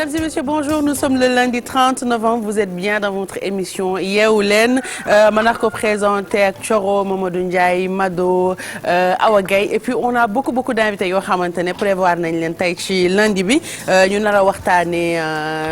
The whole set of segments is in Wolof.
Mesdames et messieurs, bonjour. Nous sommes le lundi 30 novembre. Vous êtes bien dans votre émission Yeewu Leen ma nar ko présenté ak Thioro Mamadou Ndiaye Mado Awa Gaye et puis on a beaucoup d'invités yoo xamante ne prévoir nañ leen tey ci lundi bi ñu nar a waxtaanee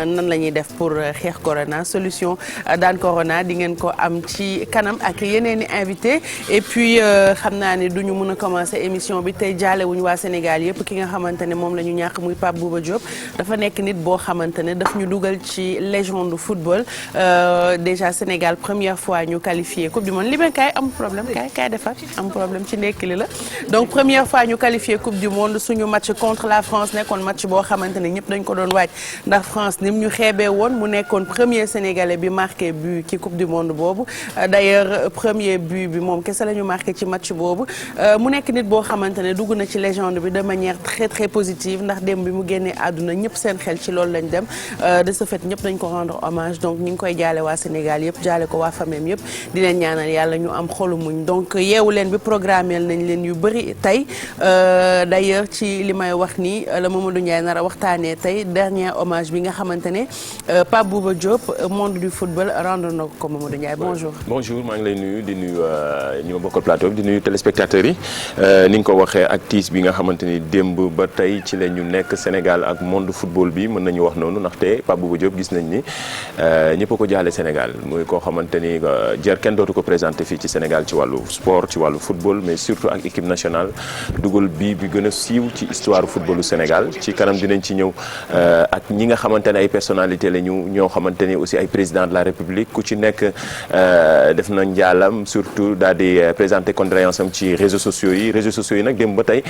nan la ñuy def pour xeex corona solution daan corona di ngeen ko am ci kanam ak yeneen i invité et puis xam naa ne du ñu mën a commencer émission bi tey jaale wuñu waa Sénégal yëpp ki nga xamante ne moom la ñu ñàkk muy Pape Bouba Diop dafa nekk nit boo xamante ne daf ñu dugal ci légende football déjà Sénégal première fois ñu qualifié coupe du monde li ben kaay am problème kaay defar am problème ci ndekki li la donc première fois ñu qualifié coupe du monde suñu match contre la France nekkoon match boo xamante ne ñëpp dañ ko doon waaj ndax France nim ñu xeebee woon mu nekkoon premier sénégalais bi marqué but ci coupe du monde boobu d'ailleurs premier but bi moom kese la ñu marqué ci match boobu mu nekk nit boo xamante ne dugg na ci légende bi de manière très positive ndax démb bi mu génnee àdduna ñëpp seen xel ci loolu lañ dem de ce fait ñëpp dañ ko rendre hommage donc ñu ngi koy jaale waa Sénégal yëpp jaale ko waa famille yëpp di leen ñaanal yàlla ñu am xolu muñ donc yeewu leen bi programmé nañ leen yu bëri tey d'ailleurs ci li may wax nii la Mamadou Ndiaye nar a waxtaanee tey dernier hommage bi nga xamante ne Pape Bouba Diop monde du football rendre na ko Mamadou Ndiaye bonjour. Bonjour maa ngi lay nuyu di nuyu ñi ma bokkal plateau bi di nuyu téléspectateurs yi ni nga ko waxee ak tiis bi nga xamante ni démb ba tey ci la ñu nekk Sénégal ak monde football bi mën nañu wax noonu ndaxte Pape Bouba Diop gis nañ ni ñëpp a ko jaale Sénégal muy koo xamante ni jar kenn dootu ko présenté fii ci Sénégal ci wàllu sport ci wàllu football mais surtout ak équipe nationale dugal bi gën a siiw ci histoire footballu Sénégal ci kanam dinañ ci ñëw ak ñi nga xamante ne ay personnalité la ñu ñoo xamante ni aussi ay président de la République ku ci nekk def na njaalam surtout daal di présenté condoléance am ci réseaux sociaux yi nag démb ba tey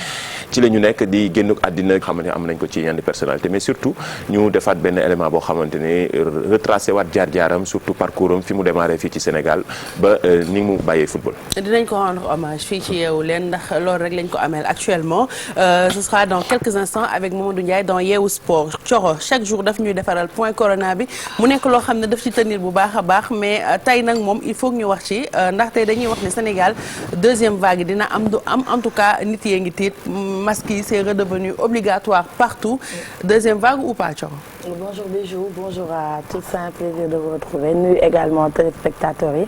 ci la ñu nekk di génn àddina xamante ne am nañ ko ci yenn personnalité mais surtout ñu defaat benn élément boo xamante ne retracé waat jaar-jaaram surtout parcours am fi mu démarré fii ci Sénégal ba ni mu bàyyee football. dinañ ko rendre hommage fii ci Yeewu Leen ndax loolu rek lañ ko ameel actuellement ce sera dans quelques instants avec Mamadou Ndiaye dans Yeewu Sport Thioro chaque jour daf ñuy defaral point corona bi mu nekk loo xam ne daf ci tenir bu baax a baax mais tey nag moom il faut que ñu wax ci ndax tey dañuy wax ne Sénégal deuxième vague dina am du am en tout cas nit yee ngi tiit masque yi c'est redevenu obligatoire partout deuxième vague ou pas Thioro. Bonjour Bijou, bonjour à tous, c'est un plaisir de vous retrouver. Nuyu également téléspectateurs yi.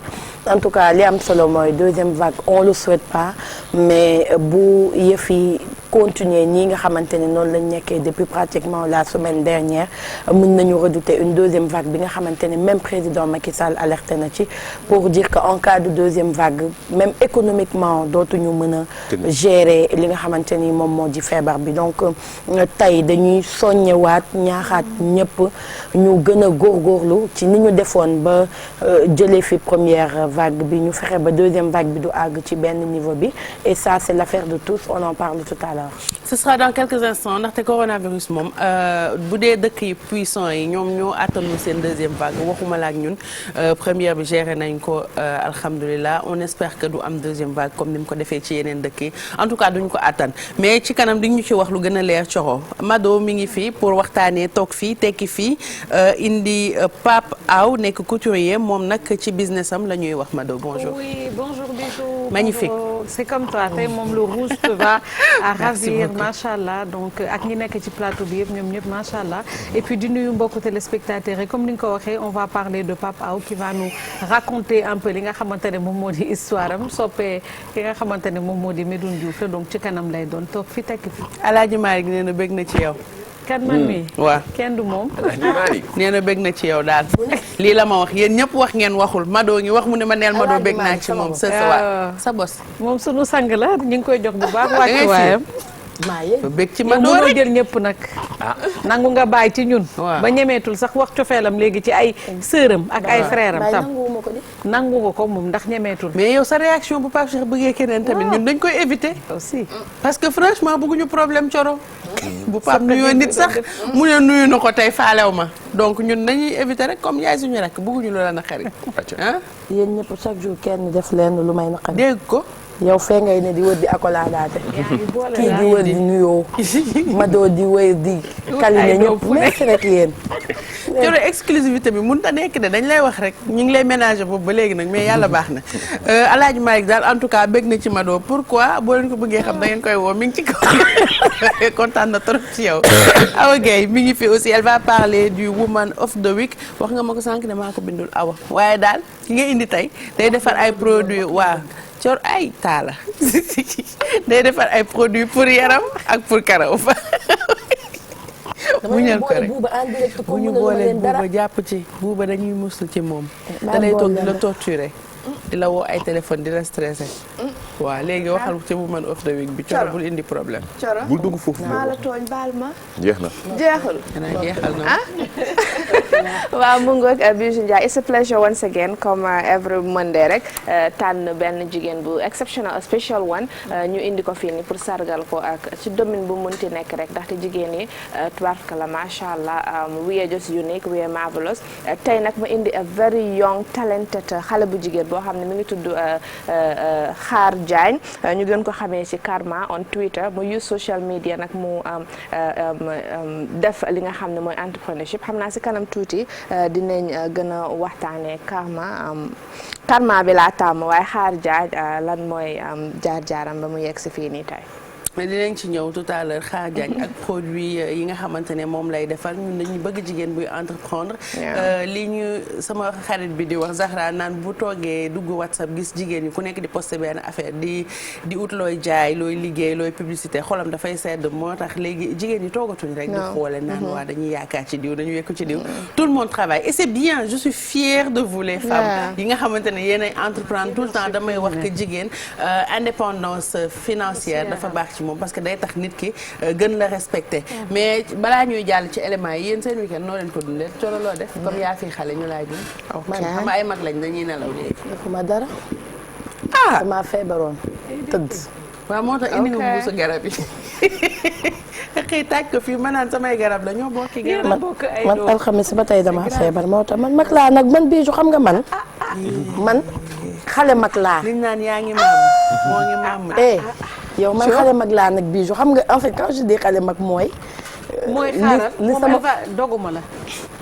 En tout cas li am solo mooy deuxième vague on le souhaite pas mais bu yëf yi continuer ñi nga xamante ne noonu lañ nekkee depuis pratiquement la semaine dernière mën nañu redouter une deuxième vague bi nga xamante ne même président Macky Sall alerté na ci pour dire que en cas de deuxième vague même économiquement dootuñu mën a gérer li nga xamante ni moom moo di feebar bi donc tey dañuy soññewaat ñaaxaat ñëpp ñu gën a góorgóorlu ci ni ñu defoon ba jëlee fi première vague bi ñu fexe ba deuxième vague bi du àgg ci benn niveau bi et ça c'est l'affaire de tous on en parle tout à l'heure. Ce sera dans quelques instants ndaxte coronavirus moom bu dee dëkk yi puissant yi ñoom ñoo attanu seen deuxième vague waxuma la ak ñun première bi géré nañ ko alhamdulilah on espère que du am deuxième vague comme ni mu ko defee ci yeneen dëkk yi en tout cas duñ ko attan mais ci kanam di ñu ci wax lu gën a leer Thioro Mado mi ngi fi pour waxtaanee toog fii tekki fii indi Pape Aw nekk couturier moom nag ci business am la ñuy wax Mado bonjour. Oui bonjour Bijou. Magnifique. Bonjour. C'est comme toi tey moom le rouge te va à ravir macha allah donc ak ñi nekk ci plateau bi yëpp ñoom ñëpp macha allah et puis di nuyu mbokku téléspectateurs yi comme ni nga ko waxee on va parler de Pape Aw qui va nous raconter un peu li nga xamante ne moom moo di histoire am soppee ki nga xamante ne moom moo di Medoune Diouf la donc ci kanam lay doon toog fi tekki fi. Alaaji Malick nee na bëgg na ci yow. kan man mi waaw kenn du moom. nee na bëgg na ci yow daal lii la ma wax yéen ñëpp wax ngeen waxul Mado ngi wax mu ne ma neel Mado bëgg naa ci moom sa bos. moom sunu sang la ñu ngi koy jox bu baax wàccu waayam. bëgg ci Mado yow rek jël ñëpp nag. nangu nga bàyyi ci ñun. ba ñemeetul sax wax cofeelam léegi ci ay sëram ak ay frère am tam. nangu nga ko moom ndax ñemeetul. mais yow sa réaction bu Pape Cheikh bëggee keneen tamit ñun dañ koy éviter. aussi parce que franchement bëgguñu problème Thioro. bu Pape nuyoo nit sax mu ne nuyu na ko tey faalew ma donc ñun nañuy éviter rek comme yaay suñu rek bëgguñu loola naqari. yéen ñëpp chaque jour kenn def leen lu may naqari. dégg ko yow fee ngay ne di wër di accoladaate kii di wër di nuyoo Mado di wër di kaline ñëpp merci rek yéen Coro exclusivité bi mënut a nekk de dañ lay wax rek ñu ngi lay ménager boobu ba léegi nag mais yàlla baax na Alaaji Malick daal en tout cas bëgg na ci Mado pourquoi boo leen ko bëggee xam da ngeen koy woo mi ngi ci kaw kontaan na trop ci yow Awa Gueye mi ngi fi aussi elle va parler du woman of the week wax nga ma ko sànq ne maa ko bindul Awa waaye daal ki nga indi tey day defar ay produits waa Cor ay taala day defar ay produits pour yaram ak pour karaw mu ñal ko rek bu ñu boolee buuba jàpp ci buuba dañuy musul ci moom da lay toog di la torturer di la woo ay téléphone di la stressé waaw léegi waxal ci woman of the week bi Coro bul indi problème bul dugg foofu maa la tooñ baal ma jeex na jeexul xanaa jeexal na waaw mu ngoog Bijou Ndiaye it's a pleasure once again comme every Monday rek tànn benn jigéen bu exceptional special one ñu indi ko fii nii pour sargal ko ak ci domaine bu munti nekk rek ndaxte jigéen yi tubaarkalla macha allah we are just unique we are marvelous tey nag ma indi a very young talented xale bu jigéen boo xam ne mi ngi tudd Xaar Diagne ñu gën ko xamee ci Karma on Twitter mu use social media nag mu def li nga xam ne mooy entrepreneurship xam naa ci kanam tuuti dinañ gën a waxtaanee Karma bi laa tàmm waaye Xaar Diagne lan mooy jaar-jaaram ba mu yegg si fii nii tey. dinañ ci ñëw tout à l'heure Xaar Diagne ak produit yi nga xamante ne moom lay defar ñun dañuy bëgg jigéen buy entreprendre li ñu sama xarit bi di wax Zahra naan bu toogee dugg WhatsApp gis jigéen ñi ku nekk di poster benn affaire di ut looy jaay looy liggéey looy publicité xolam dafay sedd moo tax léegi jigéen ñi toogatuñ rek di xoole naan waa dañuy yaakaar ci diw dañuy wekku ci diw tout le monde travaille et c'est bien je suis fière de vous les femmes yi nga xamante ne yéenay entreprendre tout le temps damay wax que jigéen indépendance financière dafa baax ci moom parce que day tax nit ki gën la respecté mais balaa ñuy jàll ci éléments yi yéen seen week-end noo leen ko dundee Coro loo def comme yaa fi xale ñu laaj man xam ay mag lañ dañuy nelaw léegi defuma dara dama feebaroon tëdd waaw moo tax indi nga mbuusu garab yi xëy taaj ko fii ma naan samay garab la ñoo bokki garab man alxamis ba tey dama feebar moo tax man mag laa nag man Bijou xam nga man xale mag laa liñ naan yaa ngi maam moo ngi maam yow man xale mag laa nag Bijou xam nga en fait quand je dis xale mag mooy xaaral moom Eva doguma la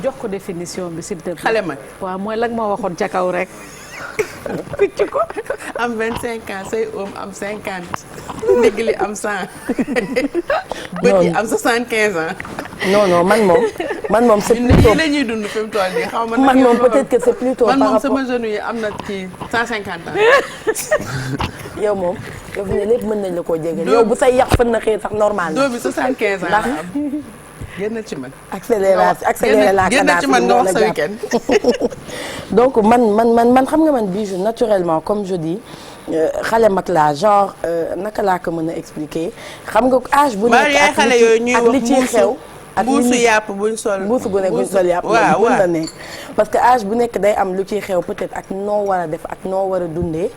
jox ko définition bi s'il te plaît xale mag waaw mooy lag ma waxoon ca kaw rek kucc ko am 25 ans say oom am 50 ndigg li am 100 bët yi am 75 ans non man moom c'est plutôt la ñuy dund fi mu toll nii xaw ma man moom peut-être que c'est plutôt man par moom rapport sama jeune yi am na ci 150 ans yow moom yow fi ne lépp mën nañ la koo jégal yow bu say yàq fën na xëy sax normal doo bi 75 ans ndax génn ci man accéléré la génn ci man nga wax sa week-end donc man xam nga man Bijou naturellement comme je dis xale mag laa genre naka laa ko mën a expliquer xam nga âge bu nekk ak li ciy xew ak mbuusu yàpp buñ sol mbuusu gu nekk buñ sol yàpp waaw la nekk parce que âge bu nekk day am lu ciy xew peut-être ak noo war a def ak noo war a dundee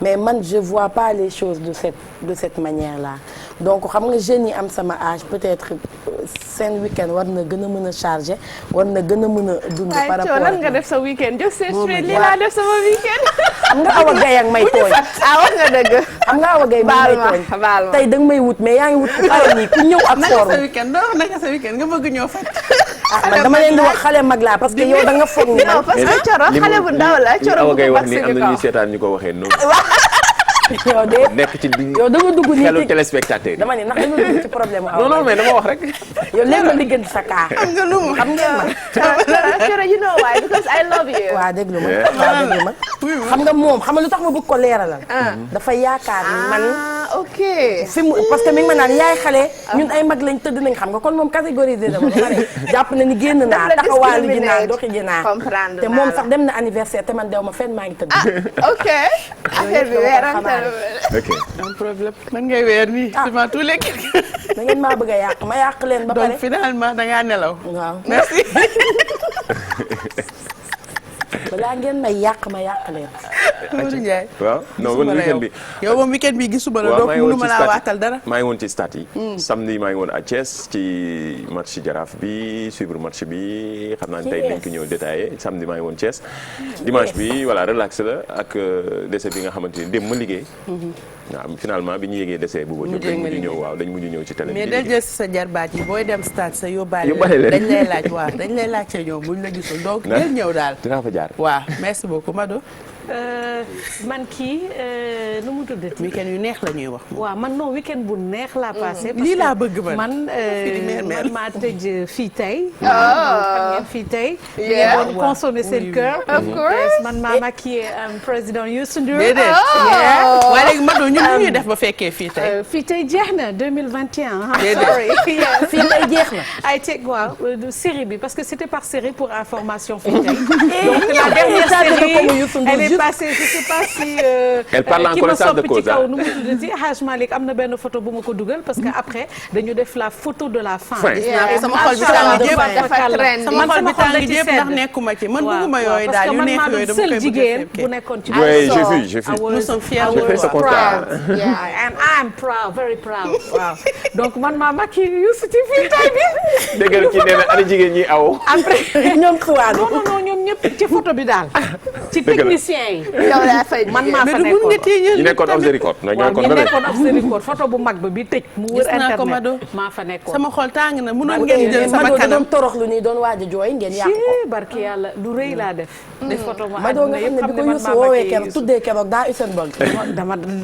mais man je vois pas les choses de cette manière là donc xam nga jeunes yi am sama âge peut-être seen week-end war na gën a mën a chargé war na gën a mën a dund par rapport lan nga def sa week-end just say straight lii laa def sama week-end xam nga Awa Gaye ak may tooñ wax nga dëgg xam nga Awa Gaye may tooñ baal ma tey danga may wut mais yaa ngi wut ku xale nii ku ñëw ak naka forme sa week-end doo wax naka sa week-end nga bëgg ñoo faj man dama leen di wax xale mag laa parce que yow da nga foog ni man parce que Coro xale bu ndaw la Coro Awa bu Gaye ko wax baax ni am suñu na ñuy kaw seetaan ñu ko waxee noonu yow de nekk ci yow da nga dugg nii xelu téléspectateur yi dama ne ndax da nga dugg ci problème non non mais dama wax rek yow léegi ma liggéey sa kaa xam nga lu mu xam ngeen ma Coro you know why because I love you waa déglu ma xam nga moom xam nga lu tax ma bëgg ko leeralal dafa yaakaar ni man ok fi mu parce que mi ngi ma naan yaay xale ñun ay mag lañ tëdd nañ xam nga kon moom catégorisé na ma ba pare jàpp na ni génn naa taxawaalu ji naa doxi ji naa comprendre te moom sax dem na anniversaire te man dew ma fenn maa ngi tëdd ok affaire bi weerante ok un problème man ngay weer nii devant tous les da ngeen maa bëgg a yàq ma yàq leen ba pare donc finalement da ngaa nelaw waaw merci balaa ngeen may yàq ma yàq leen Mamadou Ndiaye. waaw non man weekend bi. yow moom weekend bi gisuma la donc mënuma laa waatal dara. maa ngi woon ci stade yi. samedi maa ngi woon à Thiès ci match Jaraaf bi suivre match bi xam naa ne tey dinañ ko ñëw détaillé samedi maa ngi woon Thiès. dimanche bi voilà relax la ak décès bi nga xamante ni dem ma liggéey. waaw finalement bi ñu yégee décès bu ba dañ mujj ñëw waaw dañ mujj ñëw ci télé bi. mais del jël si sa jarbaat yi booy dem stade sa yóbbaale leen dañ lay laaj waaw dañ lay laaj ca ñoom buñ la gisul donc del ñëw daal. dinaa fa jaar. waaw merci beaucoup Mado. man kii nu mu tuddati. weekend yu neex la ñuy wax. waaw man non weekend bu neex laa passé. lii laa bëgg man maa tëj fii tey. xam ngeen fii tey. ngeen doon consommer seen cœur. of course man maa maquillé président Youssou Ndour. déedéet. waaye léegi Mado ñun lu ñuy def ba fekkee fii tey. fii tey jeex na 2021. déedéet fii tey jeex na. ay teg waaw série bi parce que c'était par série pour information fii tey. donc la dernière série elle est passée je sais pas si. elle parle en connaissance de cause ci kaw nu mu tuddati Haj Malick am na benn photo bu ma ko dugal parce que après dañu def la photo de la fin. sama xol bi tàng jéem sama xol bi tàng jéem ndax nekkuma ci man bëgguma yooyu daal yu neex yooyu dama koy bëgg a jigéen bu nekkoon ci. oui j'ai vu. nous sommes fiers de toi. and I'm proud very proud waaw donc man maa maquillé Youssou ci fii tey bi. déggal ci nee na ana jigéen ñi aw. après ñoom xuwaat. non ñoom ñëpp ci photo bi daal. ci technicien yi. yow yaa fay man maa fa ñu nekkoon off the record. ñu nekkoon off the record photo bu mag ba bi tëj. mu wër internet maa fa nekkoon. sama xol tàng na mënoon ngeen jël sama kanam doon torox lu nii doon waaj a jooy ngeen yàq ko. barki yàlla lu rëy laa def. def photo ma Mado nga xam ne bi ko Youssou woowee keroog tuddee keroog daa Usain-Bolt.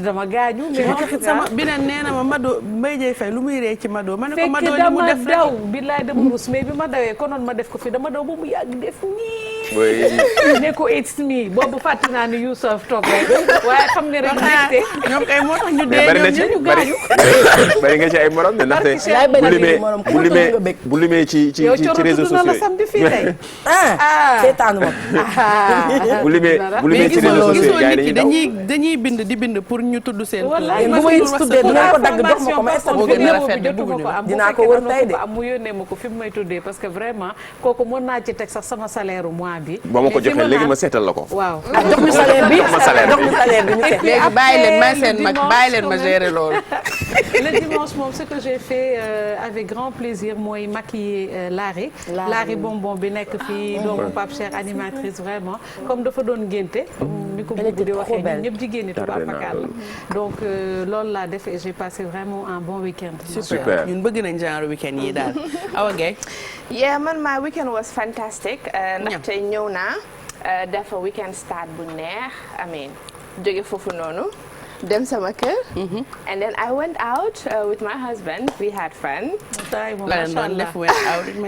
dama gaañu. mais sama beneen nee na ma Mado Mbaye Dieye Faye lu muy ree ci Mado ma ne ko Mado li mu def fekk dama daw billaay dama rus mais bi ma dawee konoon ma def ko fi dama daw ba mu yàgg def nii. oui. ne ko it's me boobu fàtte naa ni Youssou toog rek waaye xam nga rek mbégte. ñoom kay moo tax ñu dee ñoom ñu gaañu. bari nga ci ay morom de ndaxte bu limee ci réseaux sociaux yi. samedi fii tey. seetaanu ma. bu limee ci réseaux sociaux yi dañuy bind di bind pour ñu tudd seen. wallaay bu may tuddee dinañ ko dagg jox ma ko ma dinaa ko wër tey de. mu yónnee ma ko fi mu may tuddee parce que vraiment kooku mën naa ci teg sax sama salaire mois bi. ba ma ko joxee léegi ma seetal la ko. waaw jox ñu salaire bi jox ma salaire jox ñu salaire bi ñu seet. léegi bàyyi leen may seen mag bàyyi leen ma gérer loolu. le dimanche moom ce que j'ai fait avec grand plaisir mooy maquiller Lari bonbon bi nekk fii doomu Pape Cheikh animatrice vraiment comme dafa doon ngénte ni ko bëgg di waxee ñun ñëpp jigéen ñi tubaab fakal donc loolu laa def et j'ai passé vraiment un bon week-end. super ñun bëgg nañ genre week-end yi daal Awa Gaye. yeah man my weekend was fantastic. ndaxte ñëw naa dafa weekend start bu neex amiin jóge foofu noonu. dem sama kër. and then I went out with my husband we had fun.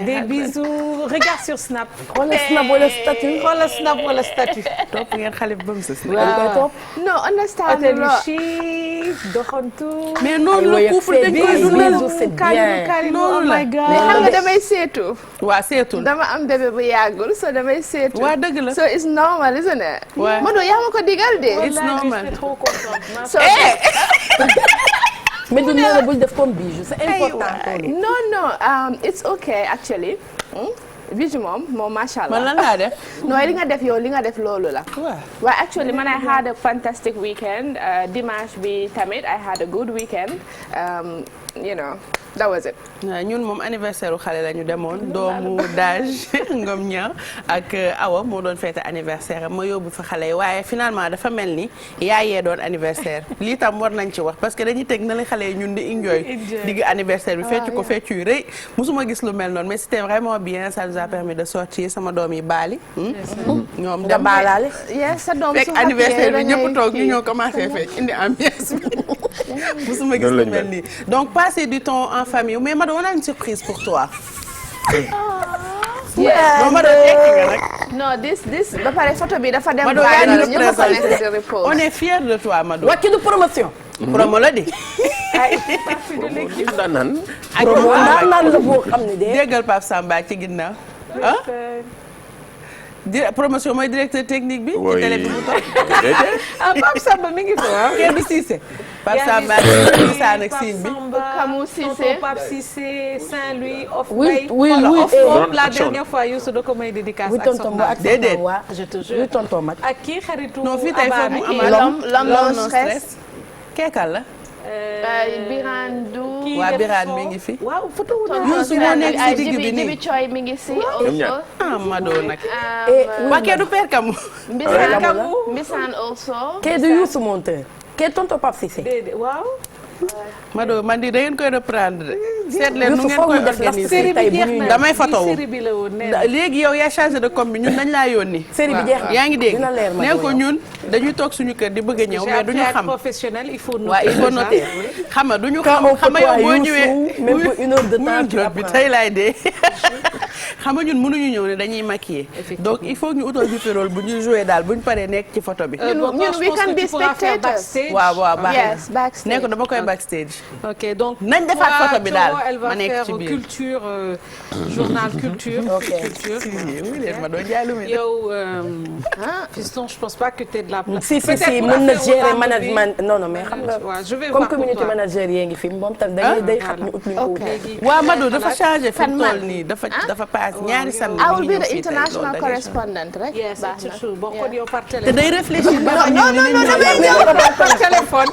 des bisous regarde sur Snap. xoolal Snap wala statut. xoolal Snap wala statut. topp ngeen xale bi ba mu sës. waaw no understand hôtel yu chic doxantu. mais noonu la couple dañ koy dundal c'est bien. oh my God. mais xam nga damay seetu. waa seetul. dama am bébé bu yàggul so damay seetu. waa dëgg la. so it's normal isn't it. waaw Mado yaa ma ko digal de. it's normal. so mais du nee na bul def comme bijou c'est important. non it's okay actually. bijou moom macha allah. man lan laa def. non li nga def yow li nga def loolu la. waaw actually man I had a fantastic weekend dimanche bi tamit I had a good weekend you know that was it. ñun moom anniversaire u xale la ñu demoon doomu Dage Ngom Niang ak Awa moo doon fête anniversaire am ma yóbbu fa xale yi waaye finalement dafa mel ni yaayee doon anniversaire lii tam war nañ ci wax parce que dañuy teg na la xale yi ñun di enjoy digg anniversaire bi fecc ko fecc yu rëy musuma gis lu mel noonu mais c'était vraiment bien ça nous a permis de sortir sama doom yi baali ñoom dem baalaale sa doom fekk anniversaire bi ñëpp toog ñu ñëw commencé fecc indi ambiance bi musuma gis lu mel nii donc passer du temps en famille mais Mado on a une surprise pour toi. non Mado tekki nga rek. non this ba pare photo bi dafa dem. Mado yaa ñu représenté on est fiers de toi Mado. wàcc du promotion. promo la di. nan. promo naan la boo xam ne de. déggal Pape Samba ci ginnaaw ah. promotion mooy directeur technique bi. ci télé bi mu toog. Pape Samba mi ngi fi waaw. Kër bi Cissé. Pape Samba Sane ak Signe bi. Kamou Cissé Pape Cissé Saint-Louis. oui la dernière fois Youssou da ko may dédicace ak soxna. déedéet je te jure. oui tonton Mag. ak kii xaritu. non fii tey foog mu am l'homme no stress. keekal la. Birane Dou. waa Birane mi ngi fi. waaw photo wu Youssou moo nekk si digg bi nii. Jibi Coy mi ngi si. Mado nag. oui waa kee du père Kamou. Mbissane also. kee du Youssou monteur. kee tonton Pape Cissé. déedéet waaw. Mado man di da ngeen koy reprendre. seet leen nu Youssou ngeen foog koy mu def organiser. série bi jeex na. damay photo wu. série bi la woon nee na. léegi yow yaa changé de com bi ñun dañ laa yónni. série bi jeex na yaa ngi dégg dina leer ma nee ko ñun dañuy toog suñu kër di bëgg a ñëw mais duñu xam. professionnel il faut noter. waaw il faut noter xam nga duñu quand on xam nga yow boo ñëwee. même pour une heure de temps tu bi apprends. tey laay dee xam nga ñun mënuñu ñëw ne dañuy maquiller. donc il faut ñu utal ñu fi rôle bu ñuy jouer daal bu ñu paree nekk ci photo bi. ñun we can be spectators. waaw baax yes na backstage. nee ko dama koy backstage. ok donc. nañ defaat photo bi daal elle va ma nekk ci faire biir. culture journal culture. culture. oui leen ma doon jaay lu muy def. yow fiston je pense pas que tu es de la place. si mën na gérer management non mais xam nga waaw je vais comme voir pour community toi. manager yee ngi fi moom tam dañuy day xam ñu ut ñu ko. waaw Madou dafa changé fi Fan mu toll nii dafa paas ñaari samedi. I will be ñu ñëw the fii tey, international loolu da ngay correspondent rek. yes baax c'est na. true bon kon yow par te téléphone. day réfléchir ba xam non damay ñëw par téléphone.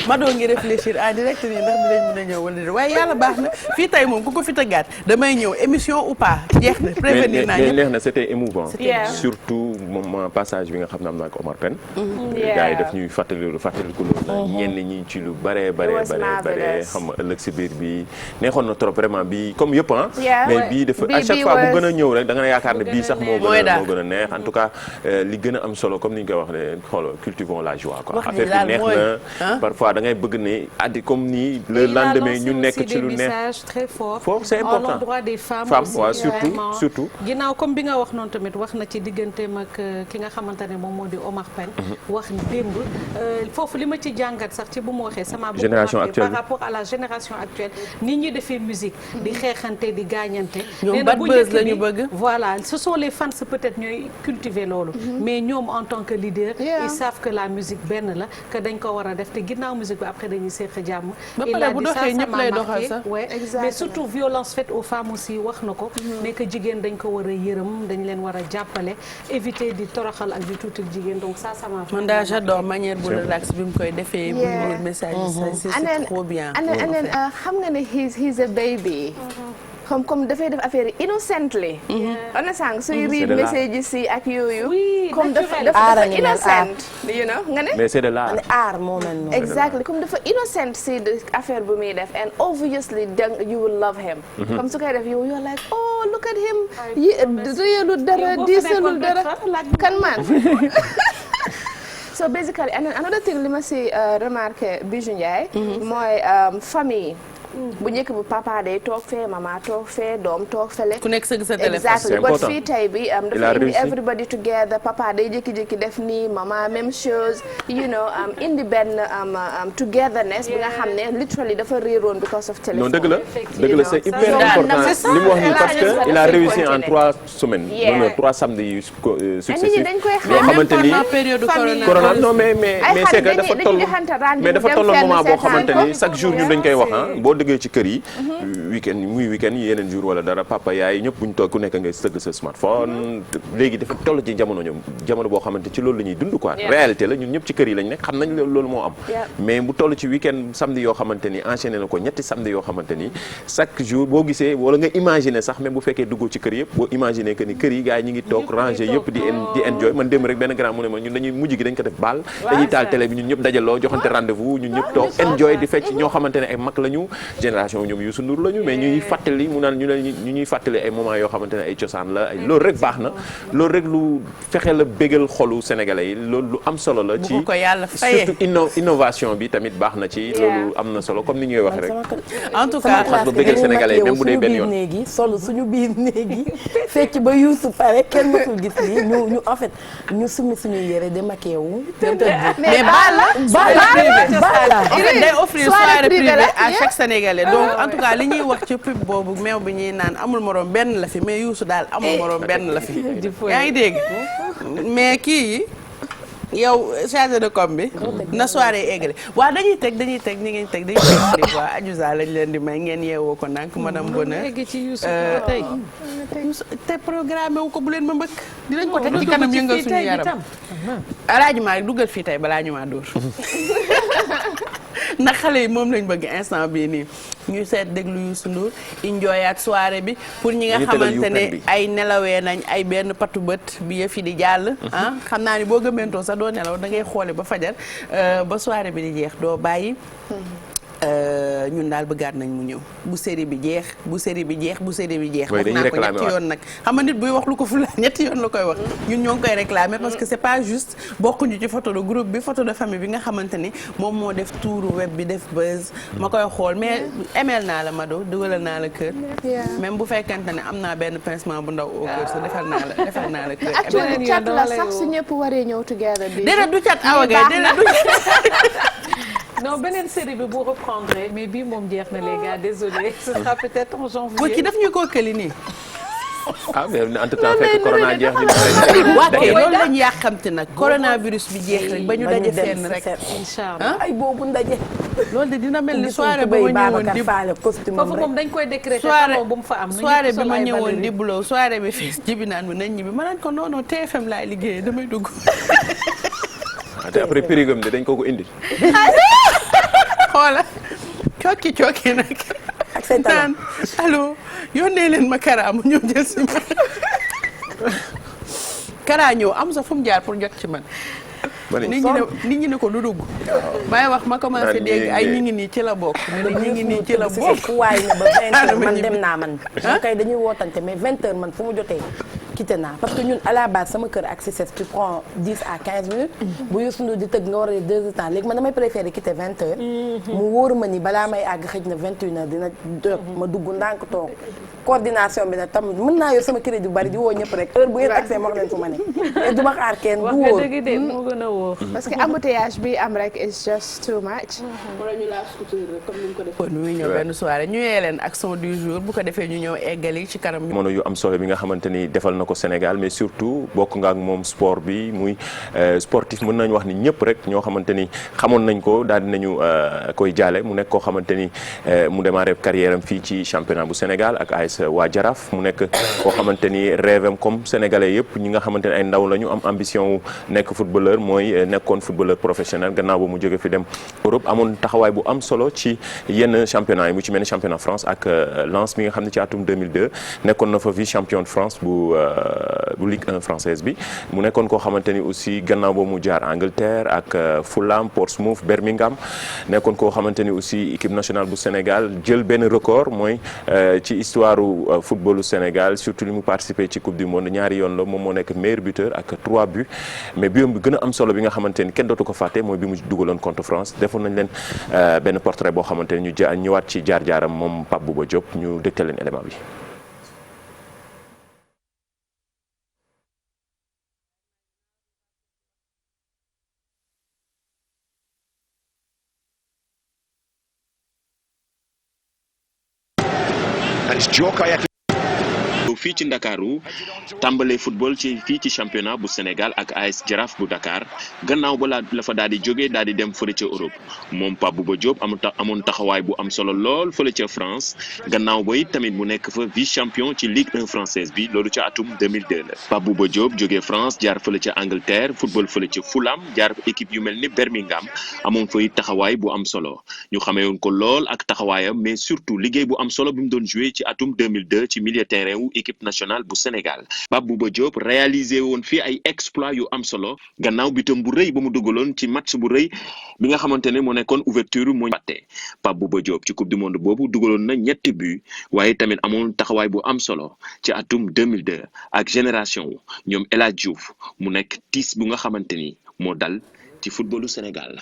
Mado ngi réfléchir en direct nii ndax dinañ mën a ñëw wala déet waaye yàlla baax na fii tey moom ku ko fi tëggaat damay ñëw émission ou pas jeex na prévenir naa mais ñëpp. neex na c'était émouvant. Yeah. surtout moment passage bi nga xam ne am naa ko Omar Pène. gars yi daf ñuy fàttaliku loolu. ñenn ñi ci lu bare xam nga ëllëg si biir bi neexoon na trop vraiment bi comme yëpp ah. mais bii dafa à chaque fois bu gën a ñëw rek da nga yaakaar ne bii sax moo gën a neex en tout cas li gën a am solo comme ni ñu koy wax ne xool cultivons la joie quoi. affaire bi neex na parfois da ngay bëgg ne addi comme nii le lendemain ñu nekk ci lu neex. message très fort. foofu c'est important à l'endroit des femmes. waaw aussi, surtout. ginnaaw comme bi nga wax noonu tamit wax na ci digganteem ak ki nga xamante ne moom moo di Omar Pène. wax démb foofu li ma ci jàngat sax ci bu mu waxee sama. génération actuelle par rapport à la génération actuelle nit ñi defee musique. di xeexante di gaañante. ñoom bad buzz la ñu bëgg. voilà ce sont les fans peut-être ñooy cultiver loolu. mais ñoom en tant que leader. ils savent que la musique benn la que dañ ko war a def te ginnaaw musique bi après dañuy seq jàmm. ba pare bu doxee ñëpp lay doxal sax. mais surtout violence faite aux femmes aussi wax na ko. ne que jigéen dañ ko war a yërëm dañ leen war a jàppale éviter di toroxal ak di tuuti jigéen donc ça m'a. man daal j'adore manière bu relax bi mu koy defee. bu ñu lire message c'est trop bien. xam nga ne he's a baby. comme dafay def affaire yi innocently. on a sànq suy read message si ak yooyu. comme dafa innocent. you know nga ne. mais c'est de l'art. aar moo mel noonu. exactly comme dafa innocent si affaire bu muy def and obviously you will love him. comme su koy def yow you're like oh look at him. réyalul dara diisalul dara kan man. so basically another thing li ma si remarqué Bijou Ndiaye. mooy famille. bu njëkk bu papa day toog fee mama toog fee doom toog fele. ku nekk sëgg sa téléphone. exactly but fii tey bi dafa indi everybody together papa day jékki-jékki def nii mama même chose you know indi benn togetherness bi nga xam ne literally dafa réeroon because of téléphone. non dëgg la c'est hyper important li mu wax nii parce que il a réussi en 3 semaines. non 3 samedis successifs. yoo xamante ni corona non mais c'est que dafa toll mais dafa tolloon moment boo xamante ni chaque jour ñun dañ koy wax ah boo dëggee ci kër yi week-end yeneen jour wala dara papa yaay ñëpp buñ toog ku nekk ngay sëgg sa smartphone léegi dafa toll ci jamono boo xamante ci loolu la ñuy dund quoi réalité la ñun ñëpp ci kër yi lañ nekk xam nañ loolu moo am mais bu toll ci week-end samedi yoo xamante ni enchaîné na ko ñetti samedi yoo xamante ni chaque jour boo gisee wala nga imaginer sax même bu fekkee duggoo ci kër yëpp boo imaginer que ni kër yi gars yi ñu ngi toog ranger yëpp di enjoy man démb rek benn grand mu ne ma ñun dañuy mujj gi dañ ko def baal dañuy taal télé bi ñun ñëpp dajaloo joxante rendez-vous ñun ñëpp toog enjoy di fecc ñoo xamante ne ay mag lañu génération ñoom Youssou Ndour lañu mais ñuy fàttali mu naan ñu ñuy fàttali ay moments yoo xamante ne ay cosaan la ay loolu rek baax na loolu rek lu fexe la bégal xolu sénégalais yi loolu lu am solo la ci surtout innovation bi tamit baax na ci loolu am na solo comme ni ñuy waxee rek en tout cas ba bégal sénégalais yi même bu dee benn yoon néegi solo suñu biir néegi fecc ba Youssou pare kenn mësul gis lii ñu en fait ñu summi suñu yére démaquillé wu mais baala en fait day offrir soirée privée à chaque sénégalais donc en tout cas li ñuy wax ci pub boobu meew bi ñuy naan amul morom benn la fi mais Youssou daal amul morom benn la fi yaa ngi dégg mais kii yi yow chargé de com bi na soirée eggale waaw dañuy teg ni ngeen teg dañuy teg clip waa Adiouza lañ leen di may ngeen yeewoo ko nag madame Bonheur te programme wu ko bu leen ma mbëkk dinañ ko teg ci kanam yëngal suñu yaram alaaji maa duggal fii tey balaa ñu maa dóor ndax xale yi moom lañ bëgg instant bii nii ñuy seet déglu Youssou Ndour enjoyaat soirée bi pour ñi nga xamante ne ay nelawee nañ ay benn patu bët bi yëf yi di jàll ah xam naa ni boo gëmentoo sax doo nelaw da ngay xoole ba fajar ba soirée bi di jeex doo bàyyi ñun daal bëggaat nañ mu ñëw bu série bi jeex wax naa ko ñetti yoon nag xam nga nit buy wax lu ko fula ñetti yoon la koy wax ñun ñoo ngi koy réclamer parce que c'est pas juste bokkuñu ci photo de groupe bi photo de famille bi nga xamante ni moom moo def touru web bi def buzz ma koy xool mais emeel naa la Mado dugalal naa la kër même bu fekkente ne am naa benn pincement bu ndaw au cœur sa defal naa la kër actuellement chat la sax su ñëpp waree ñëw together déedéet du chat awagay déedéet du non beneen série bi bu reprendre mais bii moom jeex na les gars désolé ce sera peut-être en janvier. ko ci daf ñu ko këli nii. ah mais entre temps fekk corona jeex waa kay loolu lañu yàqamti nag coronavirus bi jeex rek ba ñu daje fenn rek. inchallah ay boobu ndaje. loolu de dina mel ni soirée ba ma ñëwoon di foofu moom dañ koy décréter soirée bu mu fa am. soirée bi ma ñëwoon di buloo soirée bi fees jibi naan mi nañ ñibbi ma naan ko non TFM laay liggéeyee damay dugg. te après périgam de dañ ko indi. xoola cokki nag. ak seen talon naan allo yónnee leen ma Kara mu ñëw jël si ma. Kara ñëw am sa fu mu jaar pour jot ci man. nit ñi ne ko du dugg. may wax ma commencé dégg ay ñi ngi nii ci la bokk. ñi ngi nii ci la bokk. waay na ba 20h man dem naa man. kay dañuy wootante mais 20h man fu mu jotee. quitté naa parce que ñun à la base sama kër ak Cissesse tu prends 10 à 15 minutes. bu Youssou Ndour di tëgg nga war a 2 heures temps léegi man damay préféré quitter 20h. mu wóoru ma ni balaa may àgg xëj na 21h dina jot ma dugg ndànk toog. coordination bi nag tam mën naa yor sama crédit bu bari di woo ñëpp rek heure bu ngeen accès ma wax leen fu ma ne. mais du ma xaar kenn du wóor wax nga dëgg de moo gën a wóor. parce que embouteillage bi am rek is just too much. wala ñu laa scooter rek comme ni ñu ko defee. kon muy ñëw benn soirée ñu yee leen ak son du jour bu ko defee ñu ñëw eggali ci kanam. jamono yu am solo bi nga xamante ni defal na ko Sénégal mais surtout bokk nga ak moom sport bi muy sportif mën nañu wax ni ñëpp rek ñoo xamante ni xamoon nañ ko daal dinañu koy jaale mu nekk koo xamante ni mu démarré carrière am fii ci championnat bu Sénégal ak AS waa Jaraaf mu nekk koo xamante ni rêve am comme sénégalais yëpp ñi nga xamante ne ay ndaw la ñu am ambition wu nekk footballeur mooy nekkoon footballeur professionnel gannaaw ba mu jóge fi dem Europe amoon taxawaay bu am solo ci yenn championnat yi mu ci mel ni championnat France ak Lens mi nga xam ne ci atum 2002 nekkoon na fa vice champion de France bu Ligue 1 française bi mu nekkoon koo xamante ni aussi gannaaw ba mu jaar Angleterre ak Fulham Portsmouth Birmingham nekkoon koo xamante ni aussi équipe nationale bu Sénégal jël benn record mooy ci histoire footballu Sénégal surtout li mu participé ci coupe du monde ñaari yoon la moom moo nekk meilleur buteur ak 3 buts mais bi gën a am solo bi nga xamante ni kenn dootu ko fàtte mooy bi mu dugaloon contre France defoon nañ leen benn portrait boo xamante ni ñu ñëwaat ci jaar-jaaram moom Pape Bouba Diop ñu dégtal leen élément bi. fii ci Ndakaaru tàmbalee football fii ci championnat bu Sénégal ak AS Jaraaf bu Dakar gannaaw ba la fa daal di jógee daal di dem fële ca Europe moom Pape Bouba Diop amoon taxawaay bu am solo lool fële ca France gannaaw ba it tamit mu nekk fa vice champion ci Ligue 1 française bi loolu ca atum 2002 la Pape Bouba Diop jógee France jaar fële ca Angleterre football fële ca Fulham jaar équipe yu mel ni Birmingham amoon fa it taxawaay bu am solo ñu xamee woon ko lool ak taxawaayam mais surtout liggéey bu am solo bi mu doon joué ci atum 2002 ci milieu terrain wu équipe nationale bu Sénégal Pape Bouba Diop réalisé woon fii ay exploit yu am solo gannaaw bitam bu rëy ba mu dugaloon ci match bu rëy bi nga xamante ne moo nekkoon ouverture moo fàtte Pape Bouba Diop ci coupe du monde boobu dugaloon na 3 buts waaye tamit amoon taxawaay bu am solo ci atum 2002 ak génération ñoom El Hadj Diouf mu nekk tiis bu nga xamante ni moo dal ci footballu Sénégal la.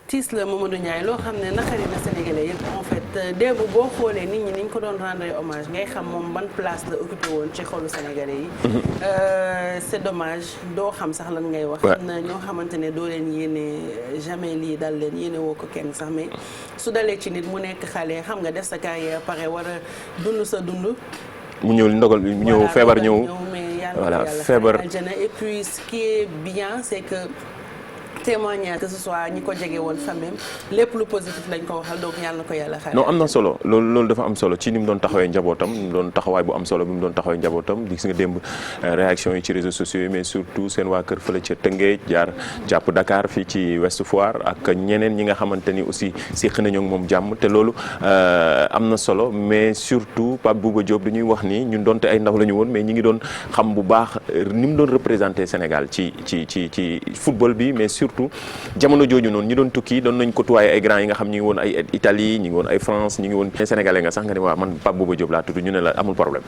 tiis la Mamadou Ndiaye loo xam ne naqari na Sénégalais yëpp en fait démb boo xoolee nit ñi ni ñu ko doon rendre hommage ngay xam moom ban place la occupé woon ci xolu Sénégalais yi. c'est dommage doo xam sax lan ngay wax. xam na ñoo xamante ne doo leen yéene jamais lii dal leen yéene woo ko kenn sax mais su dalee ci nit mu nekk xale xam nga def sa carrière pare war a dund sa dund. mu ñëw ndogal bi mu ñëw feebar ñëw mais voilà feebar. Et puis ce qui est bien c'est que témoignage que ce soit ñi ko jege woon famille lépp lu positif lañ ko waxal donc yàlla na ko yàlla xaar. non am na solo loolu dafa am solo ci ni mu doon taxawee njabootam ni mu doon taxawaay bu am solo bi mu doon taxawee njabootam gis nga démb réaction yi ci réseaux sociaux yi mais surtout seen waa kër fële ca Tëngéej jaar jàpp Dakar fii ci Ouest Foire ak ñeneen ñi nga xamante ni aussi séq nañoo ak moom jàmm te loolu am na solo mais surtout Pape Bouba Diop dañuy wax ni ñun doonte ay ndaw la ñu woon mais ñi ngi doon xam bu baax ni mu doon représenté Sénégal ci football bi mais surtout jamono jooju noonu ñi doon tukki doon nañ côtoyer ay grands yi nga xam ñi ngi woon ay Italie ñi ngi woon ay France ñi ngi woon sénégalais nga sax nga ne waaw man Pape Bouba Diop laa tudd ñu ne la amul problème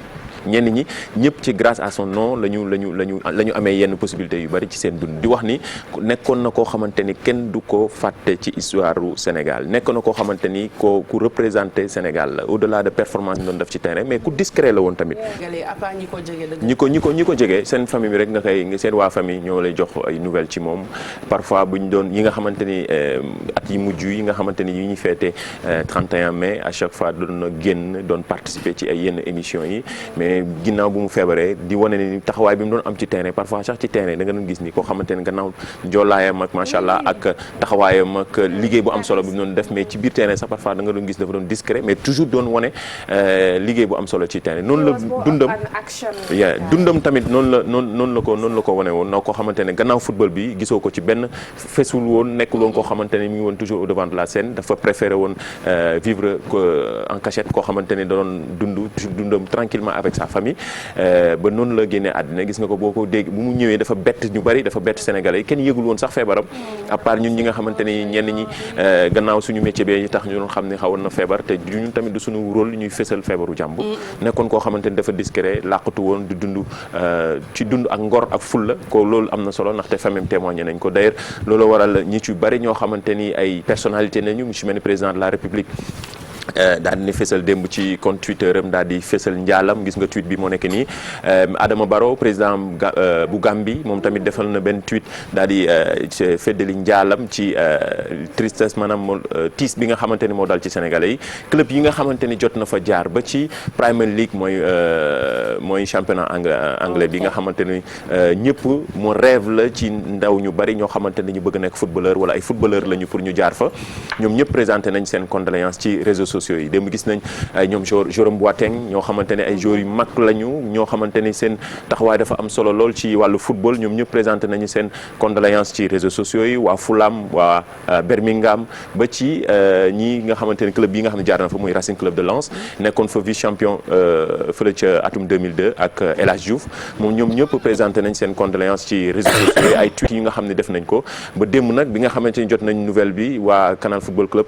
ñenn ñi ñëpp ci grâce à son nom la ñu amee yenn possibilités yu bari ci seen dund di wax ni nekkoon na koo xamante ni kenn du ko fàtte ci histoire u Sénégal nekkoon na koo xamante ni ku représenté Sénégal la au-delà de performance ñu doon def ci terrain mais ku discret la woon tamit ñi ko jege seen famille bi rek nga koy seen waa famille ñoo lay jox ay nouvelles ci moom parfois bu ñu doon yi nga xamante ni at yi mujj yi nga xamante ni yi ñu feete 31 mai à chaque fois doon na génn doon participer ci ay yenn émissions yi mais ginnaaw bu mu feebaree di wane ni taxawaay bi mu doon am ci terrain parfois sax ci terrain da nga doon gis ni koo xamante ni gannaaw joolaayam ak macha allah ak taxawaayam ak liggéey bu am solo bi mu doon def mais ci biir terrain sax parfois da nga doon gis dafa doon discret mais toujours doon wane liggéey bu am solo ci terrain noonu la dundam tamit noonu la ko wane woon noo ko xamante ne gannaaw football bi gisoo ko ci benn fesul woon nekkul woon koo xamante ne mi ngi woon toujours au devant de la scène dafa préféré woon vivre en cachette koo xamante ne da doon dundam tranquillement avec sa famille ba noonu la génnee àddina gis nga ko boo ko dégg bu mu ñëwee dafa bett ñu bari dafa bett Sénégalais yi kenn yëgul woon sax feebaram à part ñun ñi nga xamante ni ñenn ñi gannaaw suñu métier bee tax ñu doon xam ne xawoon na feebar te ñun tamit du suñu rôle ñuy fésal feebaru jàmbur nekkoon koo xamante ni dafa discret làqatu woon di dund ci dund ak ngor ak fulla ko loolu am na solo ndaxte famille témoigné nañ ko d'ailleurs loolu waral ñi ci bari ñoo xamante ni ay personnalité nañu mu ci mel ni président de la République daal di fésal démb ci compte Twitter am daal di fésal njaalam gis nga tweet bi moo nekk nii Adama Barrow président bu Gambie moom tamit defal na benn tweet daal di feddali njaalam ci tristesse maanaam tiis bi nga xamante ni moo dal ci Sénégalais yi club yi nga xamante ni jot na fa jaar ba ci Premier League mooy championnat anglais bi nga xamante ni ñëpp moo rêve la ci ndaw ñu bari ñoo xamante ni ñu bëgg nekk footballeur wala ay footballeur lañu pour ñu jaar fa ñoom ñëpp présenté nañ seen condoléances ci réseaux sociaux yi démb gis nañ ay ñoom Jérôme Boateng ñoo xamante ne ay joueurs yu mag lañu ñoo xamante ni seen taxawaay dafa am solo lool ci wàllu football ñoom ñëpp présenté nañu seen condoléances ci réseaux sociaux yi waa Fulham waa Birmingham ba ci ñi nga xamante ne club yi nga xam ne jaar na fa muy Racing Club de Lens nekkoon fa vice champion fële ca atum 2002 ak El Hadj Diouf moom ñoom ñëpp présenté nañ seen condoléances ci réseaux sociaux yi ay tweets yi nga xam ne def nañ ko ba démb nag bi nga xamante ni jot nañ nouvelle bi waa Canal Football Club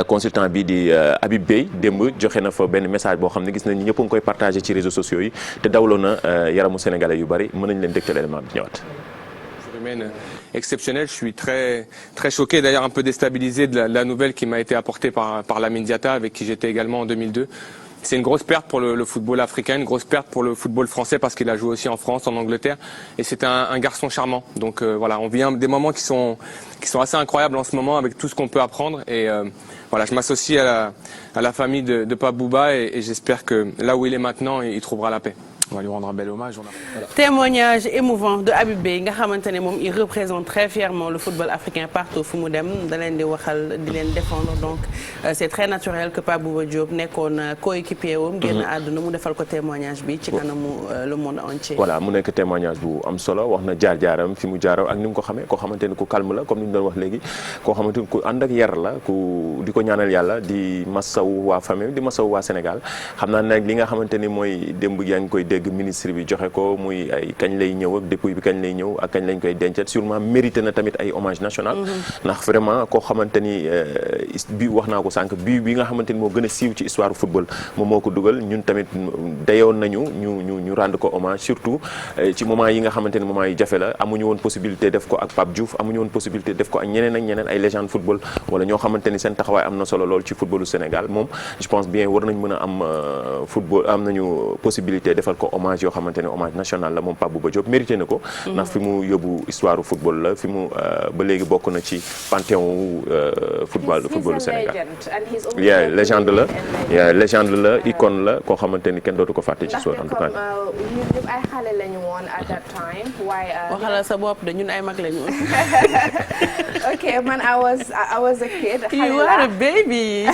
consultant bi di Habib Beye démb joxe na fa benn message boo xam ne gis nañ ñëpp a ngi koy partagé ci réseaux sociaux yi te dawloo na yaramu sénégalais yu bari mën nañ leen dégtal élément bi ñëwaat. Exceptionnel, je suis très choqué, d'ailleurs un peu déstabilisé de la nouvelle qui m'a été apportée par Lamine Diatta avec qui j'étais également en 2002. C'est une grosse perte pour le football africain, une grosse perte pour le football français parce qu'il a joué aussi en France, en Angleterre et c'est un garçon charmant. Donc voilà, on vit des moments qui sont assez incroyables en ce moment avec tout ce qu'on peut apprendre et voilà, je m'associe à la famille de Pape Bouba et j'espère que là où il est maintenant, il trouvera la paix. On va lui rendre un bel hommage. Voilà. Témoignage émouvant de Habib Beye nga xamante ne moom il représente très fièrement le football africain partout fu mu dem da leen di waxal di leen défendre donc c'est très naturel que Pape Bouba Diop nekkoon coéquipier wam génn àdduna mu defal ko témoignage bi ci kanamu le monde entier. voilà mu nekk témoignage bu am solo wax na jaar-jaaram fi mu jaaraw ak ni mu ko xamee koo xamante ni ku calme la comme ni ñu doon wax léegi koo xamante ni ku ànd ak yar la ku di ko ñaanal yàlla di masawu waa famille di masawu waa Sénégal xam naa nag li nga xamante ni mooy démb yaa ngi koy dégg ministre bi joxe ko muy ay kañ lay ñëw ak dépouille bi kañ lay ñëw ak kañ lañ koy dencat sûrement mérité na tamit ay hommage national ndax vraiment koo xamante ni bi wax naa ko sànq bi nga xamante ni moo gën a siiw ci histoire football moom moo ko dugal ñun tamit dayoon nañu ñu rendre ko hommage surtout ci moment yi nga xamante ni moment yi jafe la amuñu woon possibilité def ko ak Pape Diouf amuñu woon possibilité def ko ak ñeneen ay légende football wala ñoo xamante ni seen taxawaay am na solo lool ci footballu Sénégal moom je pense bien war nañ mën a am football am nañu possibilité defal ko ko hommage yoo xamante ne hommage national la moom Pape Bouba Diop mérité na ko. ndax fi mu yóbbu histoire du football la fi mu ba léegi bokk na ci panthéon footballu Sénégal. légende la légende la icône la koo xamante ni kenn dootu ko fàtte ci sport en tout cas. ñun ñëpp ay xale lañu woon at that time waaye. waxala sa bopp de ñun ay mag lañu woon. ok man I was a kid. you are a baby.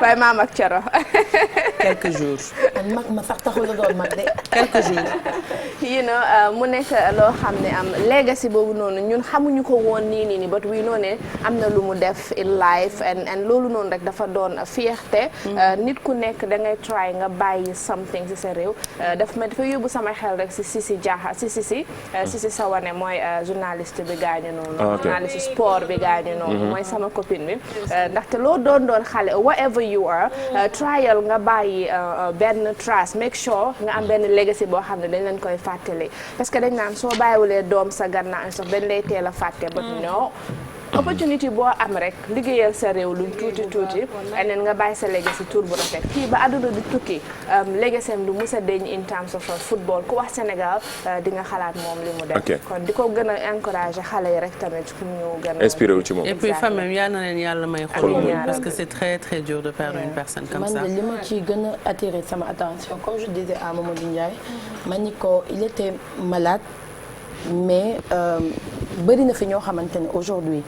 waaye maam ak Coro. quelques jours. mag ma sax taxul la doon mag de. quelques jours. you know mu nekk loo xam ne am legacy boobu noonu ñun xamuñu ko woon nii but we know ne am na lu mu def in life and loolu noonu rek dafa doon fierté. nit ku nekk da ngay try nga bàyyi something ci sa réew. dafa yóbbu sama xel rek si Sisi Diakha Sisi Sawane mooy journaliste bi gaañu noonu. journaliste sport bi gaañu noonu. mooy sama copine bi. ndaxte loo doon xale whatever you are trial nga bàyyi benn trace make sure nga am benn legacy boo xam ne dañ leen koy fàttali parce que dañ naan soo bàyyiwulee doom sa gannaaw sax dañ lay teel a fàtte but no opportunity boo am rek liggéeyal sa réew lu tuuti and nga bàyyi sa legacy tour bu rafet kii ba àdduna di tukki legacy am du musa deñ in terms of football ku wax Sénégal di nga xalaat moom li mu def kon di ko gën a encourager xale yi rek tamit pour ñu gën a inspiré wu ci moom et puis famille yal na leen yàlla may xol parce que c'est très très dur de perdre une personne comme ça. man li ma ci gën a attiré sama attention comme je disais à Mamadou Ndiaye ma ni ko il était malade mais bëri na fi ñoo xamante ne aujourd'hui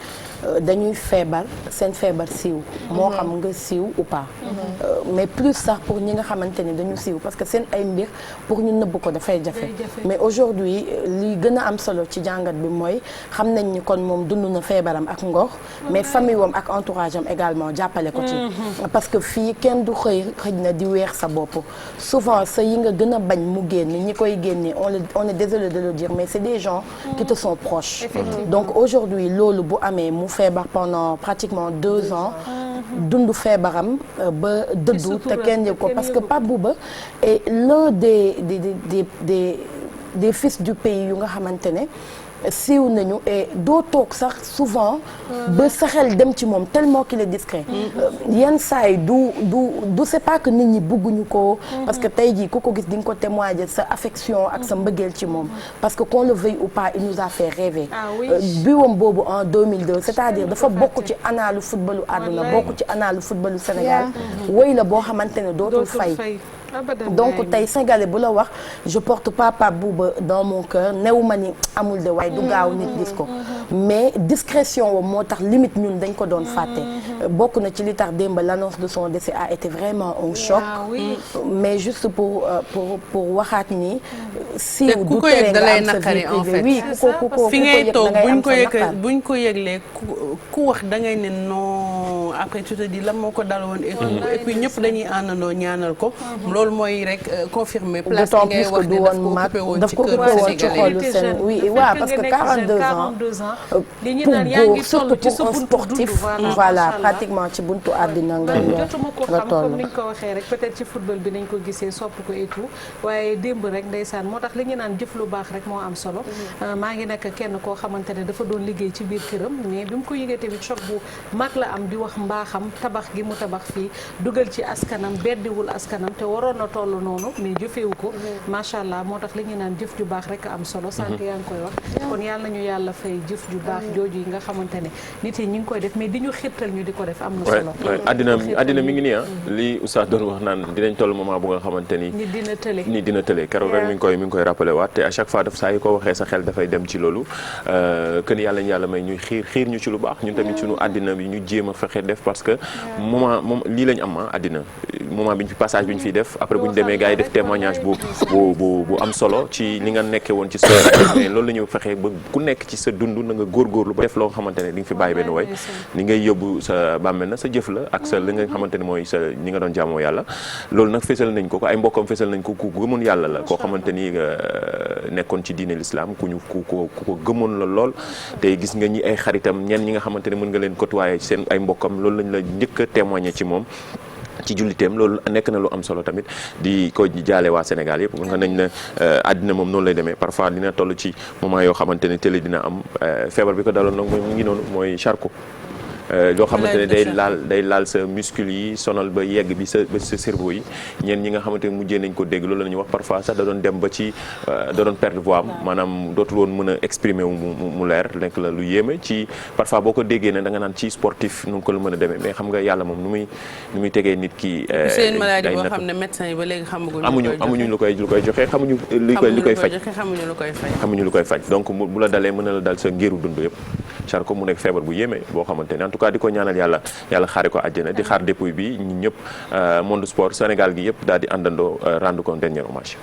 dañuy feebar seen feebar siiw moo xam nga siiw ou pas mais plus sax pour ñi nga xamante ne dañu siiw parce que seen ay mbir pour ñu nëbb ko dafay jafe mais aujourd'hui li gën a am solo ci jàngat bi mooy xam nañ ni kon moom dund na feebaram ak ngor mais famille wam ak entourage am également jàppale ko ci parce que fii kenn du xëj na di weex sa bopp souvent sa yi nga gën a bañ mu génn ñi koy génnee on est désolé de le dire mais c'est des gens qui te sont proches donc aujourd'hui loolu bu amee mu feebar pendant pratiquement 2 ans dund feebaram ba dëddu te kenn yëg ko parce que Pape Bouba est l'un des fils du pays yu nga xamante ne siiw nañu et doo toog sax souvent ba sa xel dem ci moom tellement qu'il est discret yenn saa yi du c'est pas que nit ñi bëgguñu ko parce que tey jii ku ko gis di nga ko témoigner sa affection ak sa mbëggeel ci moom parce que qu'on le veuille ou pas il nous a fait rêver biwam boobu en 2002 c'est-à-dire dafa bokk ci analu footballu àdduna bokk ci analu footballu Sénégal woy la boo xamante ne dootul fay donc tey Sénégalais bu la wax je porte pas Pape Bouba dans mon cœur new ma ni amul de waaye du gaaw nit gis ko mais discrétion wa moo tax limite ñun dañ ko doon fàtte bokk na ci li tax démb l'annonce de son décès a été vraiment un choc mais juste pour waxaat ni siiw du tere nga am sa vie privée oui ku ko fi ngay toog buñ ko yëg yëglee ku wax da ngay ne non après tu te dis lan moo ko dal woon et puis ñëpp dañuy àndandoo ñaanal ko loolu mooy rek confirmer place bi ngay wax ne daf ko occupé woon ci xolu seen oui waaw parce que 42 ans pour góor surtout pour un sportif voilà pratiquement ci buntu àddina nga toll comme ni ñu ko waxee rek peut-être ci football bi nañ ko gisee sopp ko et tout waaye démb rek ndeysaan moo tax li ñu naan jëf lu baax rek moo am solo maa ngi nekk kenn koo xamante ne dafa doon liggéey ci biir këram mais bi mu ko yëgee tamit choc bu mag la am di wax mbaaxam tabax gi mu tabax fii dugal ci askanam beddiwul askanam te waroon na toll noonu mais jëfewu ko macha allah moo tax li ñu naan jëf ju baax rek am solo sànq yaa ngi koy wax kon yàlla nañu yàlla fay jëf ju baax jooju yi nga xamante ne nit yi ñu ngi koy def mais di ñu xirtal ñu di ko def am na solo àddina mi ngi nii li Oustaz doon wax naan dinañ toll moment bu nga xamante ni nit dina tële keroog rek mi ngi koy rappelé waat te à chaque fois daf saa yi ko waxee sa xel dafay dem ci loolu que ni yàlla ñu yàlla may ñuy xiir ñu ci lu baax ñun tamit suñu àddina bi ñu jéem a fexe def parce que moom lii lañ am àddina moment bi ñu fi passage bi ñu fiy def après bu ñu demee gars yi def témoignage bu am solo ci li nga nekkee woon ci mais loolu la ñu fexe ba ku nekk ci sa dund na nga góorgóorlu ba def loo xamante ne di nga fi bàyyi benn way li ngay yóbbu sa bàmmeel na sa jëf la ak sa li nga xamante ne mooy sa ñi nga doon jaamoo yàlla loolu nag fésal nañ ko ay mbokkam fésal nañ ko ku gëmoon yàlla la koo xamante ni nekkoon ci diine l'islam ku ko gëmoon la lool te gis nga ñi ay xaritam ñenn ñi nga xamante ne mën nga leen côtoyer seen ay mbokkam loolu lañ la njëkk a témoigner ci moom ci julliteem loolu nekk na lu am solo tamit di ko jaale waa Sénégal yëpp nga nañ ne àddina moom noonu lay demee parfois dina toll ci moment yoo xamante ne télé dina am feebar bi ko daloon nag mu ngi noonu mooy Charcot loo xamante ne day laal sa muscle yi sonal ba yegg bi sa cerveau yi ñeen ñi nga xamante ne mujjee nañ ko dégg loolu la ñuy wax parfois sax da doon dem ba ci da doon perdre voix am maanaam dootul woon mën a exprimer mu leer nekk la lu yéeme ci parfois boo ko déggee ne da nga naan ci sportif nu ko la mën a demee mais xam nga yàlla moom nu muy tegee nit ki c'est une maladie boo xam ne médecin yi ba léegi amuñu lu koy joxe xamuñu li koy faj xamuñu lu koy faj donc bu la dalee mën na la dal sa ngéeru dund yëpp Charcot mu nekk feebar bu yéeme boo xamante ne en tout cas di ko ñaanal yàlla xaare ko àjjana di xaar dépouille bi ñun ñëpp monde sport Sénégal gi yëpp daal di àndandoo rendre ko dernier hommage.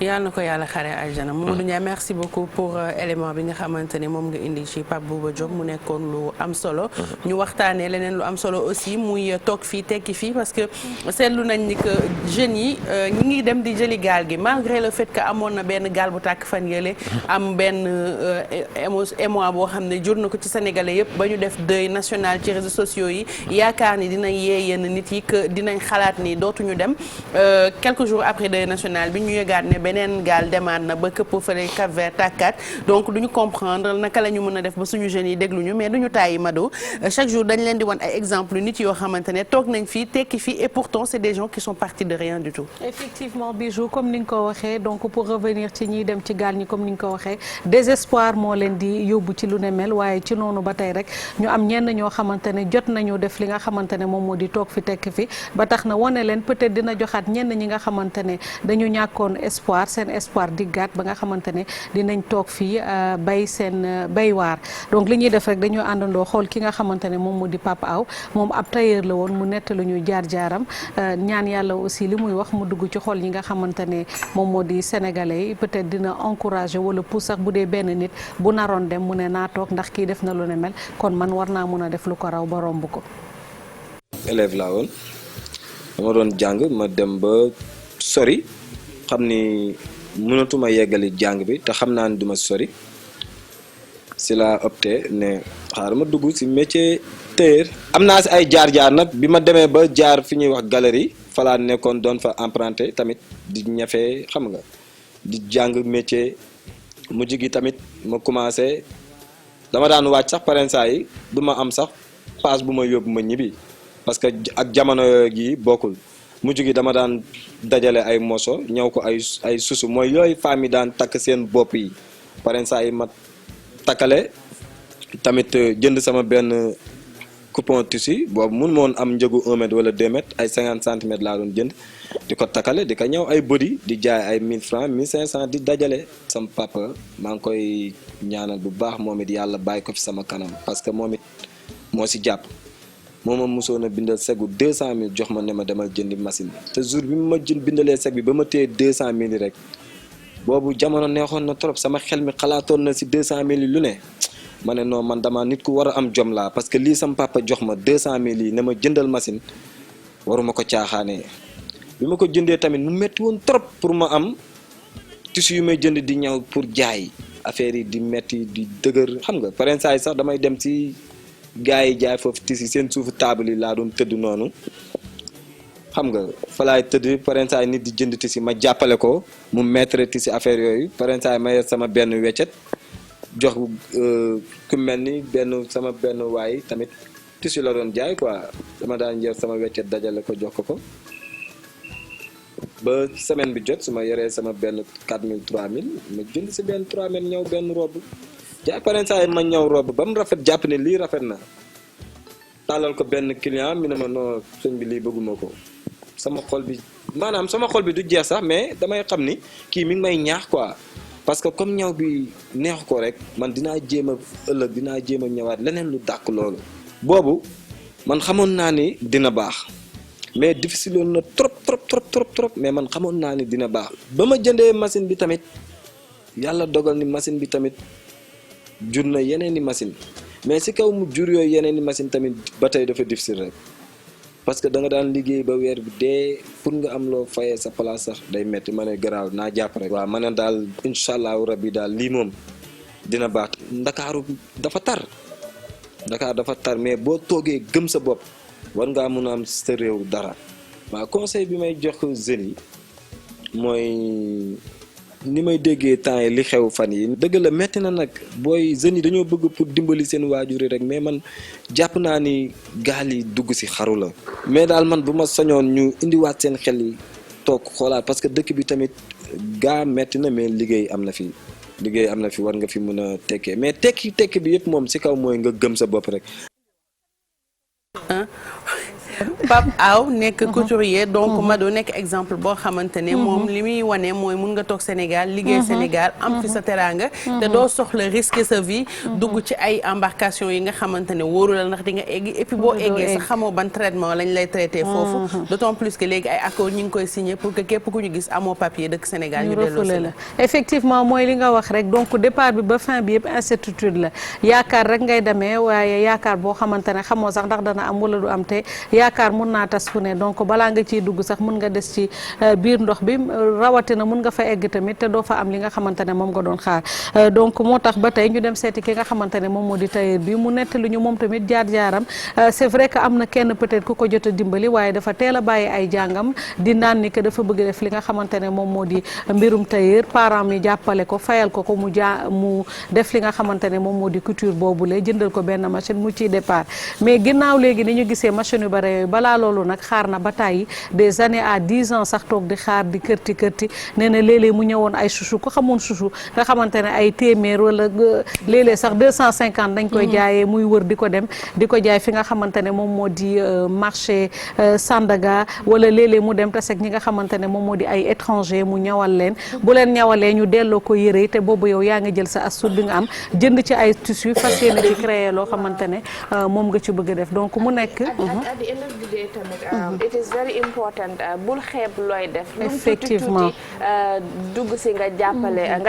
yàlla na ko yàlla xare aljana Mamadou Ndiaye merci beaucoup pour élément bi nga xamante ne moom nga indi ci Pape Bouba Diop mu nekkoon lu am solo ñu waxtaanee leneen lu am solo aussi muy toog fii tekki fii parce que seetlu nañ ni que jeunes yi ñi ngi dem di jëli gaal gi malgré le fait que amoon na benn gaal bu tàkk fan yële am benn émoi boo xam ne jur na ko ci sénégalais yëpp ba ñu def deuil national ci réseaux sociaux yi yaakaar ni dinañ yee yenn nit yi que dinañ xalaat ni dootuñu dem quelques jours après deuil national bi ñu yëgaat ne beneen gaal demaat na ba këpp fële Cap-Vert tàkkaat donc duñu comprendre naka la ñu mën a def ba suñu jeunes yi dégluñu mais duñu tàyyi Mado chaque jour dañ leen di wan ay exemple nit yoo xamante ne toog nañ fii tekki fii et pourtant c'est des gens qui sont partis de rien du tout. effectivement Bijou comme ni nga ko waxee donc pour revenir ci ñiy dem ci gaal ñi comme ni nga ko waxee désespoir moo leen di yóbbu ci lu ne mel waaye ci noonu ba tey rek ñu am ñenn ñoo xamante ne jot nañu def li nga xamante ne moom moo di toog fi tekki fi ba tax na wane leen peut-être dina joxaat ñenn ñi nga xamante ne dañu ñàkkoon seen espoir di gàtt ba nga xamante ne dinañ toog fii bay seen bay waar donc li ñuy def rek dañoo àndandoo xool ki nga xamante ne moom moo di Papa Aw moom ab tailleur la woon mu nett lu ñu jaar-jaaram ñaan yàlla aussi li muy wax mu dugg ci xool ñi nga xamante ne moom moo di sénégalais yi peut-être dina encourager wala pour sax bu dee benn nit bu naroon dem mu ne naa toog ndax kii def na lu ne mel kon man war naa mun a def lu ko raw ba romb ko. élève laa woon dama doon jàng ma dem ba sori xam ni mënatuma yeggali jàng bi te xam naa ni duma sori si la opté ne xaaral ma dugg si métier tailleur. am naa si ay jaar-jaar nag bi ma demee ba jaar fi ñuy wax galerie falaa nekkoon doon fa emprunté tamit di ñafe xam nga di jàng métier mujj gi tamit ma commencé dama daan wàcc sax parensaa yi du ma am sax paas bu ma yóbbu ma ñibbi parce que ak jamono gi bokkul. mujj gi dama daan dajale ay moso ñëw ko ay susu mooy yooyu femmes yi daan takk seen bopp yi paren saa yi ma takkale tamit jënd sama benn coupon tissu boobu mun moon am njëgu 1 mètre wala 2 mètres ay 50 centimètres laa doon jënd di ko takkale di ko ñëw ay body di jaay ay 1000 francs 1500 di dajale sama papa maa ngi koy ñaanal bu baax moom it yàlla bàyyi ko fi sama kanam parce que moom it moo si jàpp moom ma mosoon a bindal segu 200000 jox ma ne ma demal jëndi machine bi te jour bi ma bindalee seg bi ba ma téye 200000 rek boobu jamono neexoon na trop sama xel mi xalaatoon na si 200000 yi lu ne ma ne non man dama nit ku war a am jom laa parce que lii sama papa jox ma 200000 yi ne ma jëndal machine waruma ko caaxaanee bi ma ko jëndee tamit mu metti woon trop pour ma am tissu yu may jënd di ñaw pour jaay affaire yi di metti di dëgër xam nga paren saa yi sax damay dem si gars yi jaay foofu tissu seen suufu table yi laa doon tëdd noonu xam nga fa laay tëdd parensaay nit di jënd tissu ma jàppale ko mu mettre tissu affaire yooyu parensaay ma yor sama benn weccet jox ku mel ni sama benn waay tamit tissu la doon jaay quoi dama daan yor sama weccet dajale ko jox ko ba semaine bi jot su ma yoree sama benn 4000 3000 ma jënd si benn 3000 ñëw benn robe jaay parensaay ma ñëw robe ba mu rafet jàpp ne lii rafet na tàllal ko benn client mi ne ma non sëñ bi lii bëgguma ko sama xol bi maanaam sama xol bi du jeex sax mais damay xam ni kii mi ngi may ñaax quoi parce que comme ñaw bi neex ko rek man dinaa jéem a ëllëg dinaa jéem a ñëwaat leneen lu dàq loolu boobu man xamoon naa ni dina baax mais difficile woon na trop mais man xamoon naa ni dina baax ba ma jëndee machine bi tamit yàlla dogal ni machine bi tamit jur na yeneen i machine mais si kaw mu jur yooyu yeneen i machine tamit ba tey dafa difficile rek parce que da nga daan liggéey ba weer bi dee pour nga am loo fayee sa place sax day metti ma ne garaaw naa jàpp rek waaw ma ne daal incha allahu rabbi daal lii moom dina baax ndakaaru dafa tar mais boo toogee gëm sa bopp war ngaa mun a am sa réew dara waaw conseil bi may jox jeunes yi mooy ni may déggee temps yi li xew fan yi dëgg la metti na nag booy jeunes yi dañoo bëgg pour dimbali seen waajur yi rek mais man jàpp naa ni gaal yi dugg si xaru la mais daal man bu ma sañoon ñu indiwaat seen xel yi toog xoolaat parce que dëkk bi tamit gaa metti na mais liggéey am na fi war nga fi mën a tekkee mais tekki bi yëpp moom si kaw mooy nga gëm sa bopp rek. Pape Aw nekk couturier donc Mado nekk exemple boo xamante ne moom li muy wane mooy mun nga toog Sénégal liggéey Sénégal am fi sa teraanga te doo soxla risquer sa vie dugg ci ay embarcation yi nga xamante ne wóoru la ndax di nga egg et puis boo eggee sax xamoo ban traitement lañ lay traité foofu d'autant plus que léegi ay accord ñi ngi koy signé pour que képp ku ñu gis amoo papier dëkk Sénégal ñu delloo la effectivement mooy li nga wax rek donc départ bi ba fin bi yëpp incertitude la yaakaar rek ngay demee waaye yaakaar boo xamante ne xamoo sax ndax dana am wala du am te yaakaar mun naa tas fu ne donc balaa nga ciy dugg sax mun nga des ci biir ndox bi rawatina mun nga fa egg tamit te doo fa am li nga xamante ne moom nga doon xaar donc moo tax ba tey ñu dem seeti ki nga xamante ne moom moo di tailleur bi mu nettali ñu moom tamit jaar-jaaram c'est vrai que am na kenn peut-être ku ko jot a dimbali waaye dafa teel a bàyyi ay jàngam di naan ni que dafa bëgg def li nga xamante ne moom moo di mbirum tailleur parents mi jàppale ko fayal ko mu def li nga xamante ne moom moo di couture boobule jëndal ko benn machine mu ciy départ mais ginnaaw léegi ni ñu gisee machine yu bare yooyu balaa loolu nag xaar na ba tàyyi des années à 10 ans sax toog di xaar di kërti nee na léeg-léeg mu ñëwoon ay chouchou ko xamoon chouchou nga xamante ne ay téeméer wala léeg-léeg sax 250 dañ koy jaayee muy wër di ko dem di ko jaay fi nga xamante ne moom moo di marché Sandaga wala léeg-léeg mu dem tasek ñi nga xamante ne moom moo di ay étranger mu ñawal leen bu leen ñawalee ñu delloo ko yëre te boobu yow yaa nga jël sa astuce bi nga am jënd ci ay tissu fas yéene ci créer loo xamante ne moom nga ci bëgg a def donc mu nekk tamit it is very important bul xeeb looy def effectivement dugg si nga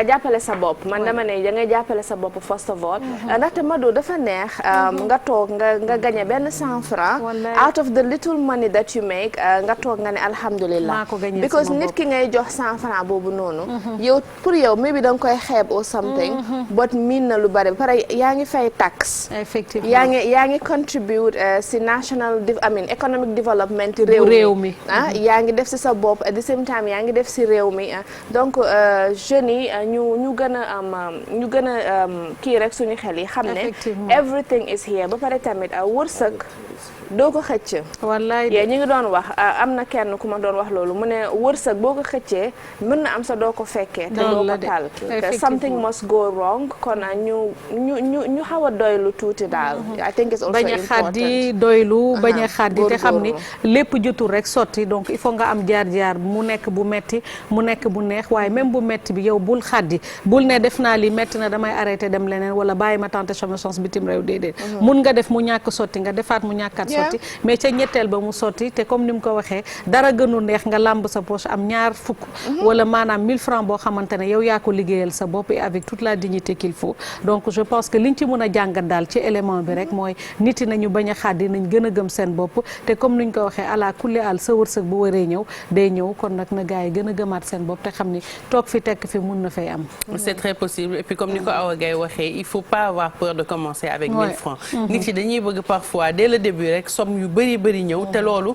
jàppale sa bopp man dama ne da ngay jàppale sa bopp first of all ndaxte Mado dafa neex nga toog nga gagné benn 100 francs out of the little money that you make nga toog nga ne alhamdulillah because nit ki ngay jox 100 francs boobu noonu yow pour yow maybe da nga koy xeeb or something but miin na lu bari ba pare yaa ngi fay tax effectivement yaa ngi contribute si national economic development réew mi yaa ngi def si sa bopp at the same time yaa ngi def si réew mi donc jeunes yi ñu gën a kii rek suñu xel yi xam ne everything is here ba pare tamit wërsëg doo ko xëcc wallaay yee ñi ngi doon wax am na kenn ku ma doon wax loolu mu ne wërsëg boo ko xëccee mën na am sa doo ko fekkee te doo ko tal something must go wrong kon ñu xaw a doylu tuuti daal I think it's also important bañ a xaddi doylu bañ a xaddi te xam ni lépp jotul rek sotti donc il faut nga am jaar-jaar mu nekk bu metti mu nekk bu neex waaye même bu metti bi yow bul xaddi bul ne def naa li metti na damay arrêté dem leneen wala bàyyi ma tenter sama chance bitim réew déedéet mun nga def mu ñàkk sotti nga defaat mu ñàkkaat sotti mais ca ñetteel ba mu sotti te comme ni mu ko waxee dara gënu neex nga làmb sa poche am ñaar fukk wala maanaam 1000 francs boo xamante ne yow yaa ko liggéeyal sa bopp et avec toute la dignité qu'il faut donc je pense que liñ ci mën a jàngat daal ci élément bi rek mooy nit yi nañu bañ a xaddi nañ gën a gëm seen bopp te comme niñ ko waxee ala kulli al sa wërsëg bu waree ñëw day ñëw kon nag na gars yi gën a gëmaat seen bopp te xam ni toog fi tekk fi mun na fay am c'est très possible et puis comme ni ko Awa Gaye waxee il faut pas avoir peur de commencer avec 1000 francs nit yi dañuy bëgg parfois dès le début rek somme yu bëri ñëw te loolu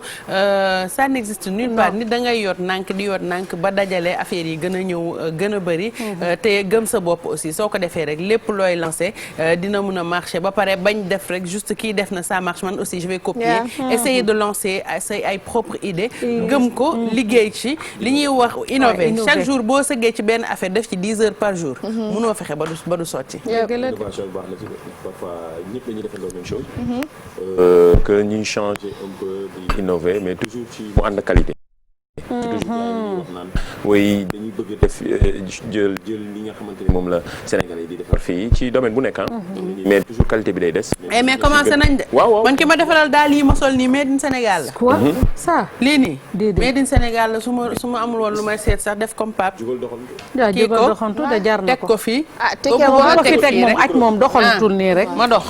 ça n'existe nulle part nit da ngay yoot nànk di yoot nànk ba dajale affaire yi gën a ñëw gën a bëri te gëm sa bopp aussi soo ko defee rek lépp looy lancé dina mun a marcher ba pare bañ def rek juste kii def na ça marche man aussi je vais copier essayer de lancer say ay propre idée gëm ko liggéey ci li ñuy wax innover chaque jour boo sëggee ci benn affaire def ci 10 heures par jour munoo fexe ba du sotti innovation baax na ci parfois ñëpp dañuy defal la même chose que ñuy changer un peu di innover mais toujours ci mu ànd qualité toujours wax naan way dañuy bëgg def jël li nga xamante ni moom la Sénégalais yi di defar fii ci domaine bu nekk mais toujours qualité bi day des mais commencé nañ de man ki ma defalal daal yi ma sol nii made in Sénégal la quoi ça lii nii made in Sénégal la su ma amul woon lu may seet sax def comme Pape kii ko doxantu da jar na ko teg ko fii ko fi teg moom aj moom doxantul nii rek ma dox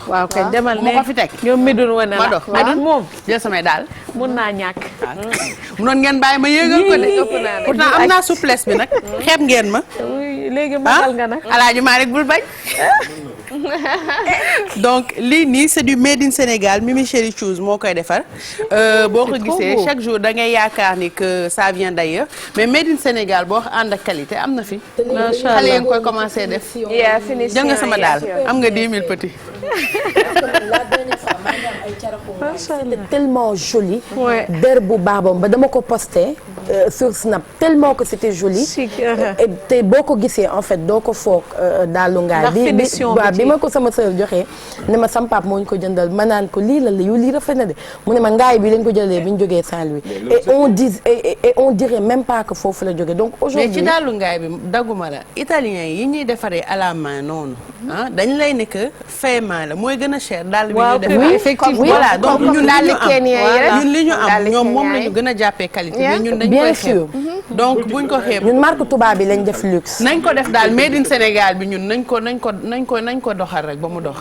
waaw kay demal ne ma ko fi teg ñoom midun wane ma dox moom jël samay daal mun naa ñàkk munoon ngeen bàyyi ma yéegal ko de pourtant am naa souplesse bi nag xeeb ngeen ma léegi magal nga nag Alaaji Malick bul bañ donc lii nii c'est du made in Sénégal Mimi Chéri Choose moo koy defar boo ko gisee chaque jour da ngay yaakaar ni que ça vient d'ailleurs mais made in Sénégal boo ànd ak qualité am na fi. macha xale allah yi koy commencer def. finition jël nga sama daal am nga 10 000 petits. la dernière fois maa ngi am ay caraxu c'était tellement joli. der bu baabam ba dama ko posté sur Snap tellement que c'était joli. et te boo ko gisee en fait doo ko foog daalu ngaay bi ma ko sama sœur joxee ne ma sam pap moo ñu ko jëndal ma naan ko lii la yow lii rafet na de mu ne ma ngaay bi lañ ko jëlee bi ñu jógee Saint-Louis et on dirait même pas que foofu la jógee donc aujourd'hui mais ci daalu ngaay bi dagguma la italien yi ñuy defaree à la main noonu dañ lay ne que fait main la mooy gën a cher daal bi ñu defar effectivement voilà donc ñun li ñu am ñun ñoom moom la ñu gën a jàppee qualité mais ñun dañ bien koy sûr xeeb donc buñ ko xeeb ñun marque tubaab bi lañ def luxe. nañ ko def daal made in Sénégal bi ñun nañ ko doxal rek ba mu dox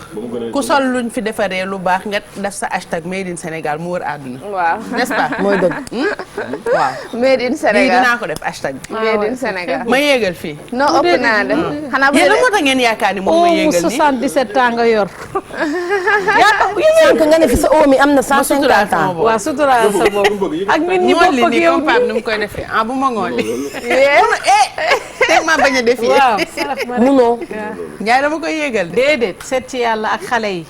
ku sol luñ fi defaree lu baax nga def sa hashtag made in Sénégal mu wër àdduna waaw n'est-ce pas mooy dëgg. waaw made in lii Sénégal dinaa ko def hashtag bi made in Sénégal ma yéegal fii non ëpp naa de xanaa bu yéen moo tax ngeen yaakaar ni moom ma yéegal nii 77 ans nga yor. sànq nga ne fi sa oom yi am na 150 ans. waaw suturaal sa bopp ak nit ñi bokk ak yow Pape ni mu koy defee bu ma ngoon li teg ma bañ a def waaw munoo. Ndiaye dama koy yéegal de déedéet seet ci yàlla ak xale yi.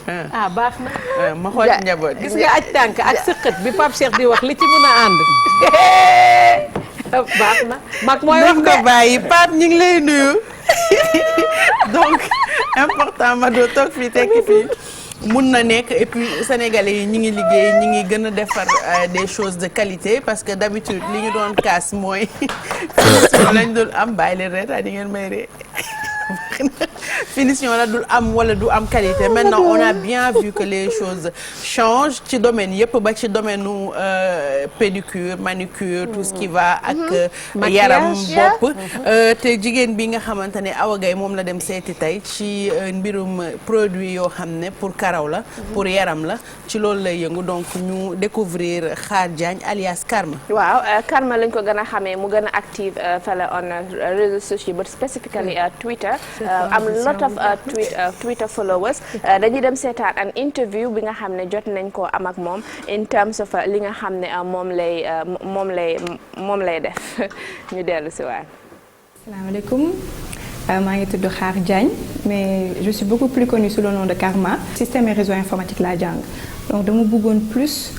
baax na. ma xool ci njaboot gis nga aj tànk ak sëqët bi Pape Cheikh di wax li ci mën a ànd. baax na mag mooy wax nañ ko bàyyi Pape ñu ngi lay nuyu donc important ma doo toog fii tekki fii mun na nekk et puis sénégalais yi ñi ngi liggéey ñi ngi gën a defar des choses de qualité parce que d'habitude li ñu doon kaas mooy finition lañ dul am bàyyi leen reetaa di ngeen may ree finition la dul am wala du am qualité maintenant on a bien vu que les choses changent ci domaine yëpp ba ci domaine nu pédicure manucure tout ce qui va ak yaram bopp te jigéen bi nga xamante ne Awa Gaye moom la dem seeti tey ci mbirum produit yoo xam ne pour karaw la pour yaram la ci loolu lay yëngu donc ñu découvrir Khar Diagne alias Karma. waaw Karma lañ ko gën a xamee mu gën a active fële on réseaux sociaux but specifically Twitter am lot of Twitter followers dañuy dem seetaan an interview bi nga xam ne jot nañ koo am ak moom in terms of li nga xam ne moom lay def ñu dellu si waat. Asalaamaaleykum maa ngi tudd Khar Diagne mais je suis beaucoup plus connue sous le nom de Karma. Système et réseau informatique laa jàng donc dama bëggoon plus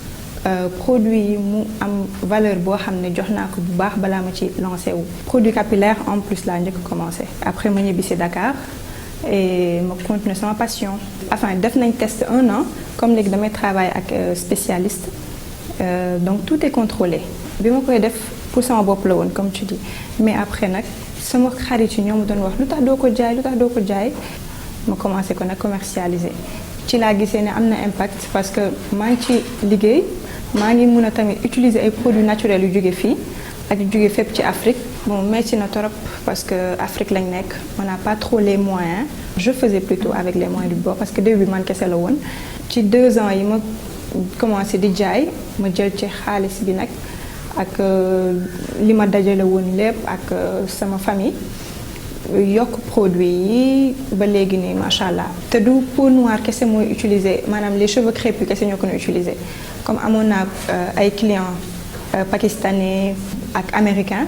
produit yi mu am valeur boo xam ne jox naa ko bu baax balaa ma ci lancé wu. produit capillaire en plus laa njëkk commencé après ma ñibbi si Dakar et ma continuer sama passion. enfin def nañ test 1 an comme léegi damay travailler ak spécialiste donc tout est contrôlé bi ma koy def pour sama bopp la woon comme tu dis mais après nag sama xarit yi ñoo ma doon wax lu tax doo ko jaay ma commencé ko nag commercialiser ci laa gisee ne am na impact parce que maa ngi ci liggéey maa ngi mun a tamit utiliser ay produits naturels yu jóge fii ak yu jóge fépp ci Afrique bon metti na torop parce que Afrique lañ nekk on n'a pas trop les moyens je faisais plutôt avec les moyens du bord parce que début bi man kese la woon ci 2 ans yi ma commencé di jaay ma jël ci xaalis bi nag ak li ma dajale woon lépp ak sama famille yokk produit yi ba léegi nii macha allah te du peau noire kese mooy utiliser maanaam les cheveux crépus kese ñoo ko doon utiliser comme amoon naa ay clients pakistanais ak américains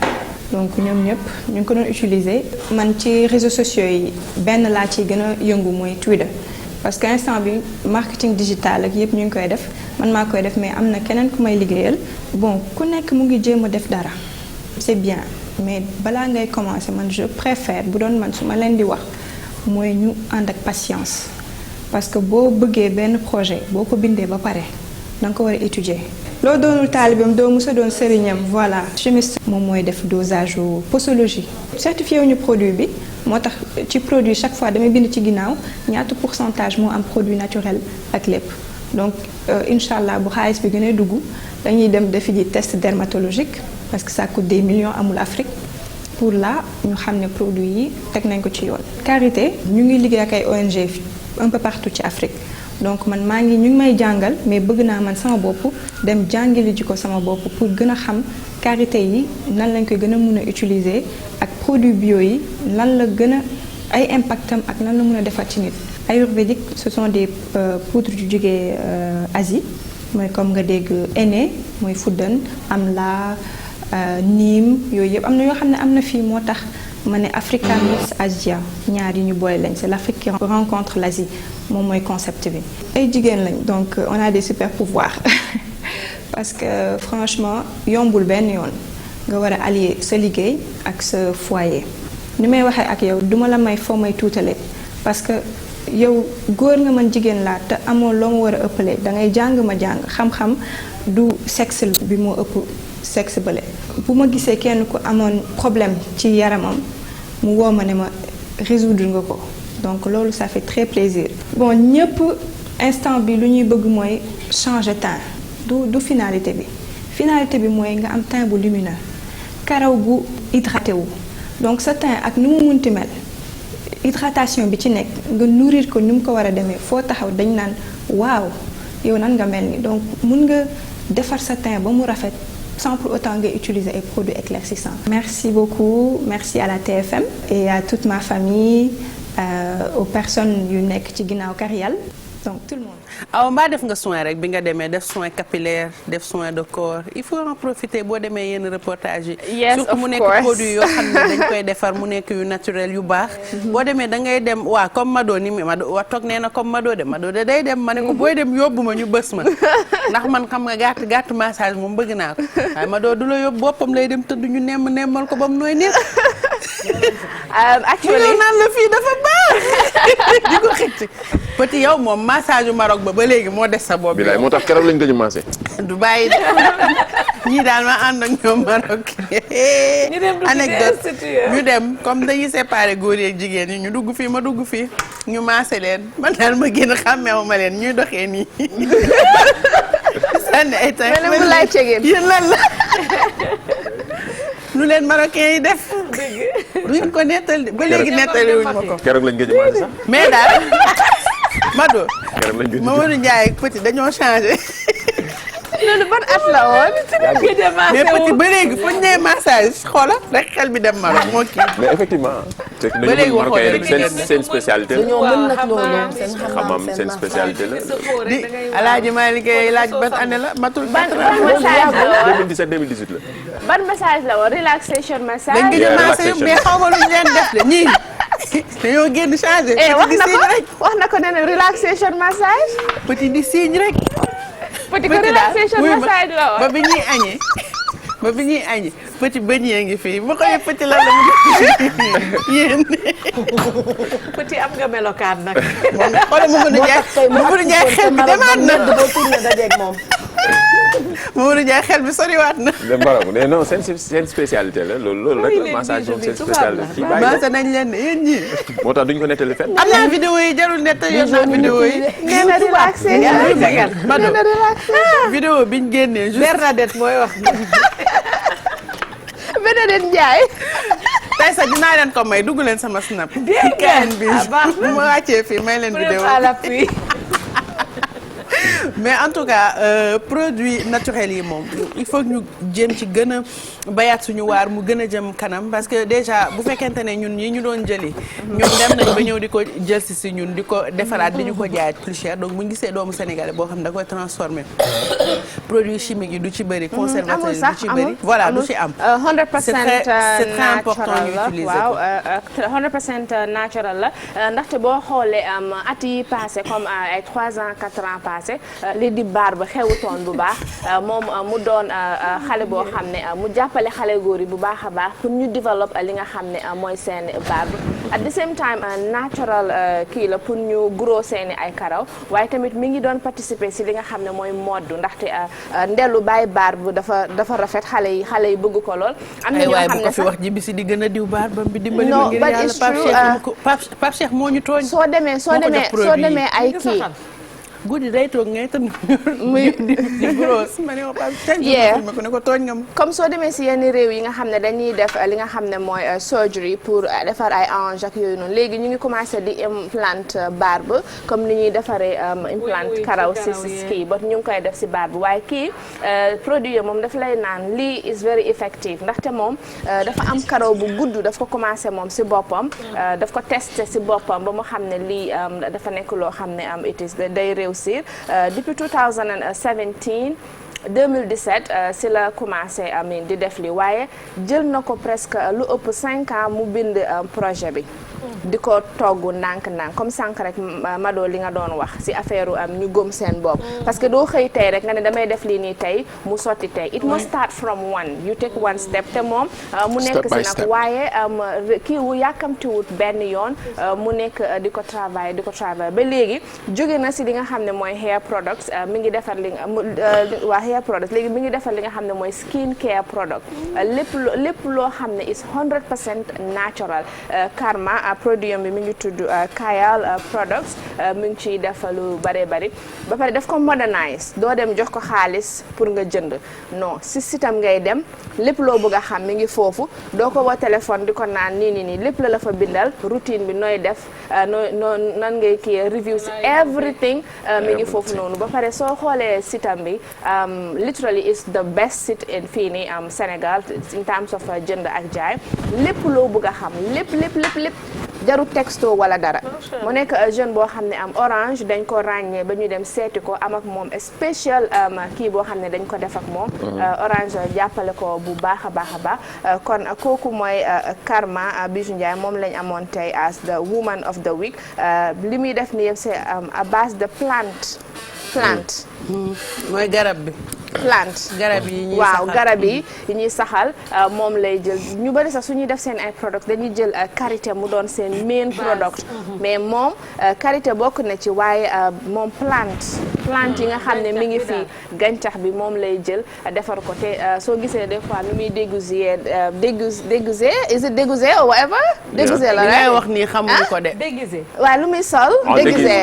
donc ñoom ñëpp ñu ngi ko doon utiliser. man ci réseaux sociaux yi benn laa ciy gën a yëngu mooy Twitter parce que instant bi marketing digital ak yëpp ñu ngi koy def man maa koy def mais am na keneen ku may liggéeyal bon ku nekk mu ngi jéem a def dara c'est bien. mais balaa ngay commencer man je préfère bu doon man su ma leen di wax mooy ñu ànd ak patience parce que boo bëggee benn projet boo ko bindee ba pare da nga ko war a étudier. loo doonul taalibeem doo mës a doon sëriñam voilà. chimiste moom mooy def dosage posologie. certifié wuñu produit bi moo tax ci produit chaque fois damay bind ci ginnaaw ñaata pourcentage moo am produit naturel ak lépp donc incha allah bu xaalis bi gën a dugg dañuy dem defi ji test dermatologique. parce que ça coûte des millions amul Afrique pour là ñu xam ne produit yi teg nañ ko ci yoon. Karité ñu ngi liggéey ak ay ONG un peu partout ci Afrique donc man ñu ngi may jàngal mais bëgg naa man sama bopp dem jàngali ji ko sama bopp pour gën a xam karité yi nan lañ koy gën a mun a utiliser ak produit bio yi lan la gën a ay impactam ak nan la mun a defar ci nit. ayurvédique ce sont des poudres yu jógee Asie mooy comme nga dégg henné mooy fuddan amla niim yooyu yëpp am na yoo xam ne am na fii moo tax ma ne Africa meets Asia ñaar yi ñu boole lañ c'est l'Afrique qui rencontre l'Asie moom mooy concept bi. ay jigéen lañ donc on a des super pouvoirs parce que franchement yombul benn yoon nga war a allier sa liggéey ak sa foyer ni may waxee ak yow duma la may foo may tuutale parce que yow góor nga mën jigéen laa te amoo loo ma war a ëppale da ngay jàng ma jàng xam-xam du sexe bi moo ëpp sexe bële bu ma gisee kenn ku amoon problème ci yaramam mu woo ma ne ma résoudre nga ko donc loolu ça fait très plaisir. bon ñëpp instant bi lu ñuy bëgg mooy changer teint du finalité bi mooy nga am teint bu lumineux karaw gu hydraté wu donc sa teint ak nu mu munti mel hydratation bi ci nekk nga nourrir ko ni mu ko war a demee foo taxaw dañ naan waaw yow nan nga mel ni donc mun nga defar sa teint ba mu rafet sans pour autant nga utiliser ay produits éclaircissants. Merci beaucoup, merci à la TFM et à toute ma famille, aux personnes yu nekk ci ginnaaw Karial, donc tout le monde. aw mbaa def nga soin rek bi nga demee def soin capillaire def soin de corps il faut en profiter boo demee yenn reportage yi. Yes, surtout mu nekk produit yoo xam ne dañ koy defar mu nekk yu naturel yu baax. boo demee da ngay dem waa comme Mado ni mi Mado wa toog nee na comme Mado de day dem ma ne ko booy dem yóbbu ma ñu bës ma ndax man xam nga gàtt massage moom bëgg naa ko waaye Mado du la yóbbu boppam lay dem tëdd ñu nemmal ko ba mu nooy nekk. actually naan la fii dafa baax di ko xëcc petit yow moom massage yu Maroc ba léegi moo des sa bopp. bilaay moo tax keroog lañ gëj a massé. du bàyyi ñii daal ma ànd ak ñoom Maroc. anecdote ñu dem comme dañuy séparé góor yeeg jigéen ñi ñu dugg fii ma dugg fii ñu massé leen man daal ma génn xàmmeewu ma leen ñuy doxee nii. sànni ay tànk yéen lan la. lu leen marocain yi def. duñ ko nettali ba léegi nettali wuñ ma ko. keroog lañ gëj a massé sax. mais daal Mado. keroog lañ gëj a Mamadou Ndiaye ak Petit dañoo changé. loolu ban at la woon. mais Petit ba léegi fu ñu nee massage xoola rek xel bi dem Maroc moo kii. mais effectivement. ba léegi waxoo seen spécialité la. dañoo mën nag loolu seen xamam seen spécialité la. di Alaaji Malick laaj ban année la matul. ban message la woon 2017 2018 la. ban message la woon relaxation massage. dañ gëj a massé mais xaw ma lu ñu leen def de ñii dañoo génn changé. wax na ko nee na relaxation massage. Petit di signe rek. Petit ko relaxation massage la woon ba bi ñuy añee Petit bëñ yee ngi fii bu xoolee Petit lan la mu yéen. Petit am nga melokaan nag. moom xoolal Mamadou Ndiaye xel bi demaat na. Mamadou Ndiaye xel bi soriwaat na. mais non seen spécialité la loolu rek la massage moom seen spécialité. ci bàyyi massage nañ leen ne yéen ñii. moo tax duñ ko nettali fenn. am naa vidéo yi jarul nettali yor naa vidéo yi. nee na relaxation vidéo biñ génnee juste Bernadette mooy wax. Bernadette Ndiaye. tey sax dinaa leen ko may dugg leen sama snap. dégg nga bi bu ma wàccee fii may leen vidéo mais en tout cas produits naturels yi moom il faut ñu jéem ci gën a bayaat suñu waar mu gën a jëm kanam parce que déjà bu fekkente ne ñun ñi ñu doon jëli ñoom dem nañ ba ñëw di ko jël si ñun di ko defaraat di ñu ko jaayaat plus cher donc bu ñu gisee doomu sénégalais boo xam ne da koy transformer produits chimiques yi du ci bëri conservateurs yi du ci bëri voilà du ci am 100% c'est très important ñu utiliser waaw 100% naturel la ndaxte boo xoolee at yi passé comme ay 3 ans 4 ans passé li di baar ba xewutoon bu baax moom mu doon xale boo xam ne mu jàppale xale góor yi bu baax a baax pour ñu développe li nga xam ne mooy seen baar ba at the same time natural kii la pour ñu grow seeni ay karaw waaye tamit mi ngi doon participer si li nga xam ne mooy mode ndaxte ndellu bàyyi baar bu dafa rafet xale yi bëgg ko lool. am na ñoo xam ne bu ko fi wax ji bi si di gën a diw baar ba bi dimbali ma ngir yàlla Pape Cheikh moo ñu tooñ. soo demee ay kii guddi day toog ngay tënk muy di grosse ma ne ko Pape ma ko ne ko tooñ nga ma. comme soo demee si yenn réew yi nga xam ne dañuy def li nga xam ne mooy surgery pour defar ay hanche ak yooyu noonu léegi ñu ngi commencé di implant barbe comme ni ñuy defaree implant karaw si kii ba ñu ngi koy def si barbe waaye kii produit yi moom daf lay naan lii is very effective ndaxte moom dafa am karaw bu gudd daf ko commencé moom si boppam daf ko testé si boppam ba mu xam ne lii dafa nekk loo xam ne it is day réussir depuis 2017 si la commencé amin di def li waaye jël na ko presque lu ëpp 5 ans mu bind projet bi di ko togg ndànk-ndànk comme sànq rek Mado li nga doon wax si affaire ñu gëm seen bopp parce que doo xëy tey rek nga ne damay def lii nii tey mu sotti tey it must start from one you take one step te moom mu nekk si nag waaye kii wu yàkkamtiwut benn yoon mu nekk di ko travail ba léegi jóge na si li nga xam ne mooy hair products mi ngi defar waa hair products léegi mi ngi defar li nga xam ne mooy skin care product lépp loo xam ne is 100% natural Karma produit bi mi ngi tudd Kayal products mi ngi ciy def lu bari ba pare daf ko modernize doo dem jox ko xaalis pour nga jënd non si sitam ngay dem lépp loo bëgg a xam mi ngi foofu doo ko woo téléphone di ko naan nii lépp la fa bindal routine bi nooy def nan ngay kii reviews everything mi ngi foofu noonu ba pare soo xoolee sitam bi literally is the best sit in fii nii Sénégal in terms of jënd ak jaay lépp loo bëgg a xam lépp jaru texto wala dara mu nekk jeune boo xam ne orange dañ ko ràññee ba ñu dem seeti ko am ak moom spécial kii boo xam ne dañ ko def ak moom orange jàppale ko bu baax a baax kon kooku mooy Karma Bijou Ndiaye moom lañ amoon tey as the woman of the week li muy def ni yëpp c'est à base de plante mooy garab bi garab yi ñuy saxal garab yi ñuy saxal moom lay jël ñu bari sax su ñuy def seen ay product dañuy jël karité mu doon seen main product mais moom karité bokk na ci waaye moom plante yi nga xam ne mi ngi fii gàncax bi moom lay jël defar ko te soo gisee des fois nu muy dégousser is it dégousser or whatever dégousser la ngay wax nii xamuñu ko de déguisé waaw lu muy sol déguisé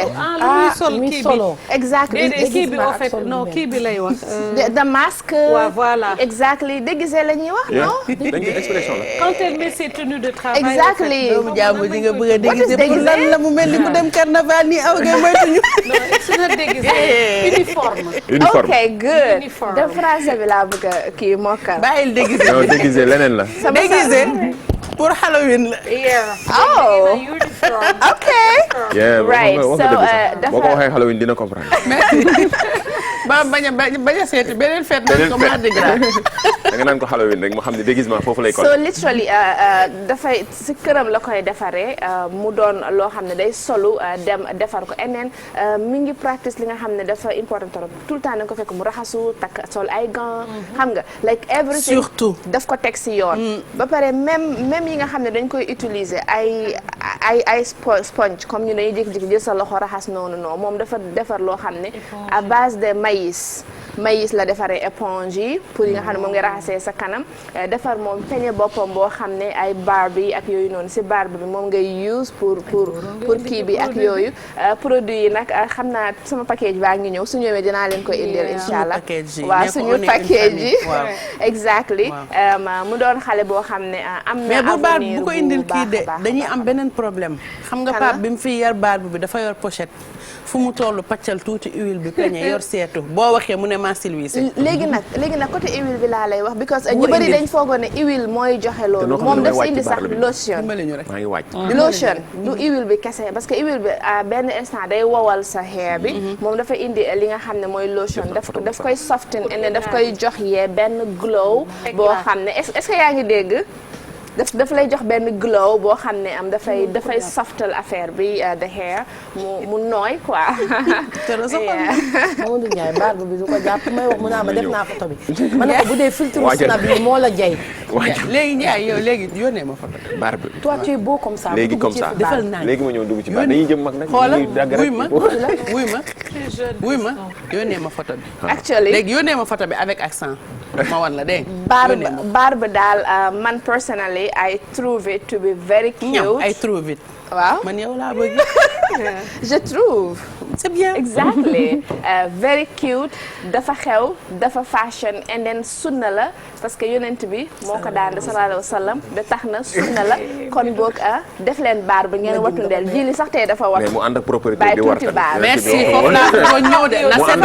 lu muy sol exactly kii bi en fait non kii bi lay wax the mask voilà exactly déguisé la ñuy wax non expression la quand elle met ses tenues de travail exactly doomu jàmbur di nga bëgg a déguisé pour lan la mu mel ni ku dem carnaval nii aw ngay moytuñu su na déguisé uniforme ok good de français bi laa bëgg a kii mokkal bàyyil déguisé non déguisé leneen la déguisé pour Halloween la okay right so boo ko waxee Halloween dina comprendre ba bañ a seeti beneen fête nañ ko Mardi Gras da nga naan ko Halloween rek mu xam ne déguisement foofu lay ko so literally dafay si këram la koy defaree mu doon loo xam ne day solu dem defar ko eneen mi ngi practice li nga xam ne dafa important trop tout le temps da nga ko fekk mu raxasu takk sol ay gants xam nga like everything surtout daf ko teg si yoon ba pare même yi nga xam ne dañ koy utiliser ay sponge comme ñu dañuy jékki-jékki jël sa loxo raxas noonu moom dafa defar loo xam ne à base de maïs la defaree éponge yi pour yi nga xam ne moom nga raxasee sa kanam defar moom peñe boppam boo xam ne ay barbe yi ak yooyu noonu si barbe bi moom ngay use pour kii bi ak yooyu produit yi nag xam naa sama package baa ngi ñëw su ñëwee dinaa leen ko indil incha allah waaw suñu package yi exactly mu doon xale boo xam ne am na avenir bu ko indil kii de dañuy am beneen problème xam nga Pape bi mu fi yor barbe bi dafa yor pochette fu mu tollu paccal tuuti huile bi peñe yor seetu boo waxee mu ne ma silvissé léegi nag côté huile bi laa lay wax because ñu bëri dañ foogoon ne huile mooy joxe loolu moom daf si indi sax lotion lotion du huile bi kese parce que huile bi benn instant day wowal sa hair bi moom dafa indi li nga xam ne mooy lotion daf koy soften et daf koy jox yee benn glow boo xam ne est-ce que yaa ngi dégg daf lay jox benn glow boo xam ne dafay softal affaire bi the hair mu nooy quoi. Mamadou Ndiaye barbe bi du ko jàpp may wax mu naa ma def naa photo bi. ma ne ko bu dee filtre snap bi moo la jay. léegi Ndiaye yow léegi yónnee ma photo bi. barbe bi toi tu es beau comme ça. léegi comme ça léegi ma ñëw dugg ci baar dañuy jëm mag nag. xoolal wuy ma yónnee ma photo bi. actually léegi yónnee ma photo bi avec accent. ma wan la dégg barbe daal man personally I trouve it to be very cute. I trouve it. waaw man yow laa bëgg. je trouve. c'est bien. Exactly. Very cute, dafa xew, dafa fashion, and then sunna la parce que yonent bi moo ko daan sallallahu alayhi wa sallam ba tax na sunna la kon boog def leen baar ba ngeen watu ndeel ji li sax tey dafa wat. mais mu ànd ak propriété di war tamit. merci foofu laa ko ñëw de na set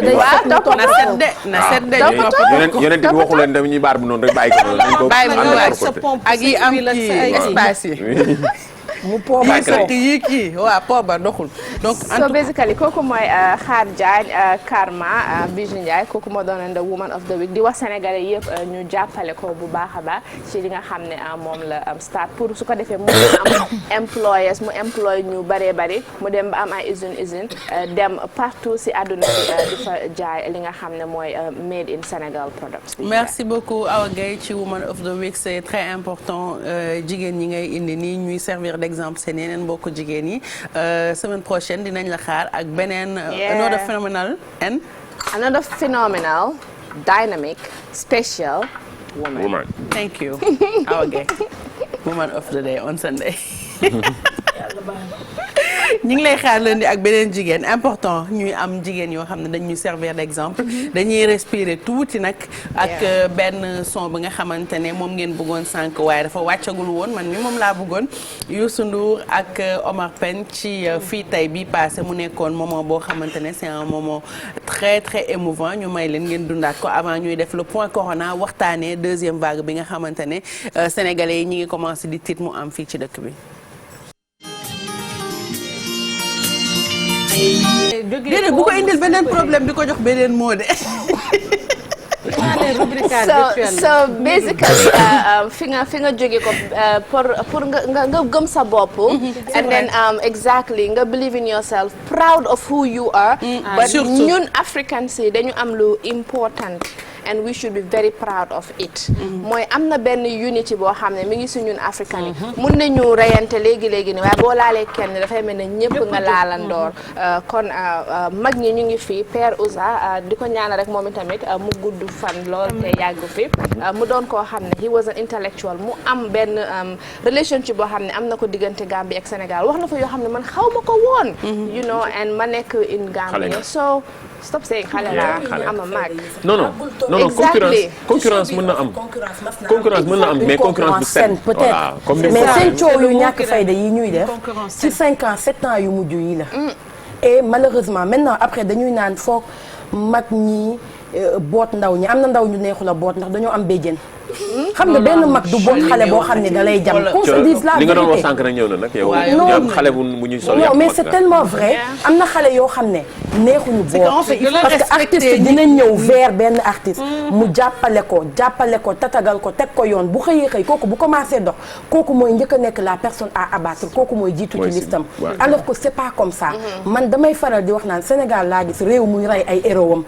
de. waaw na set de na set de. yonent bi waxu leen dañuy baar bi noonu rek bàyyi ko noonu. dañ ko bàyyi ànd ak sa pompe ak yi am kii espace yi. mu pooba yi kii waaw pooba doxul. donc so basically kooku mooy Xaar Diagne Karma Bijou Ndiaye kooku moo doon the woman of the week di wax sénégalais yëpp ñu jàppale ko bu baax a baax ci li nga xam ne moom la start pour su ko defee mu am employés mu employé ñu bëree bëri mu dem ba am ay usine dem partout si àdduna bi di fa jaay li nga xam ne mooy made in Sénégal products. merci beaucoup Awa Gaye ci woman of the week c'est très important jigéen ñi ngay indi nii ñuy servir exemple seen yeneen mbokku jigéen yi semaine prochaine dinañ la xaar ak beneen another phenomenal dynamic special woman. Thank you Awa Gaye woman of the day on Sunday. ñu ngi lay xaar lundi ak beneen jigéen important ñuy am jigéen yoo xam ne dañuy servir d'exemple dañuy respirer tuuti nag ak benn son bi nga xamante ne moom ngeen bëggoon sànq waaye dafa wàccagul woon man mi moom laa bëggoon Youssou Ndour ak Omar Pène ci fii tay bi passé mu nekkoon moment boo xamante ne c'est un moment très très émouvant ñu may leen ngeen dundaat ko avant ñuy def le point corona waxtaanee deuxième vague bi nga xamante ne sénégalais yi ñi ngi commencé di tiit mu am fii ci dëkk bi. déedéet bu ko indil beneen problème di ko jox beneen moo de. so basically fi nga jóge ko pour nga gëm sa bopp. and then exactly nga believe in yourself proud of who you are. but ñun Africans yi dañu am lu important. and we should be very proud of it. mooy am na benn unity boo xam ne mi ngi si ñun africain yi. mun nañu reyante léegi ni waaye boo laalee kenn dafay mel ne ñëpp nga laalandoor. kon mag ñi ñu ngi fi Père Ouza di ko ñaanal rek moom itamit mu gudd fan lool te yàgg fi. mu doon koo xam ne he was an intellectual mu am benn relationship boo xam ne am na ko diggante Gambie ak Sénégal wax na fa yoo xam ne man xaw ma ko woon. you know and ma nekk in Gambie so. stop saying xale la am a mag. non concurrence mën na am. concurrence mën na am mais concurrence bu saine peut-être mais seen coow yu ñàkk fayda yi ñuy def ci 5 ans 7 ans yu mujj yi la. et malheureusement maintenant après dañuy naan foog mag ñi boot ndaw ñi am na ndaw ñu neexul a boot ndax dañoo am béjjén. xam nga benn mag du boot xale boo xam ne da lay jam. qu'on se dise la vérité li nga doon wax sànq rek ñëw na nag yow. non xale bu ñuy sol non mais c'est tellement vrai am na xale yoo xam ne neexuñu boot parce que artiste dina ñëw vers benn artiste mu jàppale ko tatagal ko teg ko yoon bu xëyee kooku bu commencé dox kooku mooy njëkk a nekk la personne à abattre kooku mooy jiitu ci listam alors que c'est pas comme ça man damay faral di wax naan Sénégal laa gis réew muy rey ay héros am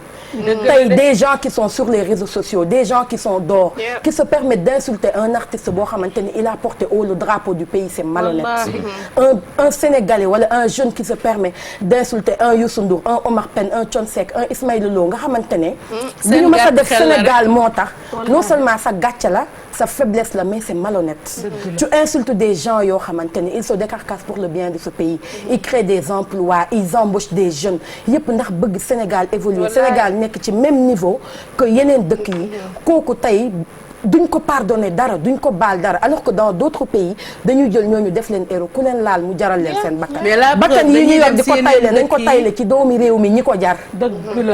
tey des gens qui sont sur les réseaux sociaux des gens qui sont dehors qui se permettent d'insulter un artiste boo xamante ni il a porté haut le drapeau du pays c'est malhonnête un Sénégalais wala un jeune qui se permet d'insulter un Youssou Ndour un Omar Pène un Thione Seck un Ismaïla Lo nga xamante ne li ñu mës a def Sénégal moo tax non seulement sa gàcce la sa faiblesse la mais c'est malhonnête tu insultes des gens yoo xamante ne ils se décarcassent pour le bien de ce pays ils créent des emplois ils embauchent des jeunes yëpp ndax bëgg Sénégal évoluer Sénégal nekk ci même niveau que yeneen dëkk yi kooku tey duñ ko pardonner dara duñ ko baal dara alors que dans d'autres pays dañuy jël ñooñu def leen héros ku leen laal mu jaral leen seen bakkan yi ñuy yor di ko tayle nañ ko tayle ci doomi réew mi ñi ko jar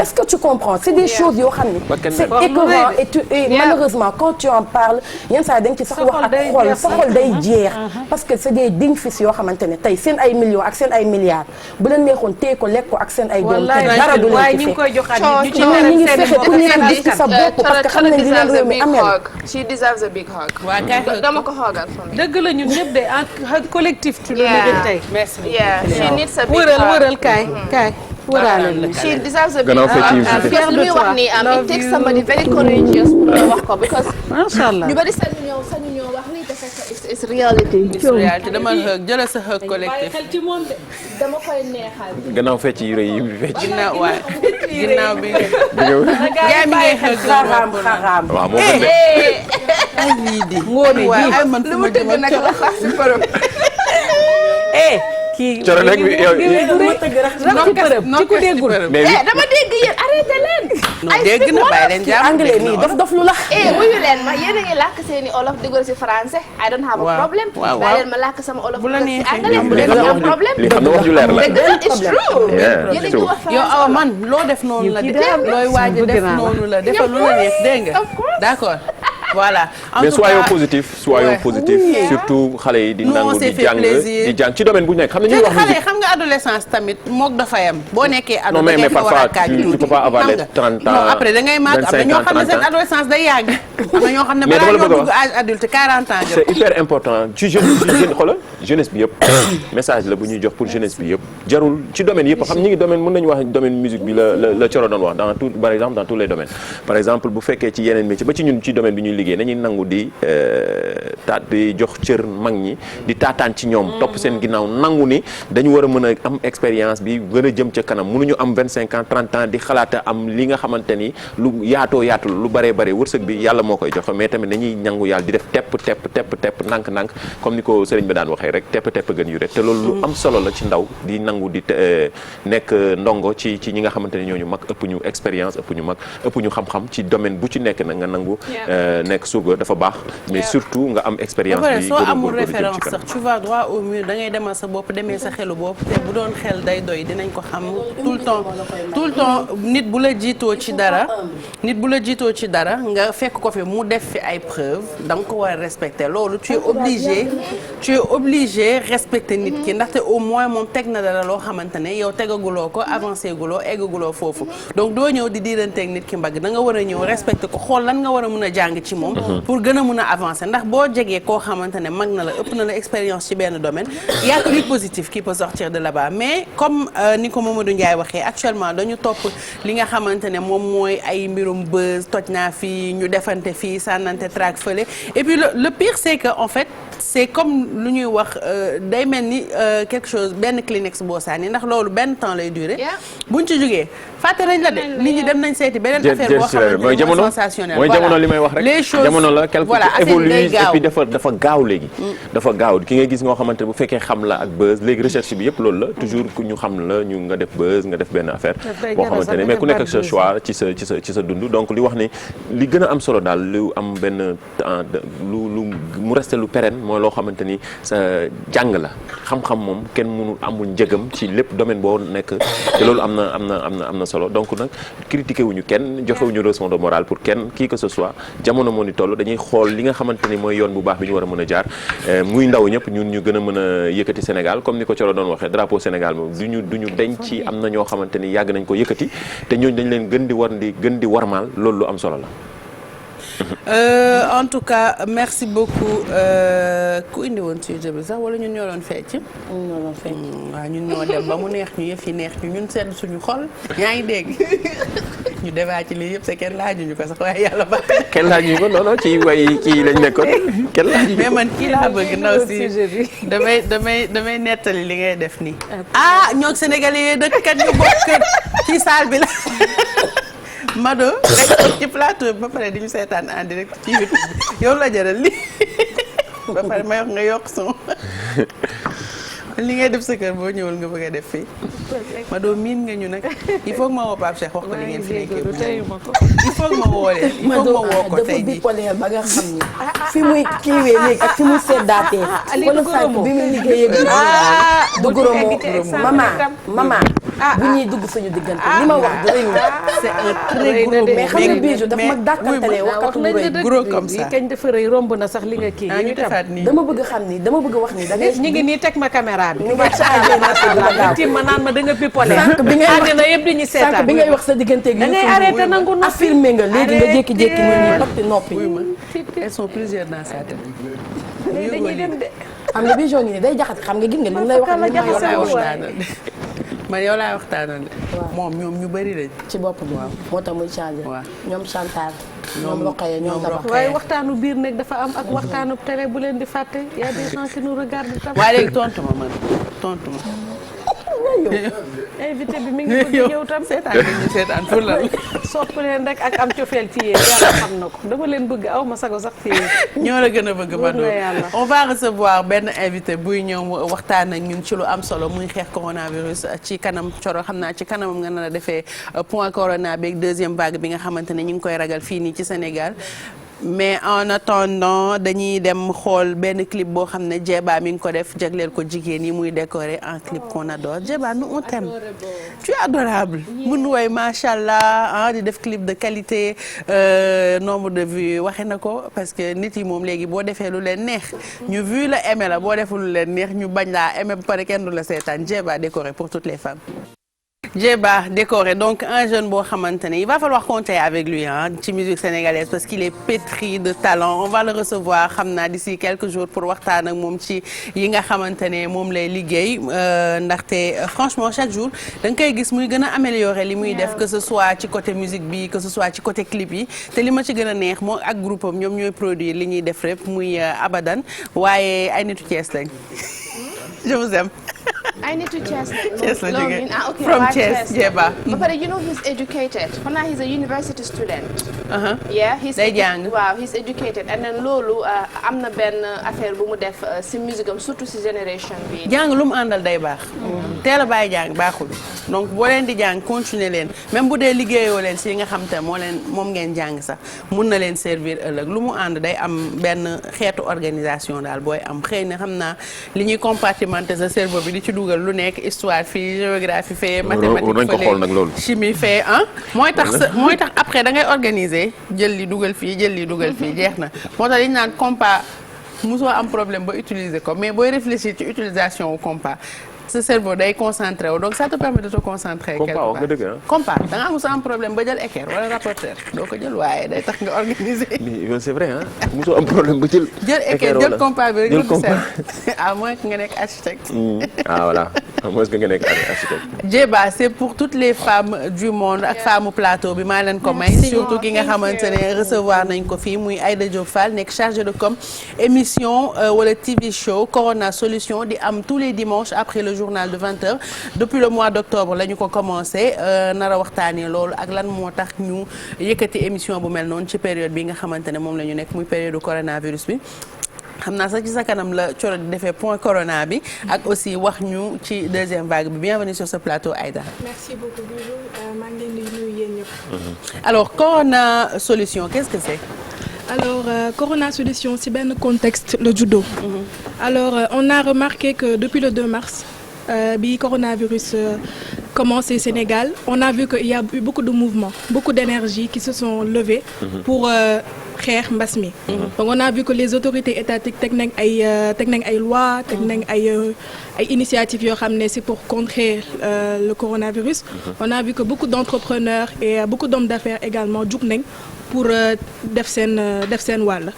est-ce que tu comprends c'est des choses yoo xam ne c'est écœurant et malheureusement quand tu en parles yenn saa dañ ci sax wax ak xol sa xol day jeex parce que c'est des dignes fils yoo xamante ne tey seen ay millions ak seen ay milliards bu leen neexoon téye ko lekk ko ak seen ay doom dara du leen ci fekk ñi ngi fexe ku leen gis ci sa bopp parce que xam nañ li leen réew mi amel she deserves a big hug. waaw kay dama ko huggal fa mi. dëgg la ñun ñëpp de en collectif. tu le mérites tey. merci she needs a big hug. wëral kaay. wëraale she deserves a big hug. because li muy wax ni it takes somebody very courageous pour wax ko because. macha allah ñu bari sañu ñoo wax lii te fekk it's reality. dama jëlee sa hug collectif. xel ci moom de. dama koy neexal. gannaaw fecc yu rëy yi mu fecc. ginnaaw bi gaa mi ngay hug xaraam waaw moo gën de. ay lii di ngóone ji ay man lu mu tëgg nag la sax si borom. kii Coro rek ci ku déggul. mais dama dégg yéen arrêté leen. non dégg na bàyyi leen jàmm anglais nii dof lu la. wuyu leen ma yéen a ngi làkk seeni olof dugal si français. I don't have a problem. waaw bàyyi leen ma làkk sama olof bu la dugal si neexee anglais bu leen am problème. li xam na wax ju leer la. It's true. Yeah, yéen a it's ngi true. wax yow français. awa man loo def noonu la looy waaj a def noonu la defal lu la neex dégg nga d'accord voilà. en mais tout cas soyons positifs surtout xale yi di nangu c'est di fait jàng plaisir. di jàng ci domaine bu ñu nekk xam ne ñuy te wax xale yi musique. xam nga adolescence tamit mook dafa yam boo nekkee ado non da ngay mais fa war a parfois kaaj tuuti tu peux pas avoir les 30 ans non après da ngay màgg am na ñoo xam ne seen adolescence day yàgg am na ñoo xam ne Mais balaa dama la ñoo bëgg a dugg âge adulte 40 ans jot c'est hyper important ci jeunesse bi yëpp message la bu ñuy jox pour jeunesse bi yëpp jarul ci domaine yëpp xam ñi ngi domaine mën nañu wax domaine musique bi la Coro doon wax dans tout par exemple dans tous les domaines par exemple bu fekkee ci yeneen métier ba ci ñun ci domaine bi ñuy liggéey nañuy nangu di di jox cër mag ñi di taataan ci ñoom topp seen ginnaaw nangu ni dañu war a mën a am expérience bi gën a jëm ca kanam mënuñu am 25 ans 30 ans di xalaata am li nga xamante ni lu yaatoo yaatul lu baree bare wërsëg bi yàlla moo koy joxe mais tamit dañuy nangu yàlla di def tepp ndànk comme ni ko sëriñ bi daan waxee rek tepp gën yu rek te loolu lu am solo la ci ndaw di nangu di nekk ndongo ci ñi nga xamante ni ñooñu mag ëpp ñu expérience ëpp ñu xam-xam ci domaine bu ci nekk nag nga nangu nekk surga dafa baax mais surtout nga am expérience bi soo amul référence sax tu vas droit au mur da ngay demal sa bopp demee sa xelu bopp te bu doon xel day doy dinañ ko xam tout le temps nit bu la jiitoo ci dara nga fekk ko fi mu def fi ay preuve da nga ko war a respecter loolu tu es obligé respecter nit ki ndaxte au moins moom teg na dara loo xamante ne yow tegaguloo ko avancé guloo eggaguloo foofu donc doo ñëw di diiranteeg nit ki mbagg da nga war a ñëw respecter ko xool lan nga war a mën a jàng ci moom pour gën a mën a avancer ndax boo jegee koo xamante ne mag na la ëpp na la expérience ci benn domaine y a que du positif qui peut sortir de là-bas mais comme ni ko Mamadou Ndiaye waxee actuellement dañu topp li nga xamante ne moom mooy ay mbirum buzz toj naa fii ñu defante fii sànnante track fële et puis le pire c'est que en fait c'est comme lu ñuy wax day mel ni quelque chose benn Kleenex boo sànni ndax loolu benn temps lay durer buñ ci jógee fàtte nañ la de nit ñi dem nañ seeti beneen affaire boo xamante ne mooy sensationnel mooy jamono li may wax rek les choses jamono la quelque voilà évolue et puis dafa gaaw léegi dafa gaaw ki nga gis ngoo xamante ne bu fekkee xam la ak buzz léegi recherche bi yëpp loolu la toujours ku ñu xam la ñu nga def buzz nga def benn affaire boo xamante ne mais ku nekk ak sa choix ci sa dund donc li wax ni li gën a am solo daal lu am benn lu mu resté lu pérenne mooy loo xamante ni sa jàng la xam-xam moom kenn mënul amul njëgam ci lépp domaine boo nekk te loolu am na solo donc nag critiqué wuñu kenn joxewuñu leçon de morale pour kenn qui que ce soit jamono moo ni toll dañuy xool li nga xamante ni mooy yoon bu baax bi ñu war a mën a jaar muy ndaw ñëpp ñun ñu gën a mën a yëkkati Sénégal comme ni ko Coro doon waxee drapeau Sénégal moom duñu denc ci am na ñoo xamante ni yàgg nañ ko yëkkati te ñooñu dañ leen gën di warmaal loolu lu am solo la. En tout cas merci beaucoup ku indi woon sujet bi sax wala ñun ñoo doon fecc. waaw ñun ñoo dem ba mu neex ñu yëf yi neex ñu ñun sedd suñu xol yaa ngi dégg ñu débat ci lii yëpp c'est kenn laajuñu ko sax waaye yàlla baax. kenn laajuñu ko non ci way kii lañ nekkoon kenn laajuñu ko. mais man kii laa bëgg ndaw si damay nettali li ngay def nii. ñoo Sénégalais yooyu dëkk kat ñu bokk ci salle bi la. Mado rek ci plateau bi ba pare di ñu seetaan en direct ci YouTube bi yow la jaral li ba pare may wax nga yokk son li ngay def sa kër boo ñëwul nga bëgg a def fii Mado miin nga ñu nag il faut que ma woo Pape Cheikh wax ko li ngeen fi nekkee il faut que ma woo leen il faut que ma woo ko tey jii dafa ba nga xam ni fi muy kiiwee léegi ak fi muy seddaatee wala sànq bi muy liggéeyee du goromo mama bu ñuy dugg suñu diggante li ma wax du rëy c'est un très gros mais xam nga Bijou dafa mag dàkkantalee waxatu mu rëy gros comme ça kañ dafa rëy romb na sax li nga kii ñu defaat nii dama bëgg xam ni dama bëgg wax ni da ngay ñu ngi nii teg ma caméra bi ñu ngi changé na tim ma naan ma da nga pipolé sànq bi ngay wax àddina yëpp di ñu seetaan sànq bi ngay wax sa diggante gi da ngay arrêté nangu noppi affirmé nga léegi nga jékki-jékki nit ñi toog noppi elles sont plusieurs dans sa tête dañuy dem de xam nga Bijou ngi ni day jaxat xam nga gis nga li lay wax man yow laay waxtaanal de moom ñoom ñu bari lañ ci bopp bi moo tax muy changé ñoom Chantal ñoom Rokhaya ñoom Tabax waaye waxtaanu biir nag dafa am ak waxtaanu télé bu leen di fàtte y a des gens qui nous regardent tam waaye léegi tontu ma man tontu ma invité bi mi ngi bëgg ñëw tam. seetaan pour la. sopp leen rek ak am cofeel ci yéen yàlla xam na ko dama leen bëgg aw ma sago sax ci yéen. ñoo la gën a bëgg Mado. on va recevoir benn invité buy ñëw waxtaan ak ñun ci lu am solo muy xeex coronavirus ci kanam Coro xam naa ci kanamam nga nar a defee point corona beeg deuxième vague bi nga xamante ne ñu ngi koy ragal fii nii ci Sénégal. mais en attendant dañuy dem xool benn clip boo xam ne Djeba mi ngi ko def jagleel ko jigéen yi muy décoré un clip qu'on adore Djeba nous on t'aime tu es adorable mun woy macha allah di def clip de qualité nombre de vues waxe na ko parce que nit yi moom léegi boo defee lu leen neex ñu vu la aimé la boo defee lu leen neex ñu bañ laa aimé ba pare kenn du la seetaan Djeba décoré pour toutes les femmes. Djeba décoré donc un jeune boo xamante ne il va falloir compter avec lui ci musique sénégalaise parce qu'il est pétri de talent on va le recevoir xam naa d'ici quelques jours pour waxtaan ak moom ci yi nga xamante ne moom lay liggéey ndaxte franchement chaque jour da nga koy gis muy gën a améliorer li muy def que ce soit ci côté musique bi que ce soit ci côté clip yi te li ma ci gën a neex moom ak groupe am ñoom ñooy produire li ñuy def rek muy abadan waaye ay nitu Thiès lañ je vous aime. I need to Thiès. Thiès la jógee okay. From Thiès, Djeba. But you know he's educated. He's a university student. Yeah, day jàng. Waaw, he's educated. And then loolu am na benn affaire bu mu def si musique am surtout si génération bi. jàng lu mu àndal day baax. teel a bàyyi jàng baaxul. donc boo leen di jàng continuer leen même bu dee liggéeyoo leen si nga xam te moom ngeen jàng sax mun na leen servir ëllëg lu mu ànd day am benn xeetu organisation daal booy am xëy na xam naa li ñuy compartimenter sa cerveau bi di ci dugal lu nekk histoire fii géographie fee mathématique fële chimie fee mooy tax après da ngay organiser jël li dugal fii jeex na moo tax dañu naan compas mosoo am problème ba utiliser ko mais booy réfléchir ci utilisation wu compas sa cerveau day concentré wu donc ça te permet de te concentrer quelque part compas da nga am problème ba jël équerre wala rapporteur doo ko jël waaye day tax nga organiser. mais c'est vrai mosoo am problème ba jël équerre jël compas bi rek à moins que nga nekk architecte. Voilà à moins que nga nekk architecte. Djeba c'est pour toutes les femmes du monde ak femme plateau bi maa leen ko may surtout ki nga xamante ne recevoir nañ ko fii muy Aïda Diop Fall nekk chargée de com émission wala TV show Corona Solution di am tous les dimanches après le journal de 20h depuis le mois d'octobre la ñu ko commencé nar a waxtaanee loolu ak lan moo tax ñu yëkkati émission bu mel noonu ci période bi nga xamante ne moom la ñu nekk muy période du coronavirus bi. xam naa sax ci sa kanam la Coro di defee point corona bi ak aussi wax ñu ci deuxième vague bi bienvenue sur ce plateau Aïda. merci beaucoup bonjour maa ngi leen di nuyu yéen ñëpp. alors Corona Solution qu'est-ce que c'est? alors Corona Solution ci benn contexte le judo. Alors on a remarqué que depuis le 2 mars bi coronavirus commencé Sénégal on a vu qu'il y a eu beaucoup de mouvements beaucoup d'énergie qui se sont levées pour xeex mbas mi. donc on a vu que les autorités étatiques teg nañ ay lois teg nañ ay initiatives yoo xam ne c'est pour contrer le coronavirus. on a vu que beaucoup d'entrepreneurs et beaucoup d'hommes d'affaires également jug nañ pour def seen wàll.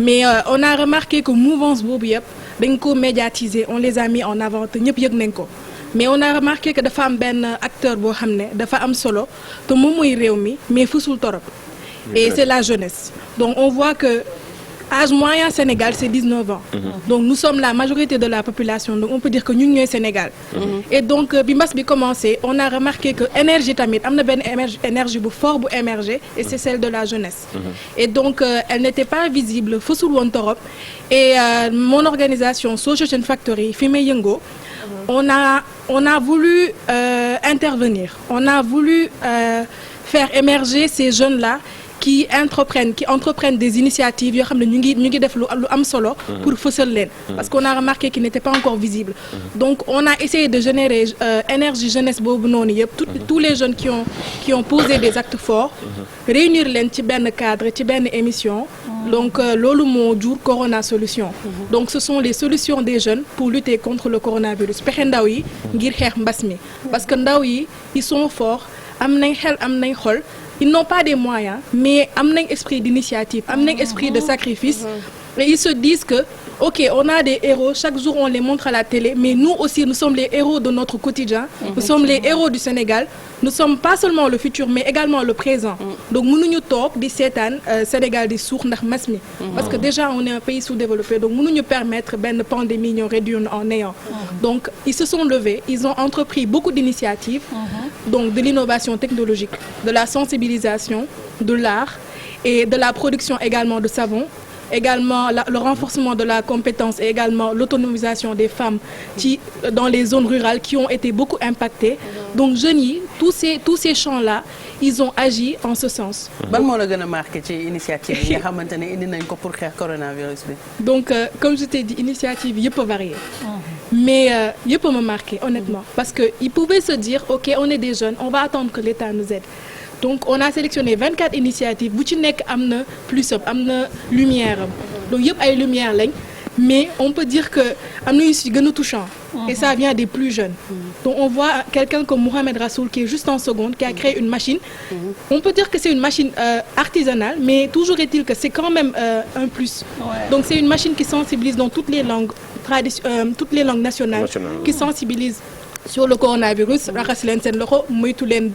mais on a remarqué que mouvance boobu yëpp dañ ko médiatiser on les a mis en avant te ñëpp yëg nañ ko. mais on a remarqué que dafa am benn acteur boo xam ne dafa am solo te moom mooy réew mi mais fusul torop et c'est la jeunesse donc on voit que âge moyen Sénégal c'est 19 ans donc nous sommes la majorité de la population donc on peut dire que ñun ñooy Sénégal et donc bi mbas bi commencé on a remarqué que énergie tamit am na benn énergie bu fort bu émerger et c'est celle de la jeunesse et donc elle n'était pas visible fusul woon torop et mon organisation Solution Factory fi may yëngoo on a voulu intervenir on a voulu faire émerger ces jeunes-là qui entreprennent des initiatives yoo xam ne ñu ngi def lu am solo pour fësal leen parce qu'on a remarqué qu'ils n'étaient pas encore visibles donc on a essayé de générer énergie jeunesse boobu noonu yëpp tous les jeunes qui ont posé des actes forts réunir leen ci benn cadre ci benn émission donc loolu moo jur Corona Solution donc ce sont les solutions des jeunes pour lutter contre le coronavirus pexe ndaw yi ngir xeex mbas mi parce que ndaw yi ils sont forts am nañ xel am nañ xol ils n'ont pas des moyens mais am nañ esprit d'initiative am nañ esprit de sacrifice et ils se disent que ok, on a des héros, chaque jour on les montre à la télé, mais nous aussi, nous sommes les héros de notre quotidien. Nous sommes les héros du Sénégal. Nous sommes pas seulement le futur, mais également le présent. Donc, mënuñu toog di seetaan Sénégal di suux ndax mas mi. Parce que déjà, on est un pays sous-développé, donc mënuñu permettre benn pandémie ñoo réduire en néant. Donc, ils se sont levés, ils ont entrepris beaucoup d'initiatives, donc de l'innovation technologique, de la sensibilisation, de l'art et de la production également de savon. Également le renforcement de la compétence et également l'autonomisation des femmes dans les zones rurales qui ont été beaucoup impactées. Donc jeunes yi tous ces champs-là ils ont agi en ce sens. ban moo la gën a marqué ci initiative yi nga xamante ne indi nañ ko pour xeex coronavirus bi. Donc comme je t'ai dit initiative yëpp a varié. Mais yëpp a ma marqué honnêtement parce que ils pouvaient se dire ok on est des jeunes on va attendre que l'État nous aide. Donc on a sélectionné 24 initiatives bu ci nekk am na plus am na lumière am donc yëpp ay lumière lañ mais on peut dire que am na yu si gën a touchant et ça vient des plus jeunes. Donc on voit quelqu'un comme Mohamed Rassoul qui est juste en seconde qui a créé une machine. On peut dire que c'est une machine artisanale mais toujours est-il que c'est quand même un plus. Donc c'est une machine qui sensibilise dans toutes les langues nationales qui sensibilise sur le coronavirus raxas leen seen loxo moytu leen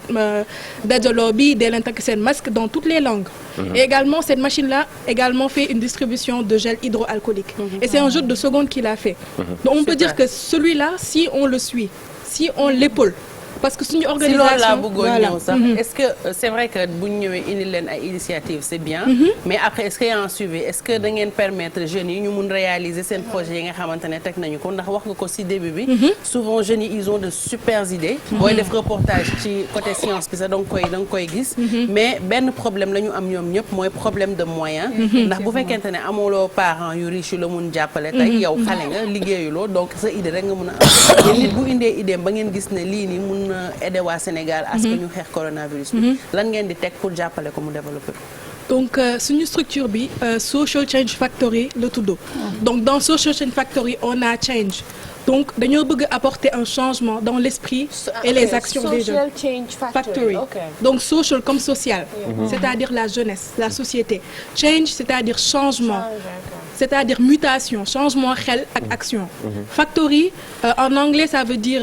dajaloo bi dee leen takk seen masque dans toutes les langues. Et également cette machine-là également fait une distribution de gel hydroalcoolique. Et c'est un jeune de seconde qui l'a fait. Donc on peut dire que celui-là si on le suit si on l'épaule parce que suñu organisation si loolu laa bëggoon ñëw sax est-ce que c'est vrai que bu ñu ñëwee indi leen ay initiative c'est bien mais après est-ce qu'il y a un suivi est-ce que da ngeen permettre jeunes yi ñu mun réaliser seen projet yi nga xamante ne teg nañu ko ndax wax nga ko ci début bi souvent jeunes yi ils ont de super idées booy def reportage ci côté science bi sax da nga koy gis mais benn problème la ñu am ñoom ñëpp mooy problème de moyens ndax bu fekkente ne amuloo parents yu riche yu la mun jàppale tey yow xale nga liggéeyuloo donc sa idée rek nga mun a am nit bu indee idée ba ngeen gis ne lii nii mun aider waa Sénégal à ce que ñu xeex coronavirus bi lan ngeen di teg pour jàppale ko mu développer. Donc suñu structure bi Social Change Factory la tudd. Donc dans Social Change Factory on a change. Donc dañoo bëgg apporter un changement dans l'esprit et les actions des jeunes. Social Change Factory. Donc social comme social. C'est-à-dire la jeunesse, la société. Change c'est-à-dire changement. C'est-à-dire mutation, changement xel ak action. Factory en anglais ça veut dire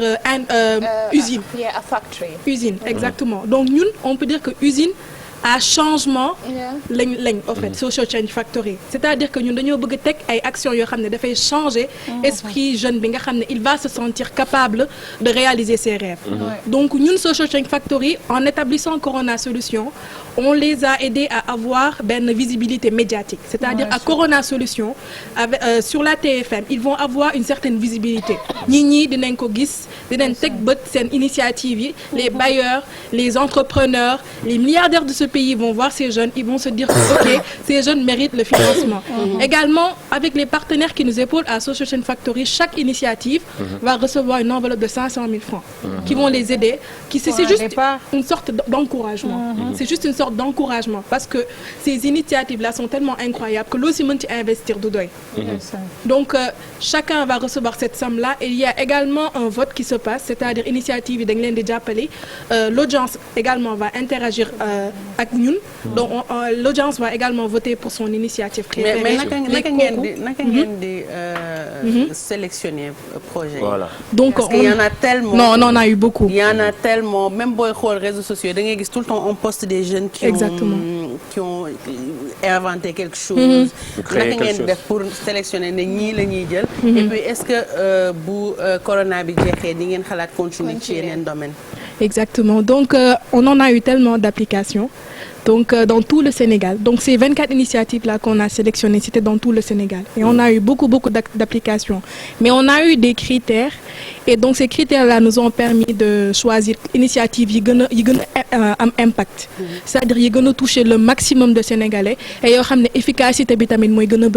usine. Yeah, a factory. Usine, exactement. Donc ñun on peut dire que usine à changement lañ en fait Social Change Factory c'est-à-dire que ñun dañoo bëgg a teg ay actions yoo xam ne dafay changer esprit jeune bi nga xam ne il va se sentir capable de réaliser ses rêves donc ñun Social Change Factory en établissant Corona Solutions on les a aidés à avoir benn visibilité médiatique c'est-à-dire à Corona Solutions avec sur la TFM ils vont avoir une certaine visibilité ñi dinañ ko gis dinañ teg bët seen initiative yi les bailleurs les entrepreneurs les milliardaires de ce pays vont voir ces jeunes ils vont se dire ok ces jeunes méritent le financement également avec les partenaires qui nous épaulent à Social Change Factory chaque initiative va recevoir une enveloppe de 500 000 francs qui vont les aider c'est juste une sorte d'encouragement c'est juste une sorte d'encouragement parce que ces initiatives là sont tellement incroyables que loo si mën ci investir du doy donc chacun va recevoir cette somme là et il y a également un vote qui se passe c'est-à-dire initiative yi dañ leen di jàppale l'audience également va interagir ak ñun donc l'audience va également voter pour son initiative préférée. mais naka ngeen di sélectionner projet. Voilà. Donc parce qu'il y en a tellement. Non, on en a eu beaucoup. Il y en a tellement même booy xool réseaux sociaux da ngay gis tout le temps on poste des jeunes qui ont inventé quelque chose. naka ngeen def pour sélectionner ne ñii la ñuy jël. Et puis est-ce que bu corona bi jeexee di ngeen xalaat continuer ci yeneen domaine. Exactement. Donc, on en a eu tellement d'applications. Donc, dans tout le Sénégal. Donc, ces 24 initiatives-là qu'on a sélectionnées, c'était dans tout le Sénégal. Et on a eu beaucoup d'applications. Mais on a eu des critères. Et donc, ces critères-là nous ont permis de choisir initiatives qui ont un impact. C'est-à-dire qui ont touché le maximum de Sénégalais. Et qui ont une efficacité vitamine moins gën.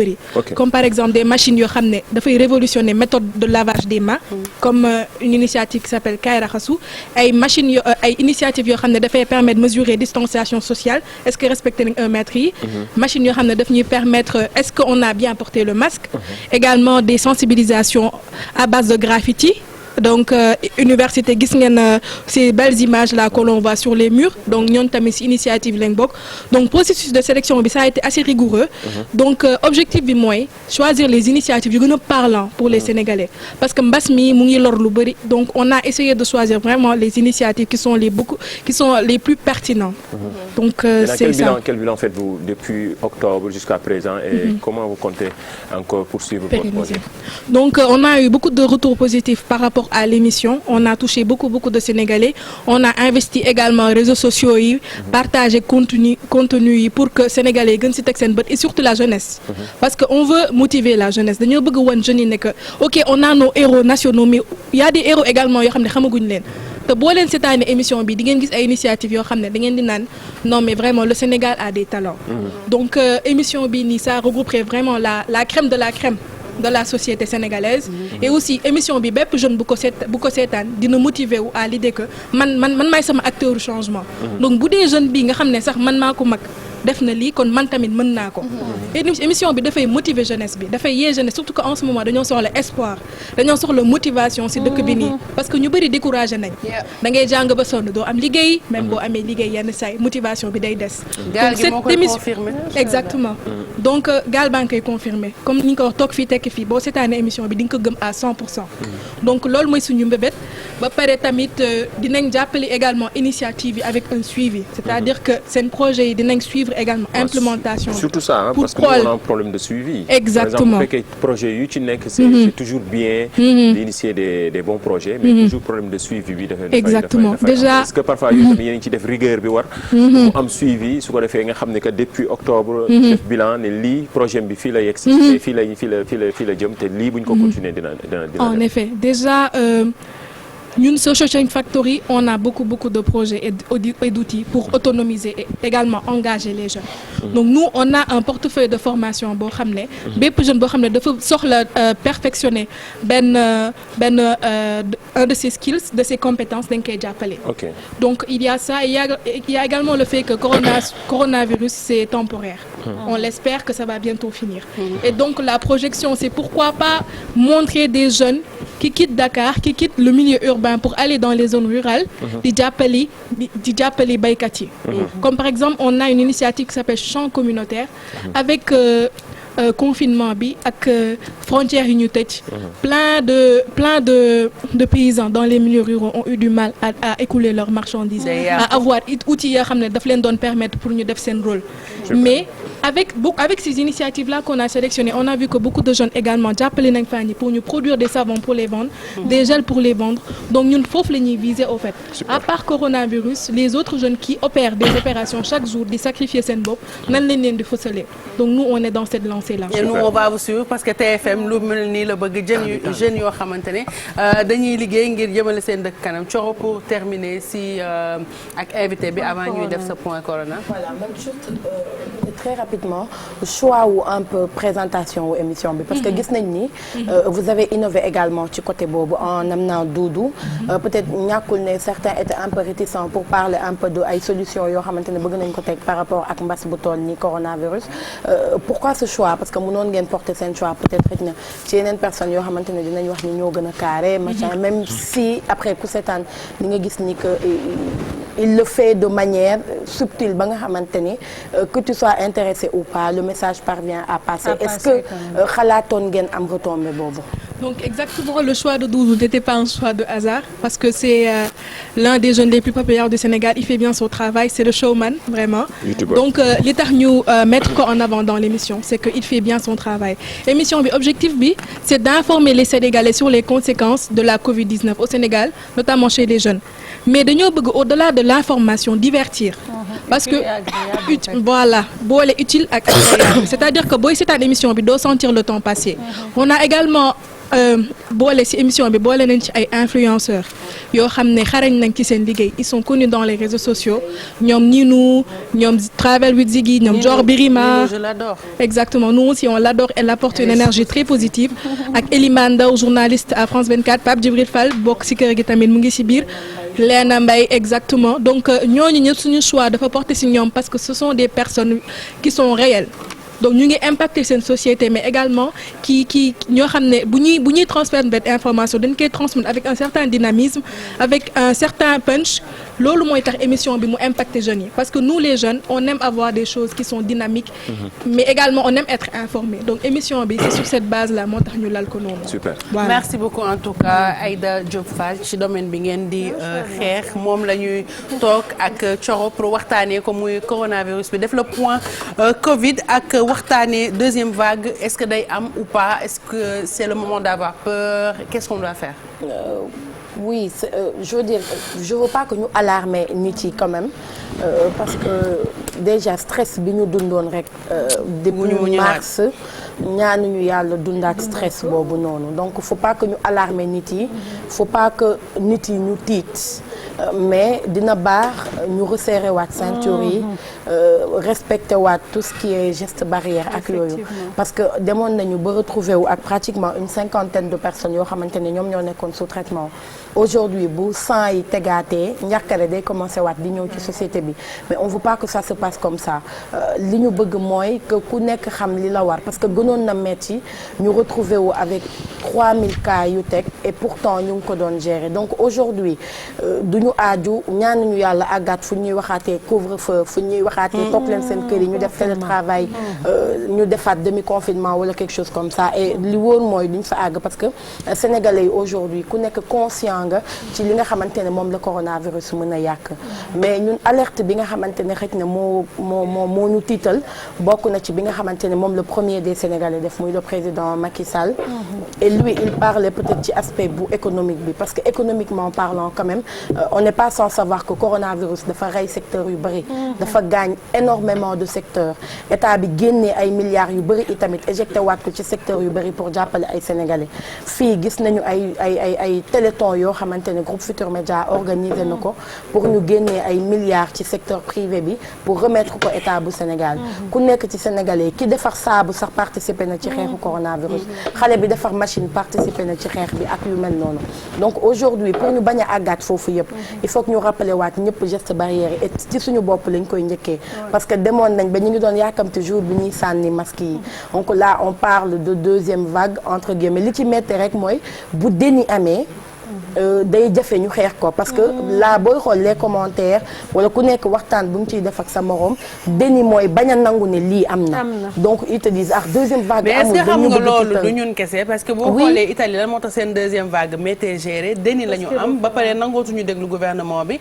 Comme par exemple des machines qui ont révolutionné la méthode de lavage des mains. Comme une initiative qui s'appelle Kaira Khassou. Et machines, initiatives qui ont permis de mesurer la distanciation sociale. Est-ce que respecter 1 mètre machine yoo xam ne daf ñuy permettre est-ce qu'on a bien porté le masque également des sensibilisations à base de graffiti donc université gis ngeen ces belles images là que l'on voit sur les murs donc ñoom tamit ci initiative lañ bokk donc processus de sélection bi ça a été assez rigoureux donc objectif bi mooy choisir les initiatives yu gën a parlant pour les Sénégalais parce que mbas mi mu ngi lor lu bari donc on a essayé de choisir vraiment les initiatives qui sont les plus pertinentes donc c'est ça. Quel bilan faites-vous depuis octobre jusqu'à présent et comment vous comptez encore poursuivre votre projet? Donc on a eu beaucoup de retours positifs par rapport à l'émission. On a touché beaucoup de Sénégalais. On a investi également réseaux sociaux yi, partager contenu yi pour que Sénégalais gën ci teg seen bët et surtout la jeunesse. Parce que on veut motiver la jeunesse. Dañoo bëgg wan jeunes yi ne que OK, on a nos héros nationaux mais il y a des héros également yoo xam ne xamaguñ leen. te boo leen seetaanee émission bi di ngeen gis ay initiatives yoo xam ne da ngeen di naan non mais vraiment le Sénégal a des talents. Donc émission bi nii ça regrouperait vraiment la crème de la crème de la société sénégalaise. Et aussi émission bi bépp jeune bu ko seetaan dina motiver wu à l'idée que man maay sama acteur du changement. Donc bu dee jeune bi nga xam ne sax man maa ko mag. def na lii kon man tamit mën naa ko. émission bi dafay motiver jeunesse bi dafay yee jeunesse surtout que en ce moment dañoo soxla espoir dañoo soxla motivation ci dëkk bi nii parce que ñu bëri découragé nañ. da ngay jàng ba sonn doo am liggéey même boo amee liggéey yenn saay motivation bi day des. gaal gi moo koy confirmer exactement donc gaal baa ngi koy confirmer comme ni ñu ko wax toog fii tekki fii boo seetaanee émission bi di nga ko gëm à 100%. donc loolu mooy suñu mbébét ba pare tamit dinañ jàppale également initiative yi avec un suivi c'est-à-dire que seen projet yi dinañ suivre également implémentation surtout ça hein, parce que nous on a un problème de suivi. Exactement. Par exemple bu fekkee projet yu ci nekk c'est toujours bien d'initier des bons projets mais toujours problème de suivi bi dafay exactement déjà est-ce que parfois yooyu tamit yéen ngi ci def rigueur bi war mu am suivi su ko defee nga xam ne que depuis octobre def bilan ne lii projet bi fii la yegg si fii la jëm te lii buñ ko continuer dina en effet déjà ñun Social Factory on a beaucoup de projets et d'outils pour autonomiser et également engager les jeunes. Donc nous on a un portefeuille de formation boo xam ne bépp jeune boo xam ne dafa soxla perfectionner un de ses skills de ses compétences dañ koy jàppale. Donc il y a ça il y a également le fait que coronavirus c'est temporaire. On l'espère que ça va bientôt finir. Et donc la projection c'est pourquoi pas montrer des jeunes qui quittent Dakar qui quittent le milieu urbain pour aller dans les zones rurales di jàppale baykat yi. Comme par exemple on a une initiative qui s'appelle Champs communautaires avec confinement bi ak frontières yi ñu tëj plein de paysans dans les milieux ruraux ont eu du mal à écouler leurs marchandises à avoir outils yoo xam ne daf leen doon permettre pour ñu def seen rôle mais avec ces initiatives-là qu'on a sélectionnées, on a vu que beaucoup de jeunes également jàppale nañ fa ñi pour ñu produire des savons pour les vendre, des gels pour les vendre. Donc ñun foofu la ñuy viser au fait. À part coronavirus, les autres jeunes qui opèrent des opérations chaque jour di sacrifier seen bopp nan lañ leen di fësalee. Donc nous on est dans cette lancée-là. Et nous on va vous suivre parce que TFM lu mel nii la bëgg jeunes yoo xamante ne dañuy liggéey ngir jëmale seen dëkk kanam. Thioro pour terminer si ak invité bi avant ñuy def ce point corona. Voilà, même juste très rapidement choix wu un peu présentation wu émission bi parce que gis nañ ni vous avez innové également ci côté boobu en amenant Doudou peut-être ñàkkul ne certains étaient un peu réticents pour parler un peu de ay solutions yoo xamante ne bëgg nañ ko teg par rapport ak mbas bu toll ni coronavirus pourquoi ce choix parce que mënoon ngeen porter seen choix peut-être xëy na ci yeneen personnes yoo xamante ne dinañ wax ni ñoo gën a carré machin même si après ku seetaan li nga gis ni que il le fait de manière subtile ba nga xamante ni que tu sois intéressé ou pas le message parvient à passer. Est-ce que xalaatoon ngeen am retombée boobu? Donc exactement le choix de Doudou n'était pas un choix de hasard parce que c'est l'un des jeunes les plus populaires du Sénégal, il fait bien son travail, c'est le showman vraiment. Donc li tax ñu mettre ko en avant dans l'émission, c'est que il fait bien son travail. Émission bi objectif bi, c'est d'informer les Sénégalais sur les conséquences de la Covid-19 au Sénégal, notamment chez les jeunes. Mais dañoo bëgg au-delà de l'information divertir. Parce que voilà boole utile ak agréable c'est-à-dire que booy seetaan émission bi doo sentir le temps passer. On a également boole ci émission bi boole nañ ci ay influenceurs yoo xam ne xarañ nañ ci seen liggéey ils sont connus dans les réseaux sociaux ñoom Ninou ñoom Travel with Ziggy ñoom Dior Birima je l'adore. Exactement nous aussi on l'adore elle apporte une énergie très positive ak Elimane Ndaw journaliste à France 24 Pape Djibril Fall bokk ci kër gi tamit mu ngi ci biir Léna Mbaye exactement donc ñooñu ñëpp suñu choix dafa porter ci ñoom parce que ce sont des personnes qui sont réelles donc ñu ngi impacter seen société mais également ki ñoo xam ne bu ñuy transmettre benn information dañ koy transmettre avec un certain dynamisme avec un certain punch loolu mooy tax émission bi mu impacter jeunes yi parce que nous les jeunes on aime avoir des choses qui sont dynamiques mais également on aime être informé donc émission bi c'est sur cette base là moo tax ñu lal ko noonu. Super. Voilà. Merci beaucoup en tout cas Aïda Diop Fall ci domaine bi ngeen di xeex moom la ñuy toog ak Thioro pour waxtaanee ko muy coronavirus bi def le point Covid ak waxtaanee deuxième vague est-ce que day am ou pas est-ce que c'est le moment d'avoir peur qu'est-ce qu'on doit faire? Oui je veux dire je veux pas que ñu alarmer nit yi quand même parce que déjà stress bi ñu dundoon rek depuis mars ñaanuñu yàlla dundaat stress boobu noonu donc faut pas que ñu alarmer nit yi faut pas que nit yi ñu tiit mais dina baax ñu resserrer waat ceinture yi respecter waat tout ce qui est geste barrière ak yooyu parce que demoon nañu ba retrouver wu ak pratiquement une cinquantaine de personnes yoo xamante ne ñoom ñoo nekkoon sous traitement aujourd'hui bu 100 yi tegaatee njàkkare day commencer waat di ñëw ci société bi mais on veut pas que ça se passe comme ça li ñu bëgg mooy que ku nekk xam li la war parce que gënoon na metti ñu retrouver wu avec 3000 cas yu teg et pourtant ñu ngi ko doon gérer donc aujourd'hui du ñu aaju ñaanuñu yàlla àggaat fu ñuy waxaatee couvre-feu fu ñuy waxaatee toog leen seen kër yi ñu def télétravail ñu defaat demi-confinement wala quelque chose comme ça et li wóor mooy duñ fa àgg parce que sénégalais yi aujourd'hui ku nekk conscient nga ci li nga xamante ne moom la coronavirus mën a yàq mais ñun alerte bi nga xamante ne xëy na moo ñu tiital bokk na ci bi nga xamante ne moom le premier des Sénégalais def muy le président Macky Sall et lui il parlait peut-être ci aspect bu économique bi parce que économiquement parlant quand même on n'est pas sans savoir que coronavirus dafa rey secteur yu bëri dafa gaañ énormément de secteurs état bi génnee ay milliards yu bëri itamit éjecté waat ko ci secteur yu bëri pour jàppale ay Sénégalais fii gis nañu ay téléthon yoo xamante ne groupe Futurs Médias organisé na ko pour ñu génnee ay milliards ci secteur privé bi pour remettre ko état bu Sénégal ku nekk ci Sénégalais ki defar saabu sax participer na ci xeexu coronavirus xale bi defar machine participer na ci xeex bi ak yu mel noonu donc aujourd'hui pour ñu bañ a àggaat foofu yëpp il faut que ñu rappeler waat ñëpp geste barrière yi et ci suñu bopp lañ koy njëkkee parce que demoon nañ ba ñu ngi doon yàkkamte jour bi ñuy sànni masque yi donc là on parle de deuxième vague entre guillemets li ci metti rek mooy bu déni amee day jafe ñu xeex ko parce que là booy xool les commentaires wala ku nekk waxtaan bu mu ciy def ak sa morom déni mooy bañ a nangu ne lii am na donc ils te disent deuxième vague mais est-ce que xam nga loolu du ñu ñun kese parce que boo xoolee Italie lan moo tax seen deuxième vague métti géré déni la ñu am ba pare nangootuñu déglu gouvernement bi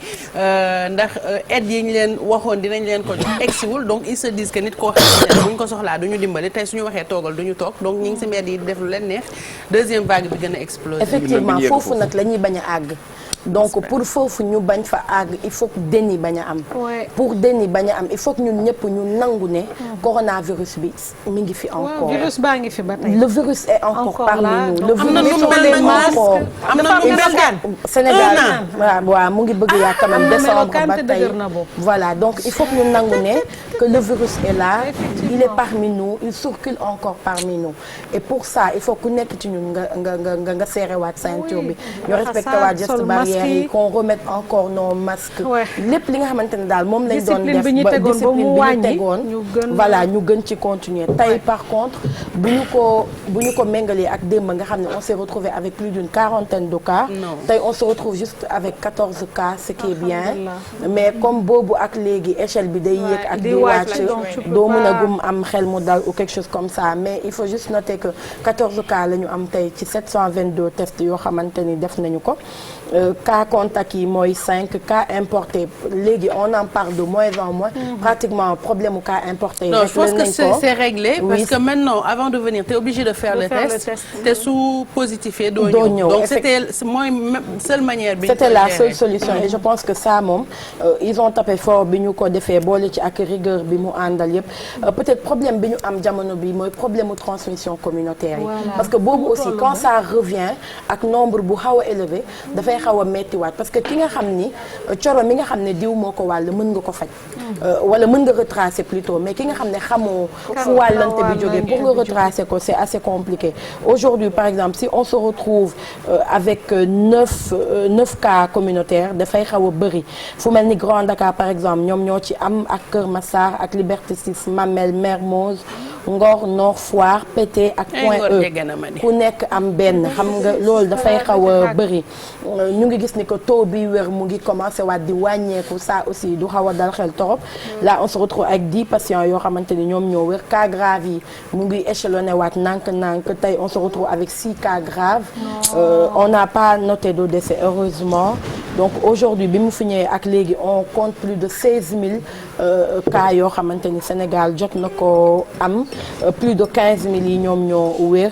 ndax aide yi ñu leen waxoon dinañ leen ko jox egsiwul donc ils se disent que nit koo xam ne buñ ko soxlaa duñu dimbali tey suñu waxee toogal duñu toog donc ñi ngi si mbedd yi def lu leen neex deuxième vague bi gën a exploser effectivement foofu nag lañuy bañ a àgg donc pour foofu ñu bañ fa àgg il faut que déni bañ a am pour déni bañ a am il faut que ñun ñëpp ñu nangu ne coronavirus bi mi ngi fi encore virus baa ngi fi ba tey le virus est encore parmi nous le virus am na nu mel Sénégal waaw mu ngi bëgg yaa quand même décembre ba tey voilà donc il faut que ñu nangu ne que le virus est là il est parmi nous il circule encore parmi nous et pour ça il faut ku nekk ci ñun nga serré waat ceinture bi ñu respecté waat geste barrière yi qu'on remette encore nos masques lépp li nga xamante ne daal moom lañ doon def ba discipline bi ñu tegoon voilà ñu gën ci continuer tey par contre bu ñu ko méngalee ak démb nga xam ne on s'est retrouvé avec plus d'une quarantaine de cas tey on se retrouve juste avec 14 cas ce qui est bien mais comme boobu ak léegi échelle bi day yéeg ak di wàcc doo mën a gum am xel mu dal ou quelque chose comme ça mais il faut juste noter que 14 cas la ñu am tey ci 722 tests yoo xamante ni def nañu ko cas contact yi mooy 5 cas importés léegi on en parle de moins en moins pratiquement problème mu cas importé yi non je pense que c'est réglé parce que maintenant avant de venir tu es obligé de faire le test te su posifié doo ñëw donc c'était mooy seule manière bi c'était la seule solution et je pense que ça moom ils ont tapé fort bi ñu ko defee boole ci ak rigueur bi mu àndal yëpp peut-être problème bi ñu am jamono bi mooy problème mu transmission communautaire yi parce que boobu aussi quand ça revient ak nombre bu xaw a élevé dafay xaw a mettiwaat parce que ki nga xam ni coro mi nga xam ne diw moo ko wàll mën nga ko faj wala mën nga retracer plutôt mais ki nga xam ne xamoo fu wàllante bi jógee pour nga retracer ko c'est assez compliqué aujourd'hui par exemple si on se retrouve avec 9 cas communautaires dafay xaw a bëri fu mel ni Grand Dakar par exemple ñoom ñoo ci am ak Kër Massar ak Liberté 6 Mamelles Mermoz Ngor Nord Foire Pété ak Point E ku nekk am benn xam nga loolu dafay xaw a bëri ñu ngi gis ni que taux bi wér mu ngi commencé waat di wàññeeku ça aussi du xaw a dal xel torop là on se retrouve avec 10 patients yoo xamante ni ñoom ñoo wér cas grave yi mu ngi échelonné waat nànk-nànk tey on se retrouve avec 6 cas graves on n'a pas noté de décès heureusement donc aujourd'hui bi mu fi ñëwee ak léegi on compte plus de 16 000 cas yoo xamante ni Sénégal jot na ko am plus de 15 000 yi ñoom ñoo wér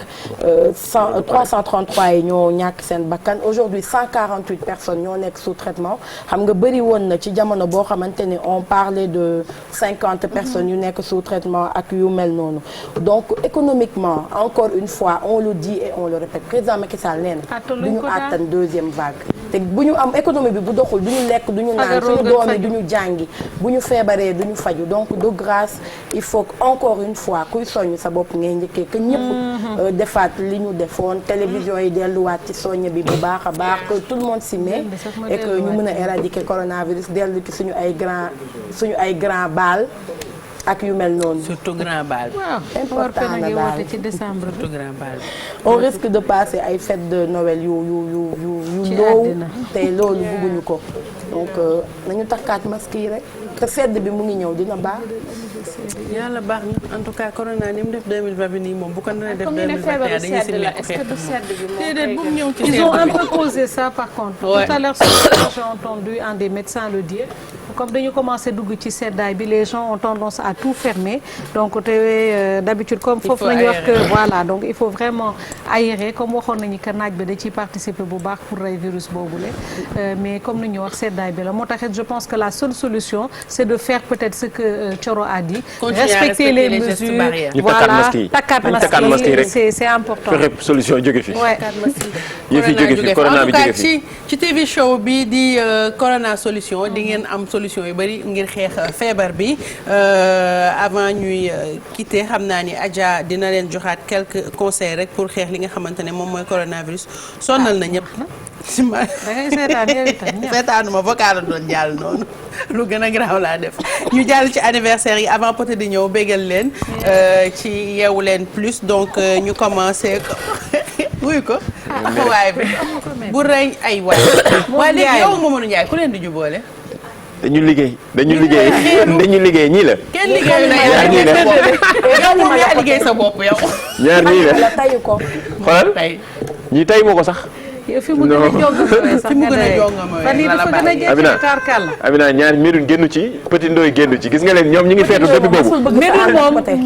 333 yi ñoo ñàkk seen bakkan aujourd'hui 148 personnes ñoo nekk sous traitement xam nga bëri woon na ci jamono boo xamante ni on parlait de 50 personnes yu nekk sous traitement ak yu mel noonu donc économiquement encore une fois on le dit et on le répète président Macky Sall nee na du ñu àttan deuxième vague te bu ñu am économie bi bu doxul du ñu lekk du ñu naan suñu doom yi du ñu jàngi bu ñu feebaree du ñu faju donc de grâce il faut que encore une fois kuy soññ sa bopp ngay njëkkee que ñëpp defaat li ñu defoon télévision yi delluwaat ci soññ bi bu baax a baax que tout le monde s'y met et que ñu mën a éradiquer coronavirus dellu ci suñu ay grand bal ak yu mel noonu. surtout grand bal. important na daal ci décembre surtout grand bal. on risque de passer ay fêtes de Noël yu ndóow te loolu bëgguñu ko donc nañu takkaat masque yi rek te sedd bi mu ngi ñëw dina baax. yàlla baax na en tout cas corona ni mu def 2020 bi nii moom bu ko naree def 2021 dañuy simili ko xeex. déedéet bu mu ñëw ci ils ont un peu causé ça par contre. Ouais. Tout à l'heure j'ai entendu un des médecins le dire. Comme dañu commencé dugg ci seddaay bi les gens ont tendance à tout fermer donc te d'habitude comme foofu nañu wax que voilà donc il faut vraiment aérer comme waxoon nañu que naaj bi da ciy participer bu baax pour rey virus boobule mais comme ni ñu wax seddaay bi la moo taxit je pense que la seule solution c'est de faire peut-être ce que Thioro a dit respecter les mesures voilà takkaat masque yi c'est important fexe solution jóge fi yëf yi jóge fi corona bi jóge fi ci TV show bi di corona solution di ngeen am solution yu bari ngir xeex feebar bi avant ñuy quitter xam naa ni Adja dina leen joxaat quelques conseils rek pour xeex li nga xamante ne moom mooy coronavirus sonnal na ñëpp. si ma seetaanuma vocal doon jàll noonu lu gën a garaaw laa def ñu jàll ci anniversaire yi avant peut-être di ñëw bégal leen ci Yeewu Leen Plus donc ñu commencé ko wuyu ko taxawaay bi bu rëy ay waay waaye léegi yow Mamadou Ndiaye ku leen di jubóole dañu liggéey ñii la. kenn liggéeyu na yow moom yaa liggéey sa bopp yow. ñaar ñii la tayu ko. xoolal ñii tay moo ko sax. yow fi mu gën a jong sax fan yii dafa gën a jékki tarkal la. Amina ñaar Médoune génnu ci Petit Ndoye génnu ci gis nga leen ñoom ñu ngi feetu depuis boobu.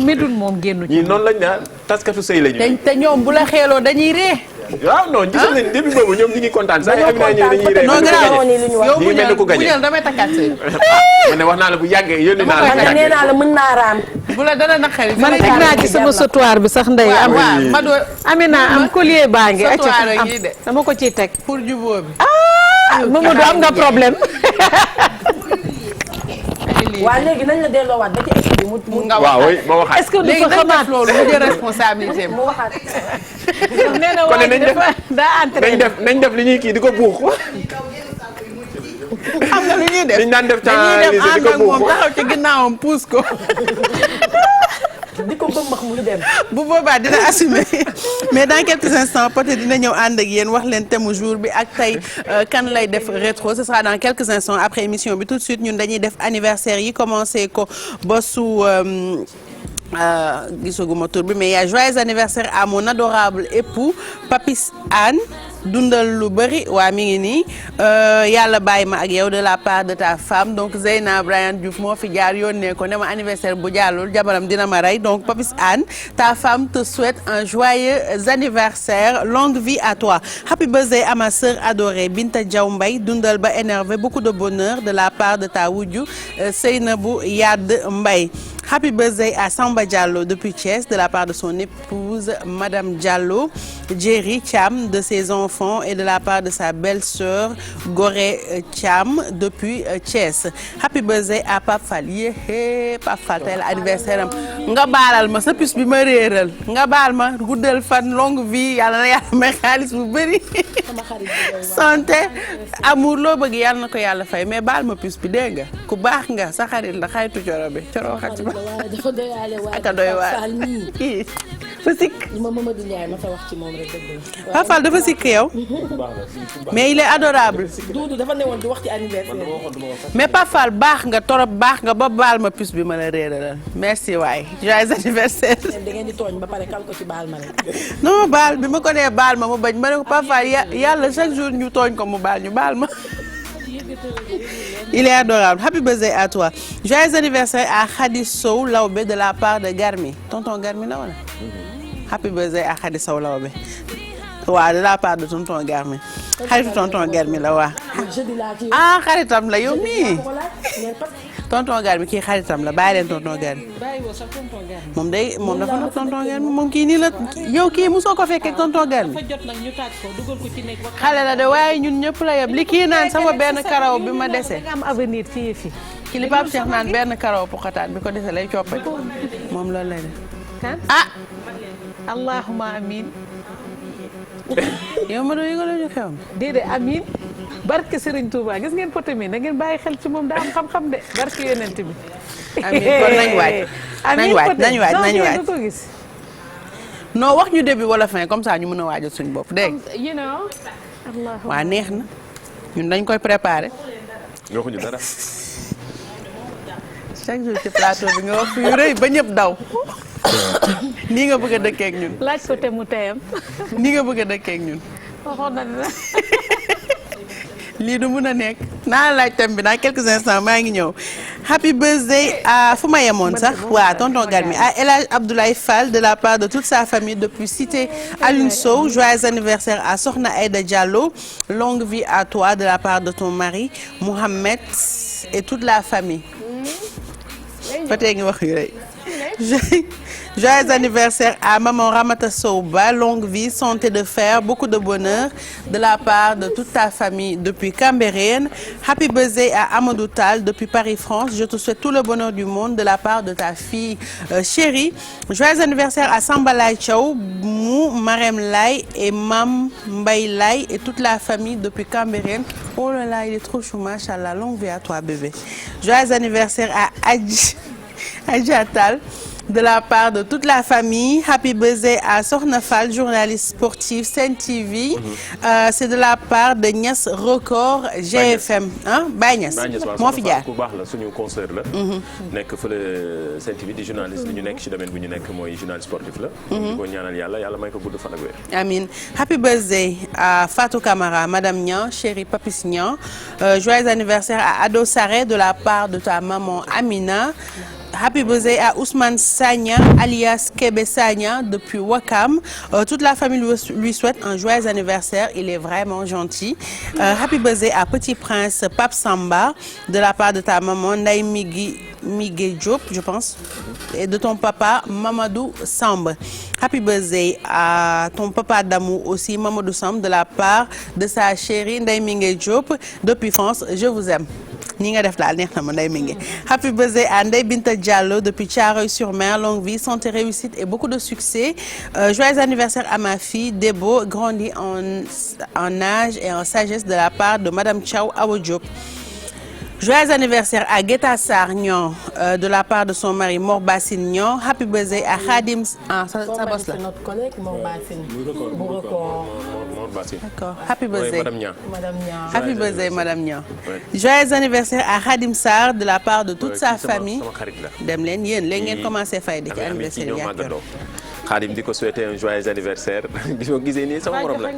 Médoune moom génnu ci. ñii noonu lañ naan taskatu sëy lañu. te ñoom bu la xeeloo dañuy ree. waaw non gis nañ depuis boobu ñoom ñu ngi kontaan sax Amina ñii dañuy ree. non garaaw yow ñu ngi mel ni ku gañe damay takkaat sëy. ma ne wax naa la bu yàggee yónni naa la bu yàggee nee naa la mën naa raam. bu la dana naqari. man teg naa ci sama sautoir bi sax ndey am. Amina am collier baa ngi. sautoir yi de dama ko ciy teg. pour jubóo bi. Mamadou am nga problème. waa léegi nañ la delloowaat ba ci est bi mu nga waaw oui ma waxaat. est-ce que du fa xamaat loolu mu jël responsabilité mu waxaat. nee na waa daa entraîné nañ def li ñuy kii di ko buux. xam nga lu ñuy def liñ daan def dañuy dem di ko ànd ak moom taxaw ci ginnaawam puus ko. di ko bëmmax mu dem. bu boobaa dina assumer mais dans quelques instants peut-être dina ñëw ànd ak yéen wax leen thème jour bi ak tey kan lay def rétro ce sera dans quelques instants après émission bi tout de suite ñun dañuy def anniversaire yi commencé ko ba su gisaguma tur bi mais y a joyeux anniversaire à mon adorable époux Papis Anne dundal lu bëri waa mi ngi nii yàlla bàyyi ma ak yow de la part de ta femme donc Zeyna Brian Diouf moo fi jaar yónnee ko ne ma anniversaire bu jàllul jabaram dina ma rey donc Papis Anne ta femme te souhaite un joyeux anniversaire longue vie à toi happy birthday à ma sœur adorée Binta Diaw Mbaye dundal ba énervé beaucoup de bonheur de la part de ta wujju Seynabou Yad Mbaye happy birthday à Samba Diallo depuis Thiès de la part de son épouse Madame Diallo Jerry Thiam de ses enfants et de la part de sa belle-sœur Gorée Thiam depuis Thiès happy birthday à Pape Fall yéé Pape Fall tey la anniversaire am nga baalal ma sa puce bi ma réeral nga baal ma guddal fan longue vie yàlla na yàlla may xaalis bu bëri santé amour loo bëgg yàlla na ko yàlla fay mais baal ma puce bi dégg nga ku baax nga sa xarit la xaritu coro bi coro xati ma waaye dafa doyaale waaye aka doy waar Fall nii kii fa sikk li ma Mamadou Ndiaye ma fa wax ci moom rek dëgg la. Pape Fall dafa sikk yow mais il est adorable. Doudou dafa newoon di wax ci anniversaire mais Pape Fall baax nga torop baax nga ba baal ma puce bi ma la réeralal merci waay joyeux anniversaire. da ngeen di tooñ ba pare kal ko ci baal ma rek. non baal bi ma ko nee baal ma mu bañ ma ne ko Pape Fall yàlla chaque jour ñu tooñ ko mu baal ñu baal ma. Il est adorable. Happy birthday à toi. Joyeux anniversaire à Khady Sow Lawbe de la part de Garmi. Tonton Garmi la wala. Happy birthday à Khady Sow Lawbe. waaw de la part de tonton Garmi. xaritu tonton Garmi la waa. ah xaritam la yow mii. tonton Garmi kii xaritam la bàyyi leen tonton Garmi. moom dafa nag tonton Garmi moom kii nii la yow kii mosoo ko fekkee tonton Garmi. xale la de waaye ñun ñëpp la yem li kii naan sama benn karaw bi ma dese. am avenir ci yëf yi. ki li Pape Cheikh naan benn karaw puxataan bi ko dese lay coppati moom loolu lay def. ah. allahumma amin. yow ma doon yëgaloo ñu xew. déedéet amin barke Serigne Touba gis ngeen poté mi na ngeen bàyyi xel ci moom daa am xam-xam de barke yonent bi. amin kon nañ waaj. nañ waaj ko gis. non wax ñu début wala fin comme ça ñu mën a waajal suñu bopp dégg you know. waa neex na ñun dañ koy préparer. waxuñu dara. chaque jour ci plateau bi nga wax fu yu rëy ba ñëpp daw. nii nga bëgg a dëkkee ak ñun. laaj ko te mu teyam. nii nga bëgg a dëkkee ak ñun. waxoon na dina. lii du mun a nekk naa laaj thème bi dans quelques instants maa ngi ñëw. happy birthday à fu ma yemoon sax waaw tonton Garmi à El Hadj Abdoulaye Fall de la part de toute sa famille depuis cité Alioune Sow joyeux anniversaire à Sokhna Aïda Diallo longue vie à toi de la part de ton mari Mohamed et toute la famille. ba tey ngi wax yu rëy. Joyeux anniversaire à maman Ramata Soba, longue vie, santé de fer, beaucoup de bonheur de la part de toute ta famille depuis Cambérène. Happy birthday à Amadou Tall depuis Paris, France. Je te souhaite tout le bonheur du monde de la part de ta fille chérie. Joyeux anniversaire à Samba Lay Thiaw, Mou, Marem Lay et Mam Mbaye Lay et toute la famille depuis Cambérène. Oh là là, il est trop chou, machallah. Longue vie à toi, bébé. Joyeux anniversaire à Adja Tall. De la part de toute la famille, happy birthday à Sokhna Fall, journaliste sportive Sen TV. C'est de la part de Niass Record GFM ah Baye Niass moo fi jaar ku baax la suñu concert la. nekk fële Sen TV di journaliste li ñu nekk ci domaine bu ñu nekk mooy journaliste sportif la. di ko ñaanal yàlla may ko gudd fan ak wér. Amin happy birthday à Fatou Camara madame Niang chérie Papis Niang joyeux anniversaire à Ado Saré de la part de ta maman Amina. Happy birthday à Ousmane Sagna alias Kébé Sagna depuis Wakam. Toute la famille lui souhaite un joyeux anniversaire. Il est vraiment gentil. Happy birthday à Petit Prince Pape Samba de la part de ta maman Ndeye Migué Diop, je pense, et de ton papa Mamadou Samb. Happy birthday à ton papa d'amour aussi Mamadou Samb de la part de sa chérie Ndeye Migué Diop depuis France. Je vous aime. Ni nga def daal neex na ma Ndeye Mingue. Happy birthday à Ndeye Binta Diallo depuis Thiaroye-sur-Mer, longue vie, santé, réussite et beaucoup de succès. Joyeux anniversaire à ma fille Debo, grandie en âge et en sagesse de la part de Madame Thiaw Awa Diop. Joyeux anniversaire à Guetta Sarr Niang de la part de son mari Mor Bassine Niang. Happy birthday à Khadim sa boss la. Notre collègue Mor Bassine. Bu record. D'accord. Happy birthday Madame Niang. Happy birthday Madame Niang. Joyeux anniversaire à Khadim Sarr de la part de toute sa famille. dem leen yéen léegi ngeen commencé fay di ci anniversaire yi Khadim di ko souhaiter un joyeux anniversaire di ko gisee nii sama morom la.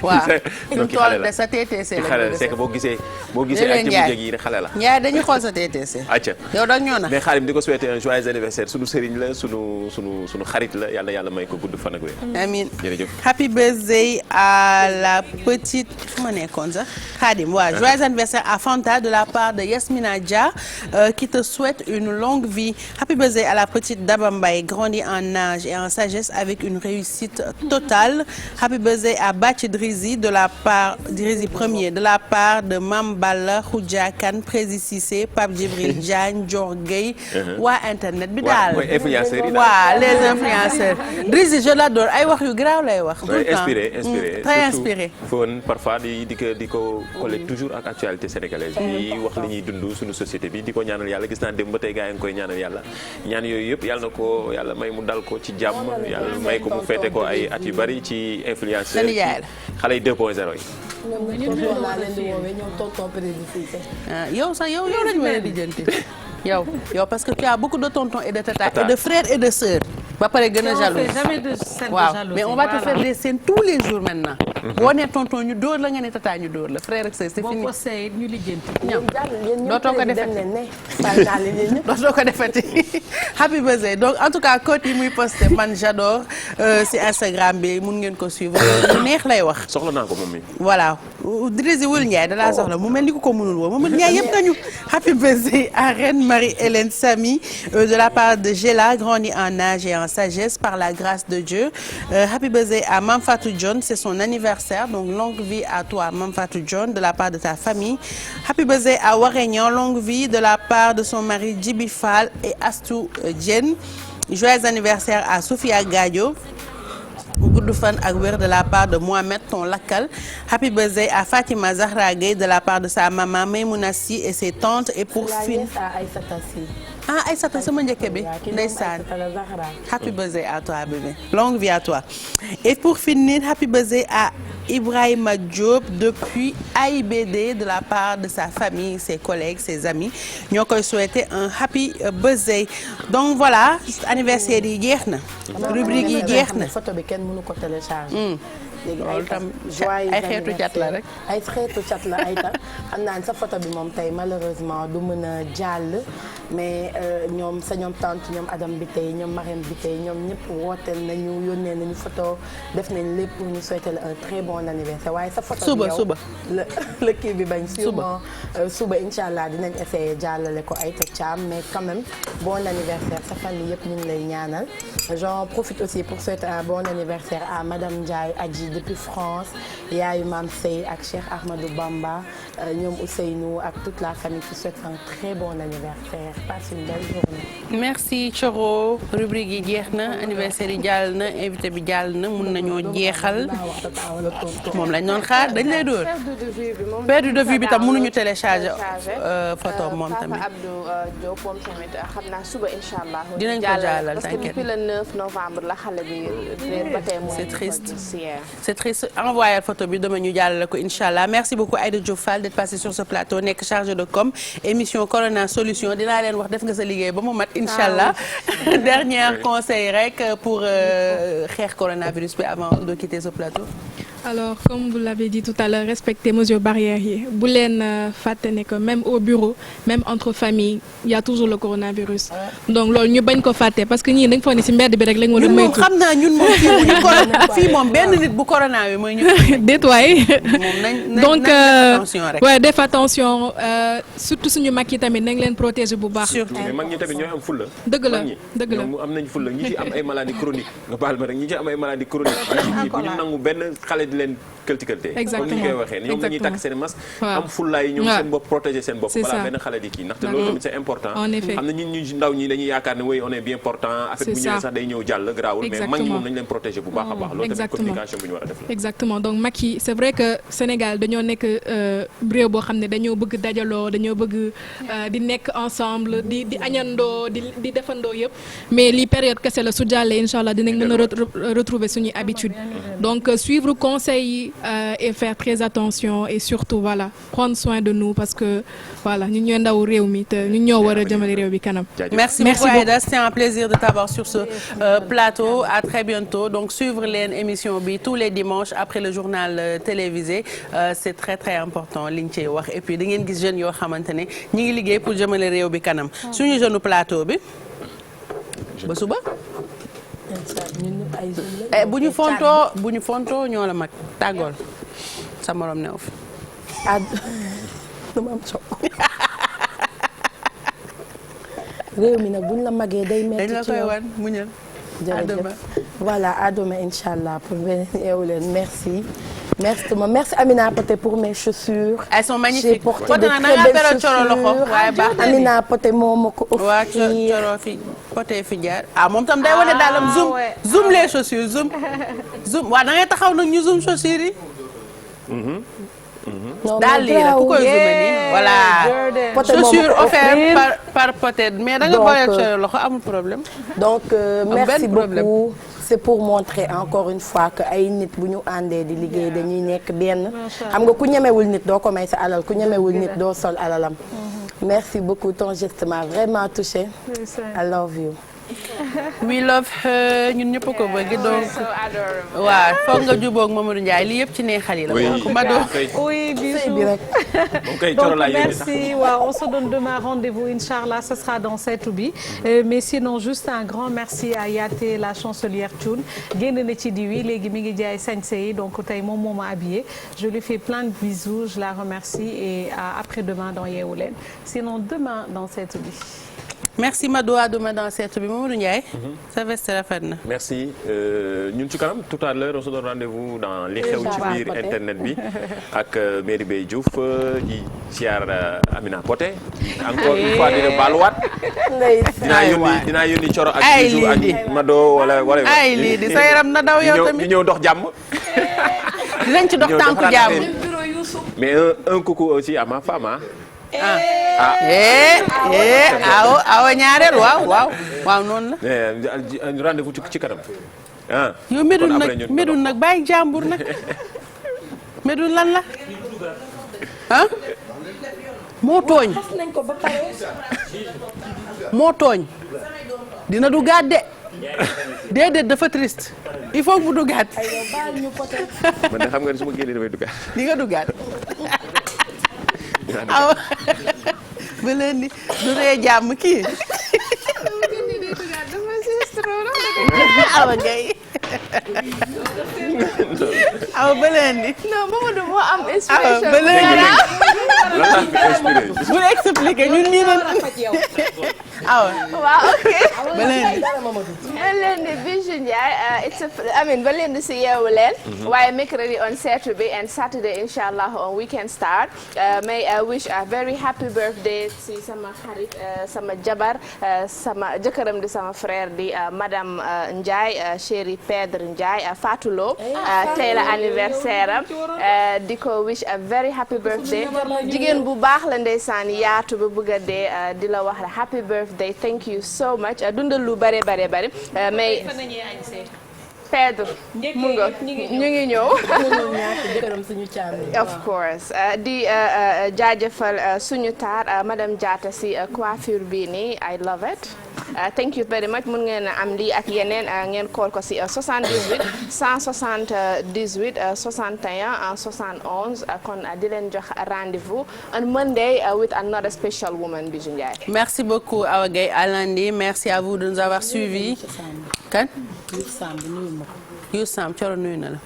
waaw fi mu toll de sa TTC la. c'est que boo gisee ak jëmu jég yi xale la. Ndiaye dañuy xool sa TTC. acca yow dag ñoo na. mais Khadim di ko souhaiter un joyeux anniversaire sunu sëriñ la sunu xarit la yàlla may ko gudd fan ak wér. amiin jërëjëf. happy birthday à la petite fu ma nekkoon sax Khadim waaw joyeux anniversaire à Fanta de la part de Yasmina Dia qui te souhaite une longue vie. Happy birthday à la petite Daba Mbaye grandie en en âge et en sagesse avec une réussite totale. Happy birthday à Bathie Drizzy de la part Drizzy premier de la part de Mame Balla Khoudia Kane Prési Cissé Pape Djibril Diagne Dior Gueye waa internet bi daal waa les influenceurs Drizzy je l'adore ay wax yu garaaw lay wax tout le temps inspiré très inspiré foon parfois di ko collègue toujours ak actualité sénégalaise bi wax li ñuy dund suñu société bi di ko ñaanal yàlla gis naa dem ba tey gaa yi ngi koy ñaanal yàlla ñaan yooyu yëpp yàlla na ko yàlla may mu dal ko ci jàmm yàlla may ko mu feete ko ay at yu bari ci influenceur xale yi 2.0 yi yow sax yow lañu mën a lijjanti yow parce que tu as beaucoup de tontons et de tatas et de frères et de sœurs ba pare gën a jaloux waaw mais on va te faire des scènes tous les jours maintenant boo nee tonton ñu dóor la nga ne tata ñu dóor la frère ak sœur c'est fini boo ko seey ñu lijjanti ñam dootoo ko defati happy birthday donc en tout cas code yi muy posté man j'adore si Instagram bi mun ngeen ko suivre lu neex lay wax soxla naa ko moom mi voilà Drizzy Wul Ndiaye da laa soxla mu mel ni ku ko mënul woo Mamadou Ndiaye yëpp nañu happy birthday à Reine Marie-Hélène Samy de la part de Géla grandi en âge et en sagesse par la grâce de Dieu happy birthday à Mame Fatou John c'est son anniversaire donc longue vie à toi Mame Fatou John de la part de ta famille happy birthday à Warégnan longue vie de la part de son mari Djibi Fall et Astou Diène joyeux anniversaire à Sophia Gadio gudd fan ak wér de la part de Mohamed ton lakkal happy birthday à Fatima Zahra Gueye de la part de sa maman Maymouna Sy et ses tantes et pour fin Aïssata sama njëkke bi ndeysaan happy birthday à toi bébé longue vie à toi et pour finir happy birthday à Ibrahima Diop depuis AIBD de la part de sa famille ses collègues ses amis ñoo koy souhaiter un happy birthday donc voilà anniversaire yi jeex na rubrique yi jeex na photo bi kenn mënu ko télécharger léegi loolu tam ay xeetu cat la rek ay xeetu cat la ay tam xam naa ne sa photo bi moom tey malheureusement du mën a jàll mais ñoom tante ñoom Adam bi tey ñoom Marème bi tey ñoom ñëpp wooteel nañu yónnee nañu photo def nañ lépp pour ñu souhaiter un très bon anniversaire waaye sa photo bi yow suba la kii bi bañ sûrement suba incha allah dinañ essayer jàllale ko ay Thiam mais quand même bon anniversaire sa famille yëpp ñu ngi lay ñaanal j'en profite aussi pour souhaiter un bon anniversaire à Madame Ndiaye Adji depuis France yaayu Mam Sey ak Cheikh Ahmadou Bamba ñoom Ousseynou ak toute la famille qui souhaite un très bon anniversaire passe une belle journée. merci Thioro rubrique yi jeex na anniversaire yi jàll na invité bi jàll na mun nañoo jeexal moom lañ doon xaar dañ lay dóor perte de vue bi tam mënuñu télécharger photo moom tamit Papa Abdou Diop moom tamit xam naa suba incha allah dinañ ko jàllal parce que depuis le 9 novembre la xale bi ba tey c'est triste c'est triste envoyé photo bi dama ñu jàllale ko incha allah merci beaucoup Aïda Diop Fall d'être passé sur ce plateau nekk chargé de com émission Corona Solution dinaa leen wax def nga sa liggéey ba mu mat incha allah dernier conseil rek pour xeex coronavirus bi avant de quitter ce plateau. Alors, comme vous l'avez dit tout à l'heure, respectez mesures barrières yi bu leen fàtte ne que même au bureau même entre famille il y a toujours le coronavirus donc loolu ñu bañ ko fàtte parce que ñii dañ foog ni ci mbedd bi rek lañ mën a moytu. xam naa ñun moom fii moom benn nit bu corona bi mooy ñu. détoyé donc ouais def attention surtout suñu mag yi tamit nañ leen protéger bu baax. surtout mais mag ñi tamit ñooy am fulla. dëgg la dëgg la ñoom am nañ fulla ñi ci am ay maladies chroniques nga baal ma rek ñi ci am ay maladies chroniques bu ñu nangu benn xale di leen këlti-këltee comme ni ñu koy waxee ñoom dañuy takk seen masque am fullaay ñoom seen bopp protéger seen bopp balaa benn xale di kii ndaxte loolu tamit c'est important xam na ñun ñu ndaw ñi dañuy yaakaar ne oui on est bien portant affaire bu ñëwee sax day ñëw jàll garaawul mais mag ñi moom nañ leen protéger bu baax a baax loolu tamit communication bu ñu war a def la exactement donc mag yi c'est vrai que Sénégal dañoo nekk réew boo xam ne dañoo bëgg dajaloo dañoo bëgg di nekk ensemble di añandoo di defandoo yëpp mais li période kese la su jàllee incha allah dinañ mën a retrouver suñuy habitude donc suivre conseils yi et faire très attention et surtout voilà prendre soin de nous parce que voilà ñun ñooy ndaw réew mi te ñun ñoo war a jëmale réew bi kanam. merci beaucoup Aïda c'était un plaisir de t'avoir sur ce plateau à très bientôt donc suivre leen émission bi tous les dimanches après le journal télévisé c'est très très important liñ ciy wax et puis da ngeen gis jeunes yoo xamante ne ñi ngi liggéey pour jëmale réew bi kanam suñu jeune plateau bi ba suba. bu ñu fontoo ñoo la mag tàggool sa morom new fi dama am choc réew mi nag buñ la magee day metti dañ la koy wan muñal jërëjëf voilà à demain inchallah pour beneen Yeewu Leen merci. Merci Amina Poté pour mes chaussures. Elles sont magnifiques. J'ai porté de très belles chaussures. Amina Poté moo ma ko offrir. waa Coro fi Poté fi jaar moom tam day wane daalam zoom les chaussures zoom waaw da ngay taxaw nag ñu zoom chaussures yi. daal lii la ku koy zoomé nii voilà. chaussures offertes par Poté mais da nga boole Coro loxo amul problème. donc merci beaucoup. c'est pour montrer encore une fois que ay nit bu ñu àndee di liggéey dañuy nekk benn. xam nga ku ñemewul nit doo ko may sa alal ku ñemewul nit doo sol alalam. merci beaucoup ton geste m'a vraiment touché. I love you. we love her ñun ñëpp ko bëgg donc waaw foog nga jubóog Mamadou Ndiaye lii yëpp ci neexal yi la. oui bisous. donc merci waaw on se donne demain rendez-vous inchallah ce sera dans Seetu bi mais sinon juste un grand merci à Yaté la chancelière Thioune génn na ci diw yi léegi mi ngi jaay sañse yi donc tey moom moo ma habillé je lui fais plein de bisous je la remercie et à après-demain dans Yeewu Leen sinon demain dans Seetu bi. merci Mado à demain dans Seetu bi Mamadou Ndiaye. sa veste rafet na. merci ñun ci kanam tout à l'heure on se donne rendez-vous dans li xew ci biir internet bi ak Mairie Bey Diouf di siyaar Amina Poté. encore une fois dina baaluwaat. dinaa yónni Coro ak Bijou ak Mado wala. ay lii di sa yaram na daw yow tamit ñu ñëw dox jàmm. dinañ ci dox tànku jàmm. mais un coucou aussi à ma femme awa ñaareel waaw noonu la. rendez-vous ci kanam. yow Médoune nag bàyyi jàmbur nag Médoune lan la moo tooñ dina du gàdde déedéet dafa triste il faut que mu du gàdd. man de xam nga ne su ma génnee damay du gàdd. di nga du gàdd. awa ba leen di du ree jàmm kii awa gay awa ba leen di non Mamadou moo am inspiration awa ba leen di bu expliqué ñun nii la awa waaw ok ba leen di Bijou Ndiaye ba leen di si Yeewu Leen waaye mercredi on Seetu bi and Saturday inshallah on Weekend Star may I wish a very happy birthday si sama xarit sama jabar sama jëkkëram di sama frère di madame Ndiaye chérie Pedre Ndiaye Fatou Lo tey la anniversaire am di ko wish a very happy birthday jigéen bu baax la ndeysaan yaatu ba bëgg a dee di la wax happy birthday thank you so much dundal lu bare mais Pedre mu nga ñu ngi ñëw of course di jaajëfal suñu taar madame Diatta si coiffure bi nii I love it thank you very much mun ngeen am lii ak yeneen ngeen call ko si 78 178 61 71 kon di leen jox rendez-vous on Monday with another special woman Bijou Ndiaye. merci beaucoup Awa Gaye à lundi merci à vous de nous avoir suivis. kan Youssou Samb Coro nuyu na la.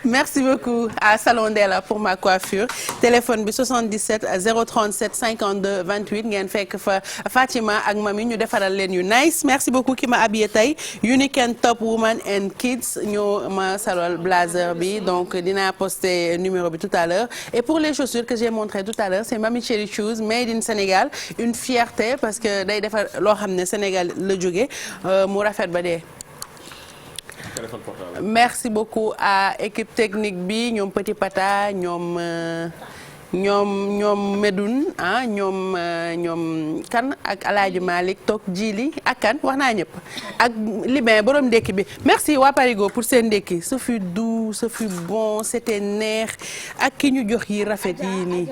merci beaucoup à Salon Ndella pour ma coiffure téléphone bi 77 037 52 28 ngeen fekk fa Fatima ak Mami ñu defaral leen yu nice merci beaucoup ki ma habillé tey Unique and Top Woman and Kids ñoo ma salol blazer bi donc dinaa poster numéro bi tout à l'heure et pour les chaussures que j'ai montré tout à l'heure c'est Mami Cherry Shoes made in Sénégal une fierté parce que day defar loo xam ne Sénégal la jóge mu rafet ba dee. merci beaucoup à équipe technique bi ñoom Petit Pata ñoom Médoune ñoom kan ak Alaaji Malick toog Jili ak kan wax naa ñëpp ak Libin borom ndekki bi merci waa Parigo pour seen ndekki ce fut doux ce fut bon c'était neex ak ki ñu jox yi rafet yi nii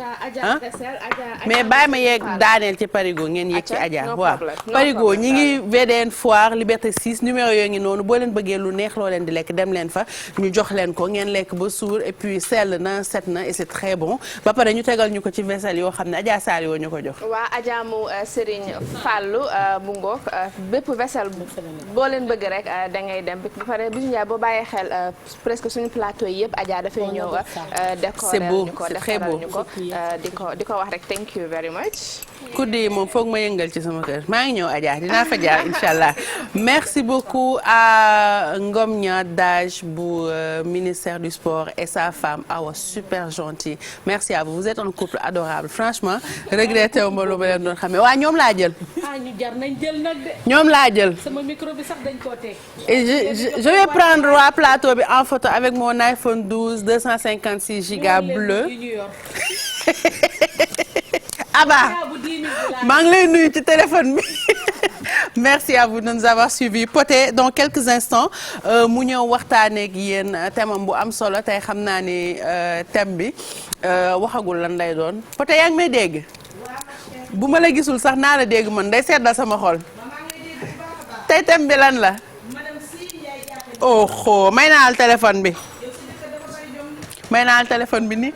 mais bàyyi ma yeeg daaneel ci Parigo ngeen yegg ci Adja waaw Parigo ñi ngi VDN Foire Liberté 6 numéro yoo ngi noonu boo leen bëggee lu neex loo leen di lekk dem leen fa ñu jox leen ko ngeen lekk ba suur et puis sell na set na et c'est très bon ba pare pare ñu tegal ñu ko ci vaisselle yoo xam ne Adja Saliou ñu ko jox. waa Adja mu Serigne Fallou bu ngoog bépp vaisselle boo leen bëgg rek da ngay dem ba pare Bijou Ndiaye boo bàyyee xel presque suñu plateau yi yëpp Adja dafay ñëw décorer ñu ko defaral ñu ko di ko wax rek thank you very much. kuddi moom foog ma yëngal ci sama kër maa ngi ñëw Adja dinaa fa jaar incha allah merci beaucoup à Ngom Nia Dage bu ministère du sport et sa femme Awa super gentil merci à vous vous êtes un couple adorable franchement regretté wu ma lu ma leen doon xamee waa ñoom laa jël. ñu jar nañ jël nag de. ñoom laa jël. sama micro bi sax dañ koo teg. et je vais prendre waa plateau bi en photo avec mon iPhone 12 256 giga bleu. Aba maa ngi lay nuyu ci téléphone bi merci à vous de nous avoir suivis Poté dans quelques instants mu ñëw waxtaanee ak yéen thème bu am solo tey xam naa ni thème bi waxagul lan lay doon Poté yaa ngi may dégg bu ma la gisul sax naa la dégg man day seddal sama xol tey thème bi lan la oh may naa la téléphone bi may naa la téléphone bi ni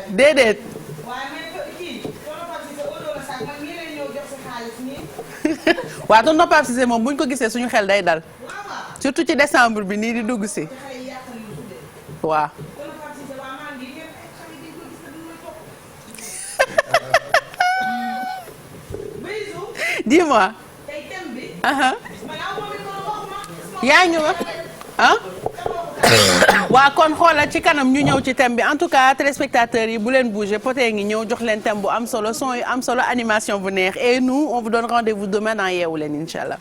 déedéet waaw tonton Pape Cissé moom bu ñu ko gisee suñu xel day dal surtout ci décembre bi nii di dugg si waaw. dis-moi. yaa ngi wax ah. waa kon xoolal ci kanam ñu ñëw ci thème bi en tout cas téléspectateurs yi bu leen bouger Poté ngi ñëw jox leen thème bu am solo son yu am solo animation bu neex et nous on vous donne rendez-vous demain dans Yeewu Leen incha allah.